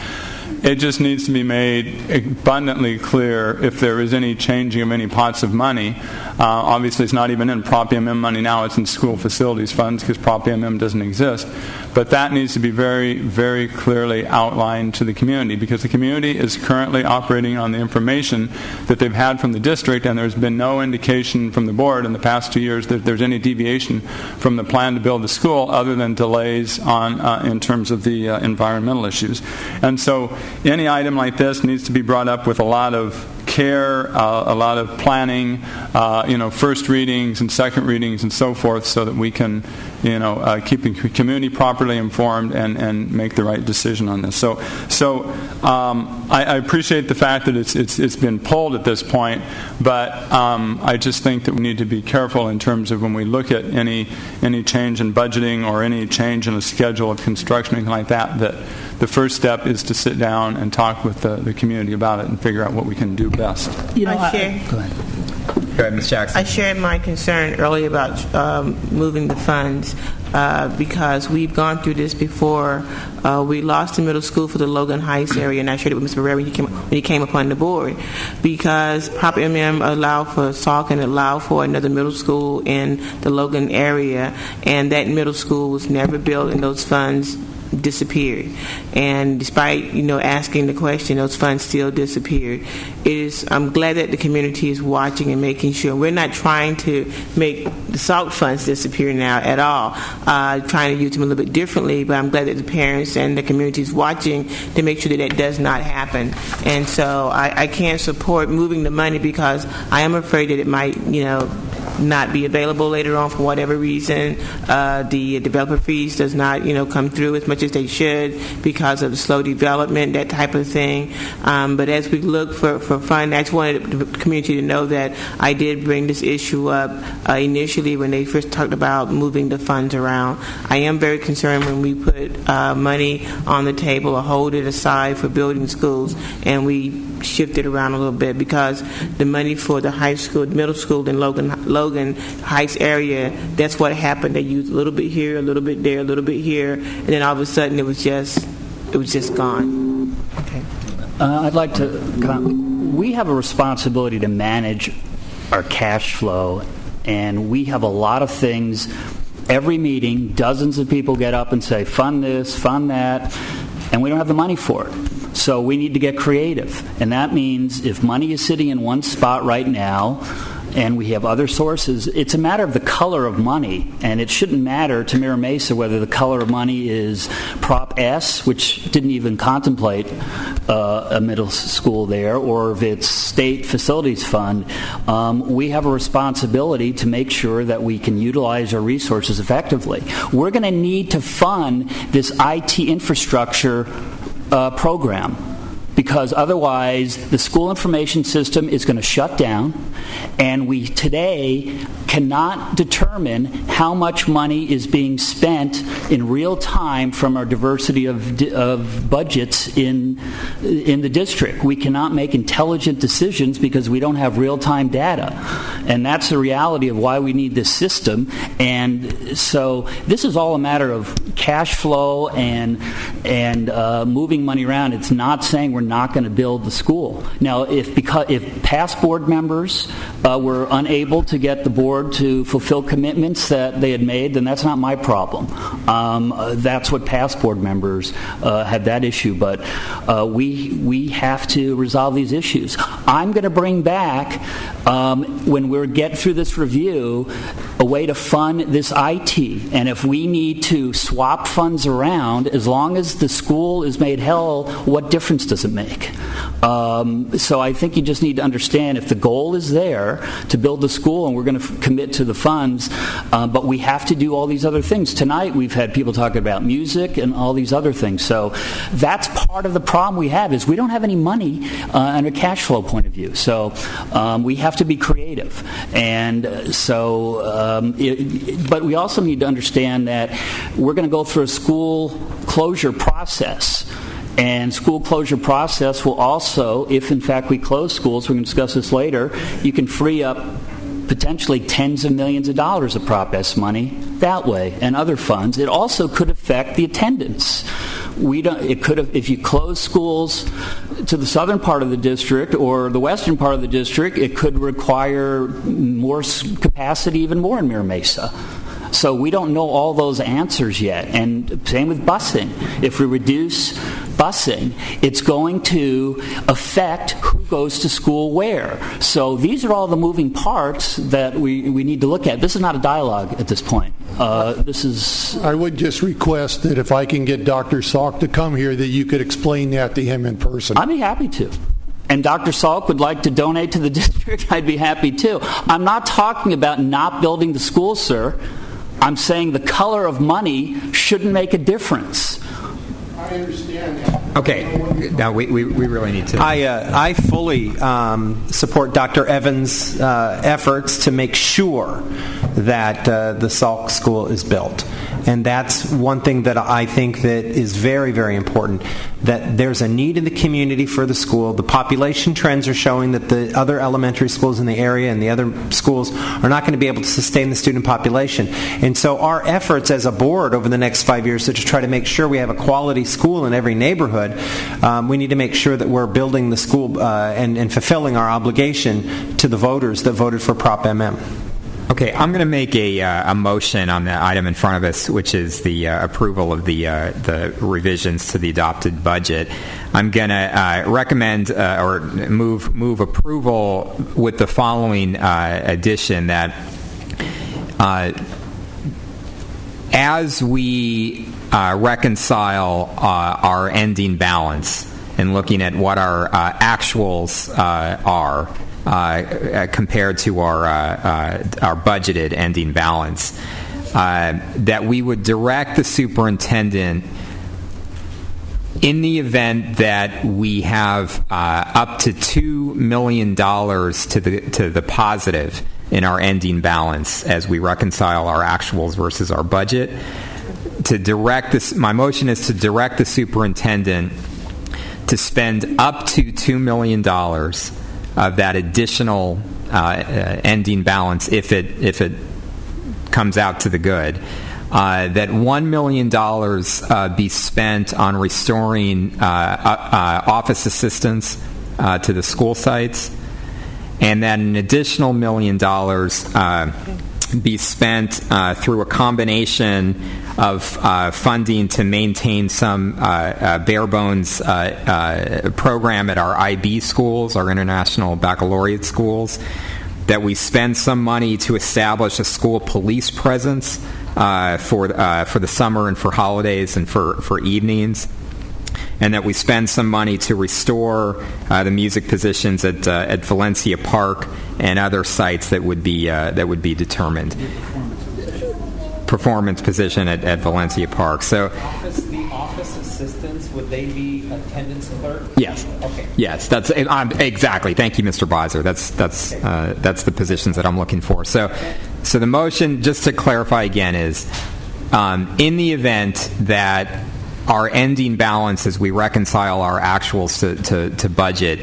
It just needs to be made abundantly clear if there is any changing of any pots of money. Obviously, it's not even in Prop MM money now. It's in school facilities funds because Prop MM doesn't exist. But that needs to be very, very clearly outlined to the community because the community is currently operating on the information that they've had from the district, and there's been no indication from the board in the past 2 years that there's any deviation from the plan to build the school other than delays in terms of the environmental issues. And so any item like this needs to be brought up with a lot of care, a lot of planning, first readings and second readings and so forth, so that we can, keep the community properly informed and make the right decision on this. So I appreciate the fact that it's been pulled at this point, but I just think that we need to be careful in terms of when we look at any change in budgeting or any change in the schedule of construction, anything like that, that the first step is to sit down and talk with the community about it and figure out what we can do best. Go ahead, Ms. Jackson. I shared my concern earlier about moving the funds because we've gone through this before. We lost the middle school for the Logan Heights area, and I shared it with Mr. Barrera when he came upon the board because Prop MM allowed for Salk and allowed for another middle school in the Logan area, and that middle school was never built, and those funds disappeared. And despite asking the question, those funds still disappeared. I'm glad that the community is watching and making sure. We're not trying to make the SALT funds disappear now at all, trying to use them a little bit differently, but I'm glad that the parents and the community is watching to make sure that does not happen. And so I can't support moving the money because I am afraid that it might not be available later on for whatever reason. The developer fees does not come through as much as they should because of the slow development, that type of thing. But as we look for fund, I just wanted the community to know that I did bring this issue up initially when they first talked about moving the funds around. I am very concerned when we put money on the table or hold it aside for building schools and we shift it around a little bit, because the money for the high school, middle school in Logan Heights area, that's what happened. They used a little bit here, a little bit there, a little bit here, and then all of a sudden it was just gone. Okay. I'd like to we have a responsibility to manage our cash flow, and we have a lot of things. Every meeting, dozens of people get up and say, fund this, fund that, and we don't have the money for it. So we need to get creative. And that means if money is sitting in one spot right now and we have other sources, it's a matter of the color of money. And it shouldn't matter to Mira Mesa whether the color of money is Prop S, which didn't even contemplate a middle school there, or if it's state facilities fund. We have a responsibility to make sure that we can utilize our resources effectively. We're going to need to fund this IT infrastructure program, because otherwise the school information system is going to shut down, and we today cannot determine how much money is being spent in real time from our diversity of budgets in the district. We cannot make intelligent decisions because we don't have real-time data, and that's the reality of why we need this system. And so this is all a matter of cash flow and moving money around. It's not saying we're not going to build the school. Now, if past board members were unable to get the board to fulfill commitments that they had made, then that's not my problem. That's what past board members had that issue. But we have to resolve these issues. I'm going to bring back, when we get through this review, a way to fund this IT. And if we need to swap funds around, as long as the school is made whole, what difference does it make? So I think you just need to understand, if the goal is there to build the school and we're going to commit to the funds, but we have to do all these other things. Tonight we've had people talking about music and all these other things. So that's part of the problem we have, is we don't have any money on a cash flow point of view. So we have to be creative. And but we also need to understand that we're going to go through a school closure process. And school closure process will also, if in fact we close schools, we're going to discuss this later, you can free up potentially tens of millions of dollars of Prop S money that way, and other funds. It also could affect the attendance. It could have, if you close schools to the southern part of the district or the western part of the district, it could require more capacity, even more in Mira Mesa. So we don't know all those answers yet. And same with busing. If we reduce busing, it's going to affect who goes to school where. So these are all the moving parts that we need to look at. This is not a dialogue at this point. I would just request that if I can get Dr. Salk to come here, that you could explain that to him in person. I'd be happy to. And Dr. Salk would like to donate to the district, I'd be happy too. I'm not talking about not building the school, sir. I'm saying the color of money shouldn't make a difference. I understand that. Okay, now we really need to. I fully support Dr. Evans' efforts to make sure that the Salk School is built. And that's one thing that I think that is very, very important, that there's a need in the community for the school. The population trends are showing that the other elementary schools in the area and the other schools are not going to be able to sustain the student population. And so our efforts as a board over the next 5 years is to try to make sure we have a quality school in every neighborhood. We need to make sure that we're building the school and fulfilling our obligation to the voters that voted for Prop MM. Okay, I'm going to make a motion on the item in front of us, which is the approval of the revisions to the adopted budget. I'm going to recommend or move approval with the following addition, that as we reconcile our ending balance and looking at what our actuals are compared to our budgeted ending balance, that we would direct the superintendent, in the event that we have up to $2 million to the positive in our ending balance as we reconcile our actuals versus our budget, my motion is to direct the superintendent to spend up to $2 million of that additional ending balance, if it comes out to the good, that $1 million be spent on restoring office assistants to the school sites, and that an additional $1 million be spent through a combination of funding to maintain some bare bones program at our IB schools, our International Baccalaureate schools, that we spend some money to establish a school police presence for the summer and for holidays and for evenings, and that we spend some money to restore the music positions at Valencia Park and other sites that would be determined. Performance position at Valencia Park. So the office assistants, would they be attendance clerks? Yes. Okay. Yes, that's exactly. Thank you, Mr. Beiser. That's the positions that I'm looking for. So the motion, just to clarify again, is in the event that our ending balance, as we reconcile our actuals to budget,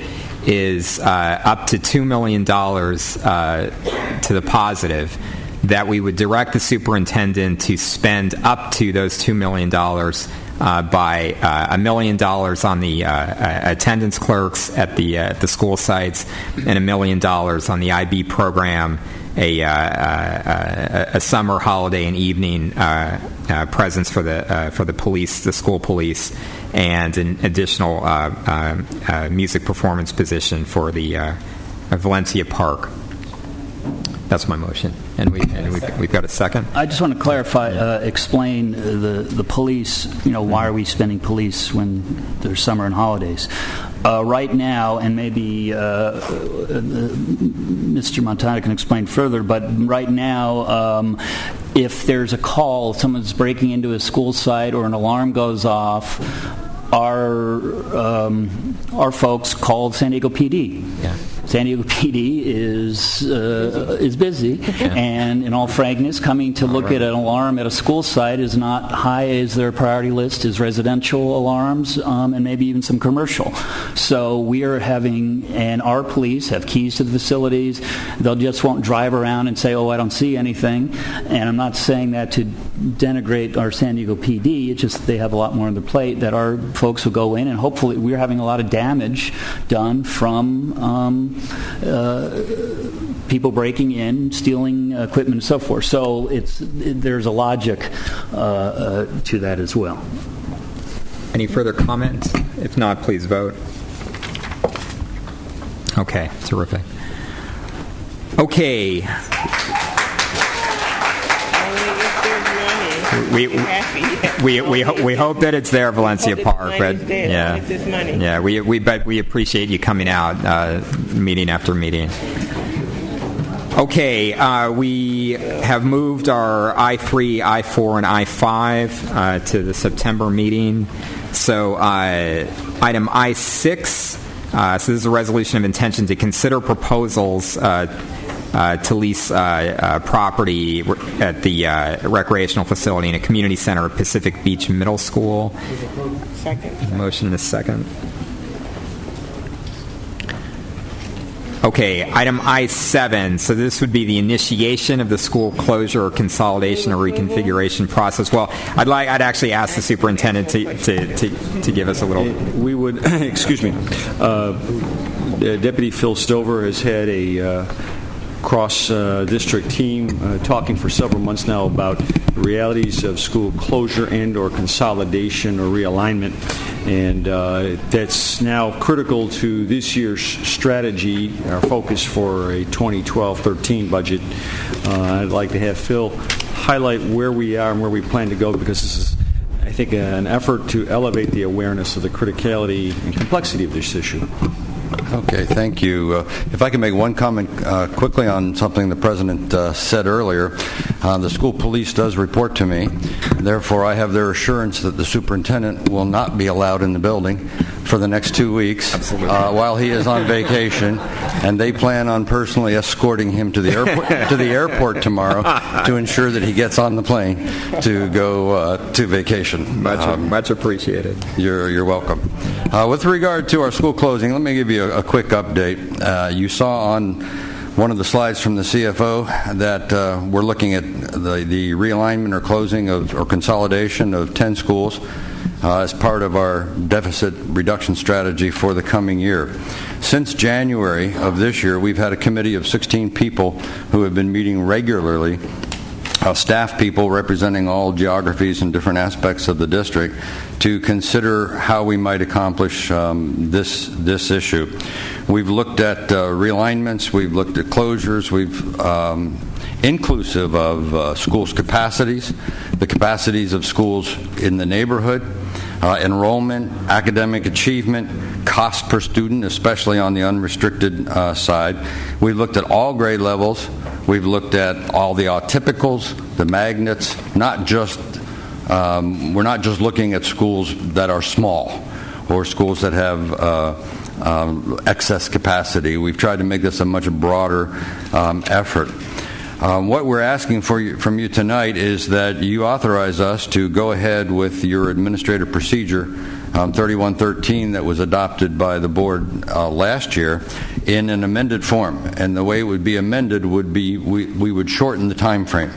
is up to $2 million to the positive, that we would direct the superintendent to spend up to those $2 million by $1 million on the attendance clerks at the school sites, and $1 million on the IB program, a summer, holiday, and evening presence for the police, the school police, and an additional music performance position for the Valencia Park. That's my motion. And we've got a second. I just want to clarify, explain the police. Why are we spending police when there's summer and holidays? Right now, and maybe Mr. Montana can explain further, but right now, if there's a call, someone's breaking into a school site or an alarm goes off, our folks called San Diego PD. Yeah. San Diego PD is busy, and in all frankness, coming to look at an alarm at a school site is not high as their priority list as residential alarms, and maybe even some commercial. So we are having, and our police have keys to the facilities. They'll just won't drive around and say, "Oh, I don't see anything." And I'm not saying that to denigrate our San Diego PD. It's just they have a lot more on their plate, that our folks will go in, and hopefully we're having a lot of damage done from people breaking in, stealing equipment, and so forth. So there's a logic to that as well. Any further comments? If not, please vote. Okay, terrific. Okay. We hope that it's there, Valencia Park, but we appreciate you coming out, meeting after meeting. Okay, we have moved our I-3, I-4, and I-5 to the September meeting. So item I-6, so this is a resolution of intention to consider proposals to lease property at the recreational facility in a community center at Pacific Beach Middle School. Second. Motion and a second. Okay, item I-7. So this would be the initiation of the school closure or consolidation or reconfiguration process. Well, I'd actually ask the superintendent to give us a little. We would, excuse me, Deputy Phil Stover has had a cross-district team talking for several months now about the realities of school closure and or consolidation or realignment. And that's now critical to this year's strategy, our focus for a 2012-13 budget. I'd like to have Phil highlight where we are and where we plan to go, because this is, I think, an effort to elevate the awareness of the criticality and complexity of this issue. Okay, thank you. If I can make one comment quickly on something the President said earlier. The school police does report to me. Therefore, I have their assurance that the superintendent will not be allowed in the building for the next 2 weeks while he is on vacation, and they plan on personally escorting him to the airport tomorrow to ensure that he gets on the plane to go to vacation. Much appreciated. You're welcome. With regard to our school closing, let me give you a quick update. You saw on one of the slides from the CFO that we're looking at the realignment or closing or consolidation of 10 schools as part of our deficit reduction strategy for the coming year. Since January of this year, we've had a committee of 16 people who have been meeting regularly, staff people representing all geographies and different aspects of the district, to consider how we might accomplish this issue. We've looked at realignments, we've looked at closures, we've inclusive of schools' capacities, the capacities of schools in the neighborhood, enrollment, academic achievement, cost per student, especially on the unrestricted side. We've looked at all grade levels. We've looked at all the atypicals, the magnets, we're not just looking at schools that are small or schools that have excess capacity. We've tried to make this a much broader effort. What we're asking from you tonight is that you authorize us to go ahead with your administrative procedure 3113 that was adopted by the board last year in an amended form. And the way it would be amended would be we would shorten the time frame.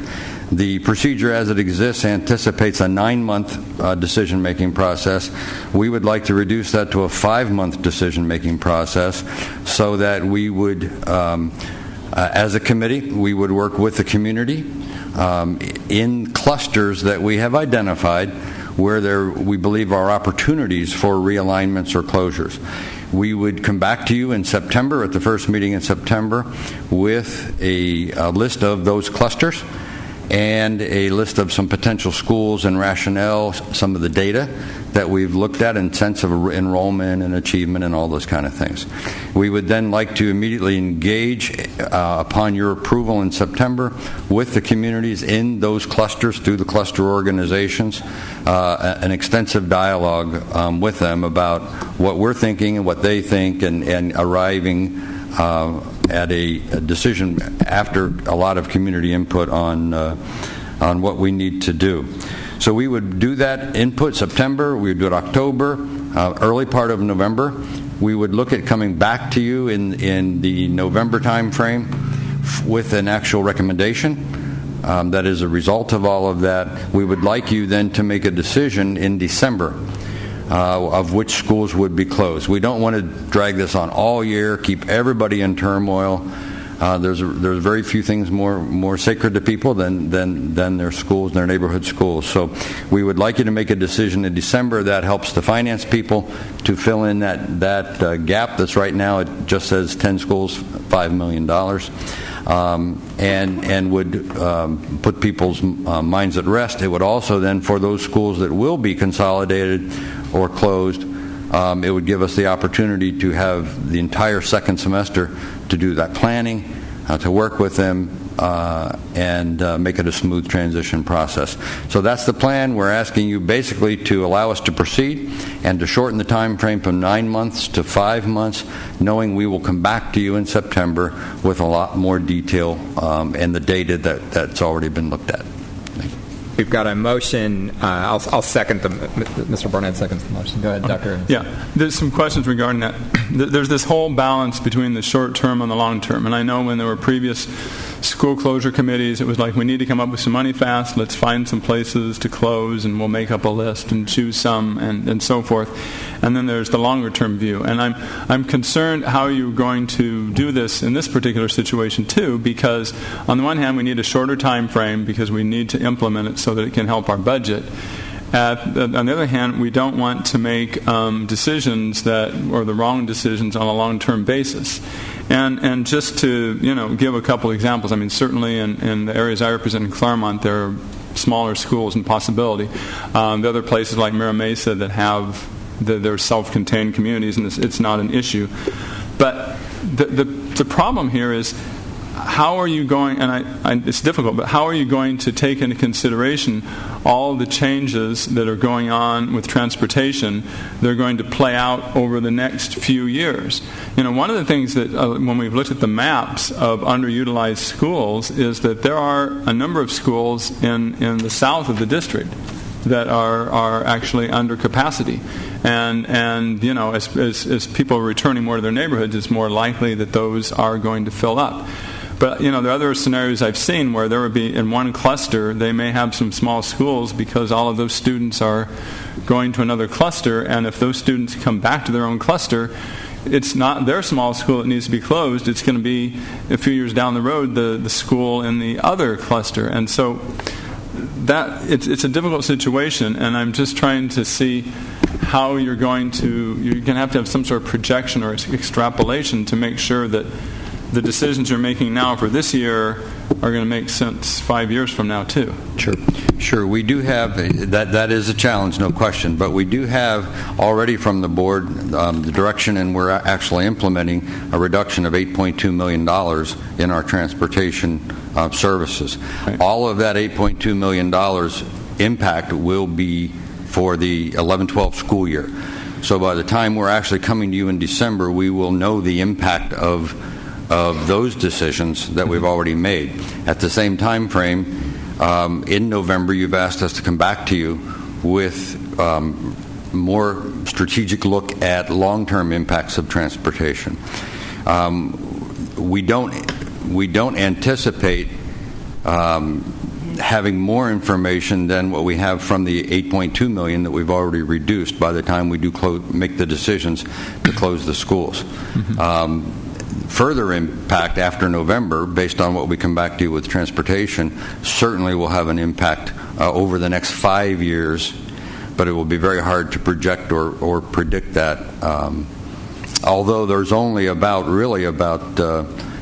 The procedure as it exists anticipates a 9-month decision-making process. We would like to reduce that to a 5-month decision-making process so that we would, as a committee, we would work with the community in clusters that we have identified where we believe are opportunities for realignments or closures. We would come back to you in September, at the first meeting in September, with a list of those clusters and a list of some potential schools and rationale, some of the data that we've looked at in sense of enrollment and achievement and all those kind of things. We would then like to immediately engage, upon your approval in September, with the communities in those clusters through the cluster organizations, an extensive dialogue with them about what we're thinking and what they think, and arriving at a decision after a lot of community input on what we need to do. So we would do that input September, we would do it October, early part of November. We would look at coming back to you in the November time frame with an actual recommendation that is a result of all of that. We would like you then to make a decision in December of which schools would be closed. We don't want to drag this on all year, keep everybody in turmoil. There's very few things more sacred to people than their schools, their neighborhood schools. So we would like you to make a decision in December. That helps the finance people to fill in that gap that's right now. It just says 10 schools, $5 million. And would put people's minds at rest. It would also then, for those schools that will be consolidated or closed, it would give us the opportunity to have the entire second semester to do that planning, to work with them, and make it a smooth transition process. So that's the plan. We're asking you basically to allow us to proceed and to shorten the time frame from 9 months to 5 months, knowing we will come back to you in September with a lot more detail and the data that's already been looked at. We've got a motion. I'll second Mr. Barnett seconds the motion. Go ahead, Dr. Yeah, there's some questions regarding that. There's this whole balance between the short term and the long term. And I know when there were previous school closure committees, it was like, we need to come up with some money fast. Let's find some places to close, and we'll make up a list and choose some, and so forth. And then there's the longer term view. And I'm concerned how you're going to do this in this particular situation too, because on the one hand we need a shorter time frame because we need to implement it so that it can help our budget. On the other hand, we don't want to make decisions or the wrong decisions on a long-term basis. And just to give a couple examples, I mean, certainly in the areas I represent in Claremont, there are smaller schools and possibility. The other places like Mira Mesa that have they're self-contained communities, and it's not an issue. But the problem here is, how are you going, and it's difficult, but how are you going to take into consideration all the changes that are going on with transportation that are going to play out over the next few years? One of the things that when we've looked at the maps of underutilized schools is that there are a number of schools in the south of the district that are actually under capacity. And as people are returning more to their neighborhoods, it's more likely that those are going to fill up. But, there are other scenarios I've seen where there would be, in one cluster, they may have some small schools because all of those students are going to another cluster, and if those students come back to their own cluster, it's not their small school that needs to be closed. It's going to be, a few years down the road, the school in the other cluster. And so that it's a difficult situation, and I'm just trying to see how you're going to have some sort of projection or extrapolation to make sure that the decisions you're making now for this year are going to make sense 5 years from now too. Sure. We do have that is a challenge, no question. But we do have already from the board the direction, and we're actually implementing a reduction of $8.2 million in our transportation services. Right. All of that $8.2 million impact will be for the 11-12 school year. So by the time we're actually coming to you in December, we will know the impact of those decisions that we've already made. At the same time frame, in November, you've asked us to come back to you with more strategic look at long-term impacts of transportation. We don't anticipate having more information than what we have from the $8.2 million that we've already reduced by the time we do make the decisions to close the schools. Mm-hmm. Further impact after November, based on what we come back to you with transportation, certainly will have an impact over the next 5 years, but it will be very hard to project or predict that. Although there's only about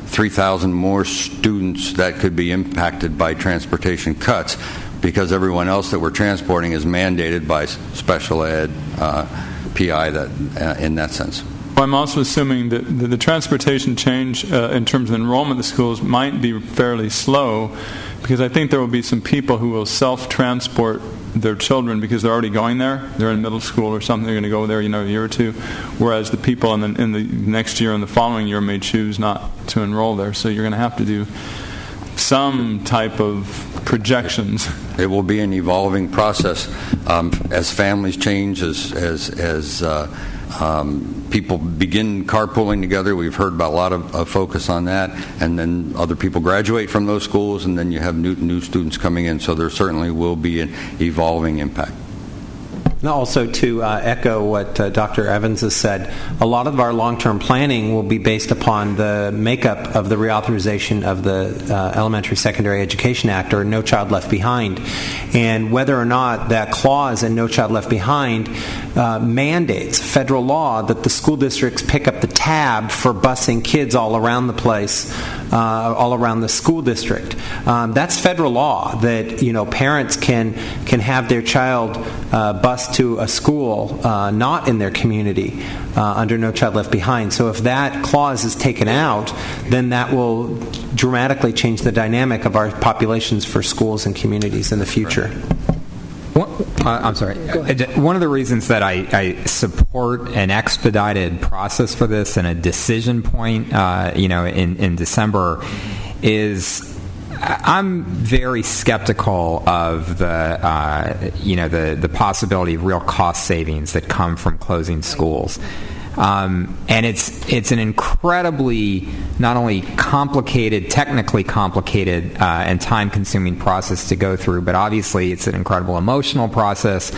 3,000 more students that could be impacted by transportation cuts, because everyone else that we're transporting is mandated by special ed, PI, in that sense. I'm also assuming that the transportation change in terms of enrollment in the schools might be fairly slow, because I think there will be some people who will self-transport their children because they're already going there. They're in middle school or something. They're going to go there, a year or two, whereas the people in the next year and the following year may choose not to enroll there. So you're going to have to do some type of projections. It will be an evolving process as families change, as people begin carpooling together. We've heard about a lot of focus on that, and then other people graduate from those schools, and then you have new students coming in. So there certainly will be an evolving impact. And also to echo what Dr. Evans has said, a lot of our long-term planning will be based upon the makeup of the reauthorization of the Elementary Secondary Education Act, or No Child Left Behind, and whether or not that clause in No Child Left Behind mandates federal law that the school districts pick up the tab for busing kids all around the place, all around the school district. That's federal law that parents can have their child bused to a school not in their community under No Child Left Behind. So if that clause is taken out, then that will dramatically change the dynamic of our populations for schools and communities in the future. I'm sorry. One of the reasons that I support an expedited process for this and a decision point, in December, is I'm very skeptical of the possibility of real cost savings that come from closing schools. And it's an incredibly not only complicated, technically complicated, and time-consuming process to go through, but obviously it's an incredible emotional process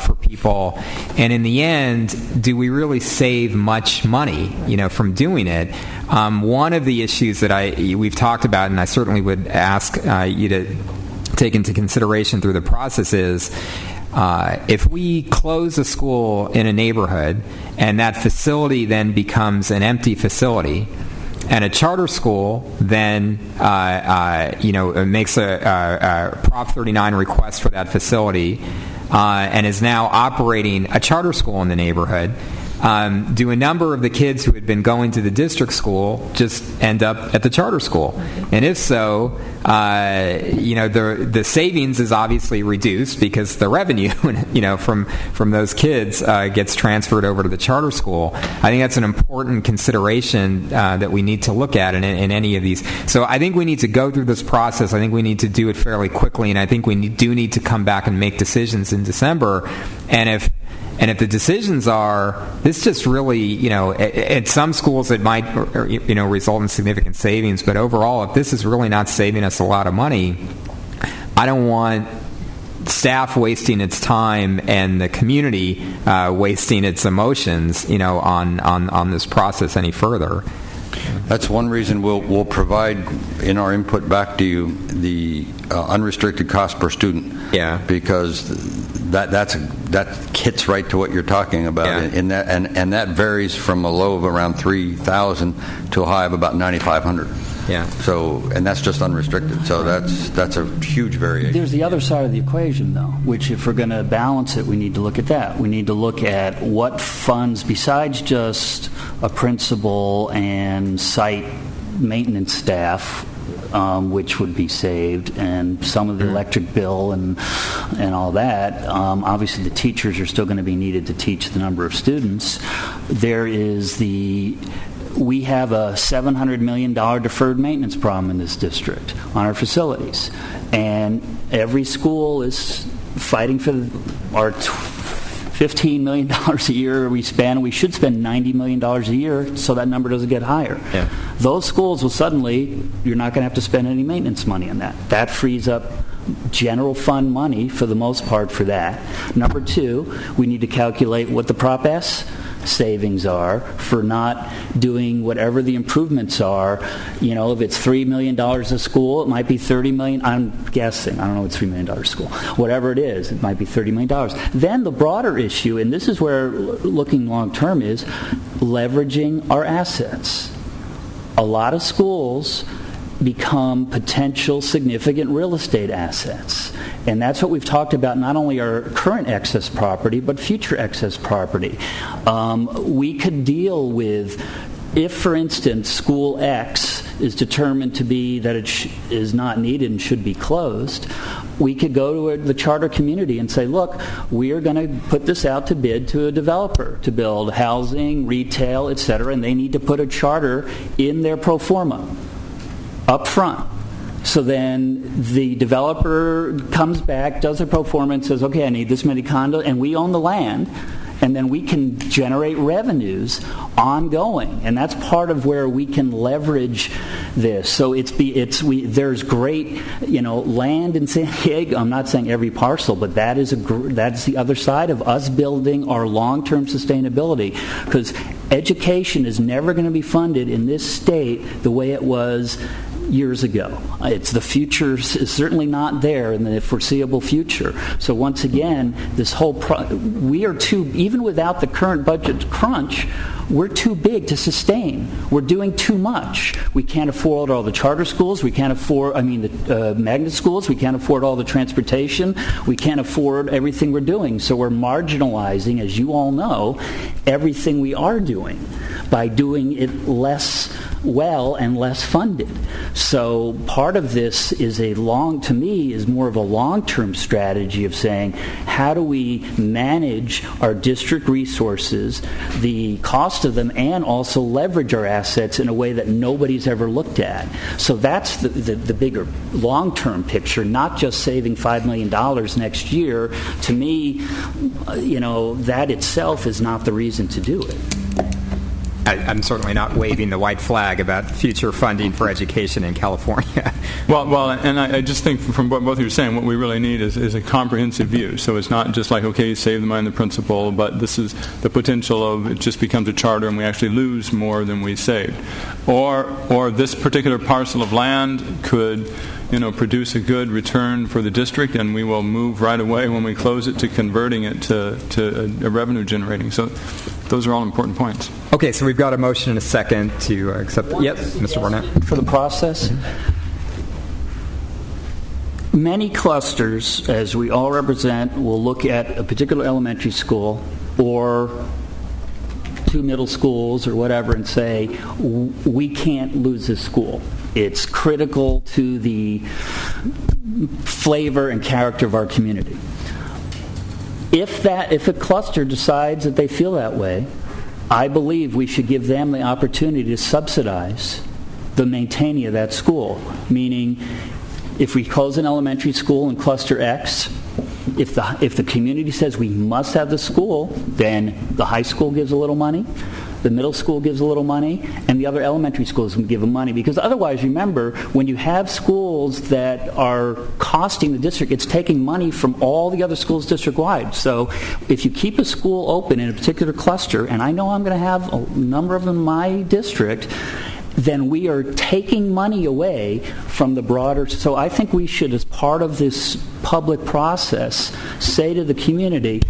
for people. And in the end, do we really save much money, from doing it? One of the issues that we've talked about, and I certainly would ask you to take into consideration through the process is, if we close a school in a neighborhood and that facility then becomes an empty facility, and a charter school then makes a Prop 39 request for that facility and is now operating a charter school in the neighborhood, do a number of the kids who had been going to the district school just end up at the charter school? And if so, the savings is obviously reduced because the revenue, from those kids gets transferred over to the charter school. I think that's an important consideration that we need to look at in any of these. So I think we need to go through this process. I think we need to do it fairly quickly, and I think we do need to come back and make decisions in December. And if the decisions are, this just really, at some schools it might, result in significant savings, but overall, if this is really not saving us a lot of money, I don't want staff wasting its time and the community wasting its emotions, on this process any further. That's one reason we'll provide in our input back to you the unrestricted cost per student. Yeah. Because that hits right to what you're talking about. Yeah. In that, and that varies from a low of around 3,000 to a high of about 9,500. Yeah. So, and that's just unrestricted. So that's a huge variation. There's the other side of the equation, though, which if we're going to balance it, we need to look at that. We need to look at what funds, besides just a principal and site maintenance staff, which would be saved, and some of the electric bill and all that. Obviously, the teachers are still going to be needed to teach the number of students. We have a $700 million deferred maintenance problem in this district on our facilities. And every school is fighting for our $15 million a year we spend. We should spend $90 million a year so that number doesn't get higher. Yeah. Those schools will suddenly, you're not going to have to spend any maintenance money on that. That frees up general fund money for the most part for that. Number two, we need to calculate what the Prop S savings are for not doing whatever the improvements are. If it's $3 million a school, it might be $30 million. I'm guessing. I don't know what $3 million a school. Whatever it is, it might be $30 million. Then the broader issue, and this is where looking long term, is leveraging our assets. A lot of schools become potential significant real estate assets. And that's what we've talked about, not only our current excess property, but future excess property. We could deal with, if, for instance, school X is determined to be that it is not needed and should be closed, we could go to the charter community and say, look, we are going to put this out to bid to a developer to build housing, retail, etc., and they need to put a charter in their pro forma up front. So then the developer comes back, does a pro forma, and says, okay, I need this many condos, and we own the land, and then we can generate revenues ongoing. And that's part of where we can leverage this. So there's great, land in San Diego. I'm not saying every parcel, but that's the other side of us building our long-term sustainability, because education is never going to be funded in this state the way it was years ago. The future is certainly not there in the foreseeable future. So once again, this whole we are even without the current budget crunch, we're too big to sustain. We're doing too much. We can't afford all the charter schools. We can't afford, the magnet schools. We can't afford all the transportation. We can't afford everything we're doing. So we're marginalizing, as you all know, everything we are doing by doing it less well and less funded. So part of this is to me, is more of a long-term strategy of saying, how do we manage our district resources, the cost of them, and also leverage our assets in a way that nobody's ever looked at. So that's the bigger long-term picture, not just saving $5 million next year. To me, that itself is not the reason to do it. I'm certainly not waving the white flag about future funding for education in California. Well, and I just think from what both of you are saying, what we really need is a comprehensive view. So it's not just like, okay, save the money in the principal, but this is the potential of it just becomes a charter and we actually lose more than we saved. Or this particular parcel of land could produce a good return for the district, and we will move right away when we close it to converting it to a revenue generating. So those are all important points. Okay, so we've got a motion and a second to accept. Yep, Mr. Barnett. For the process, many clusters, as we all represent, will look at a particular elementary school or 2 middle schools or whatever and say, we can't lose this school. It's critical to the flavor and character of our community. If a cluster decides that they feel that way, I believe we should give them the opportunity to subsidize the maintaining of that school. Meaning, if we close an elementary school in cluster X, if the community says we must have the school, then the high school gives a little money, the middle school gives a little money, and the other elementary schools can give them money. Because otherwise, remember, when you have schools that are costing the district, it's taking money from all the other schools district-wide. So if you keep a school open in a particular cluster, and I know I'm going to have a number of them in my district, then we are taking money away from the broader. So I think we should, as part of this public process, say to the community,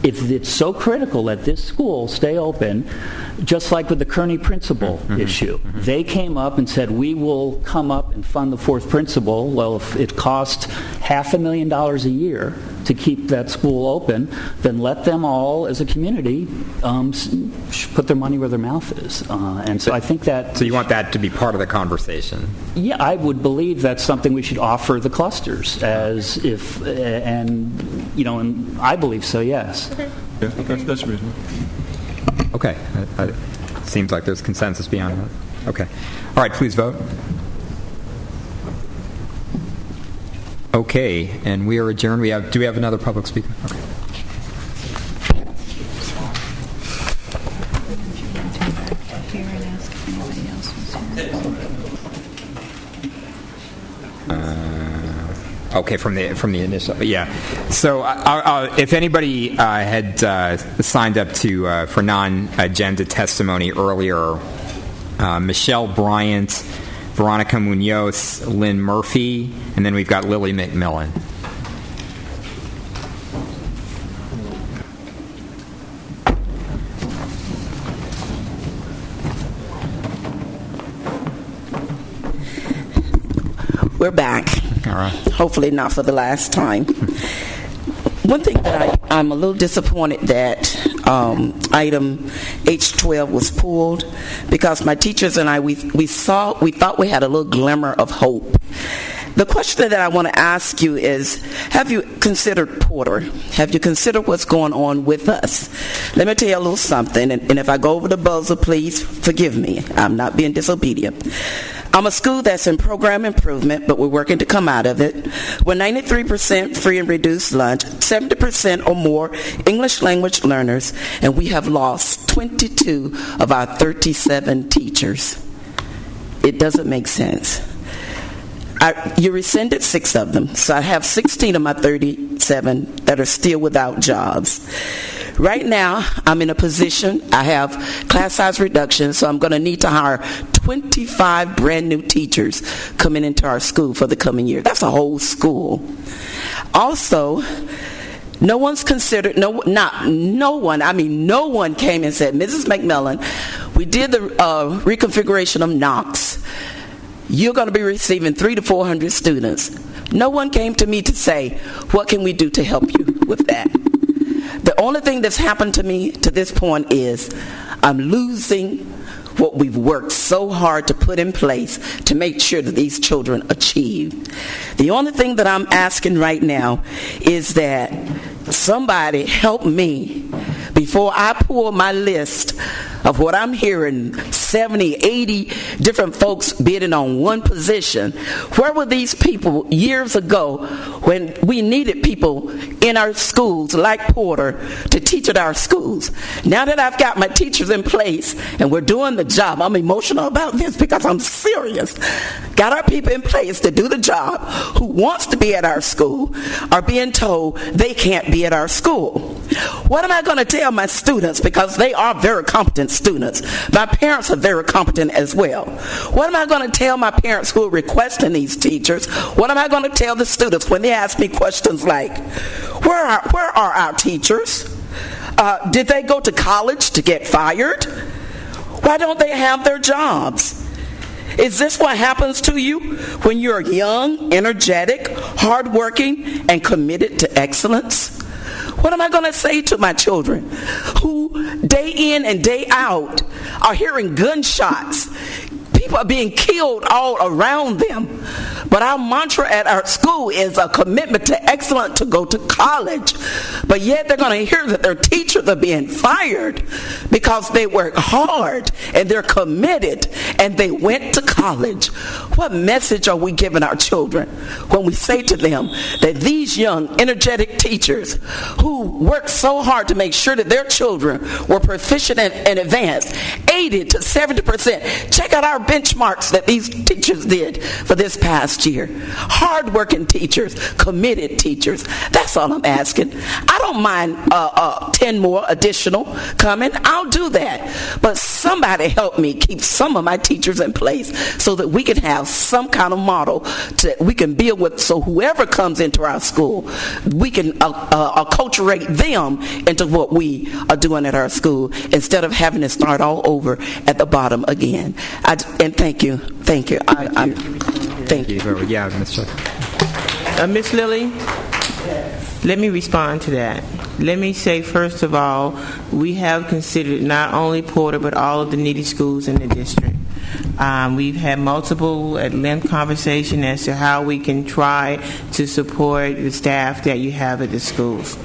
if it's so critical that this school stay open, just like with the Kearney principal issue, they came up and said, we will come up and fund the fourth principal. Well, if it costs $500,000 a year to keep that school open, then let them all, as a community, put their money where their mouth is. And so I think that... So you want that to be part of the conversation? Yeah, I would believe that's something we should offer the clusters as if, and I believe so, yes. Okay. Yeah, that's reasonable. Okay. Seems like there's consensus beyond that. Okay. All right, please vote. Okay, and we are adjourned. Do we have another public speaker? Okay. Okay, from the initial, yeah. So, if anybody had signed up for non-agenda testimony earlier, Michelle Bryant, Veronica Munoz, Lynn Murphy, and then we've got Lily McMillan. We're back. All right. Hopefully not for the last time. One thing that I'm a little disappointed that item H12 was pulled, because my teachers and I, we thought we had a little glimmer of hope. The question that I want to ask you is, have you considered Porter? Have you considered what's going on with us? Let me tell you a little something, and if I go over the buzzer, please forgive me. I'm not being disobedient. I'm a school that's in program improvement, but we're working to come out of it. We're 93% free and reduced lunch, 70% or more English language learners, and we have lost 22 of our 37 teachers. It doesn't make sense. You rescinded 6 of them, so I have 16 of my 37 that are still without jobs. Right now, I'm in a position, I have class size reduction, so I'm going to need to hire 25 brand new teachers coming into our school for the coming year. That's a whole school. Also, no one came and said, Mrs. McMillan, we did the reconfiguration of Knox. You're going to be receiving 300 to 400 students. No one came to me to say, what can we do to help you with that? The only thing that's happened to me to this point is I'm losing what we've worked so hard to put in place to make sure that these children achieve. The only thing that I'm asking right now is that somebody help me before I pull my list of what I'm hearing, 70, 80 different folks bidding on one position. Where were these people years ago when we needed people in our schools like Porter to teach at our schools? Now that I've got my teachers in place and we're doing the job, I'm emotional about this because I'm serious. Got our people in place to do the job who wants to be at our school are being told they can't be at our school. What am I going to tell my students, because they are very competent students? My parents are very competent as well. What am I going to tell my parents who are requesting these teachers? What am I going to tell the students when they ask me questions like, where are our teachers? Did they go to college to get fired? Why don't they have their jobs? Is this what happens to you when you're young, energetic, hardworking, and committed to excellence? What am I going to say to my children who day in and day out are hearing gunshots? People are being killed all around them. But our mantra at our school is a commitment to excellence to go to college. But yet they're going to hear that their teachers are being fired because they work hard and they're committed and they went to college. What message are we giving our children when we say to them that these young, energetic teachers who worked so hard to make sure that their children were proficient and advanced, 80 to 70%, check out our benchmarks that these teachers did for this past year. Hard-working teachers, committed teachers. That's all I'm asking. I don't mind 10 more additional coming. I'll do that. But somebody help me keep some of my teachers in place so that we can have some kind of model that we can build with, so whoever comes into our school, we can acculturate them into what we are doing at our school instead of having to start all over at the bottom again. And thank you. Thank you. Thank you. Yeah, Mr. Miss Lilly, let me respond to that. Let me say, first of all, we have considered not only Porter, but all of the needy schools in the district. We've had multiple at-length conversation as to how we can try to support the staff that you have at the schools.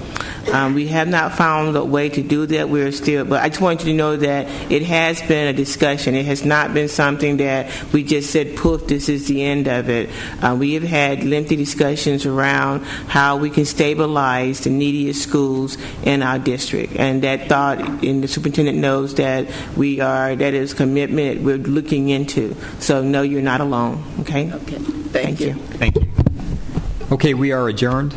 We have not found a way to do that. We're still, but I just want you to know that it has been a discussion. It has not been something that we just said, poof, this is the end of it. We have had lengthy discussions around how we can stabilize the neediest schools in our district. And that thought, and the superintendent knows that that is commitment we're looking into. So no, you're not alone. Okay? Okay. Thank you. Thank you. Okay, we are adjourned.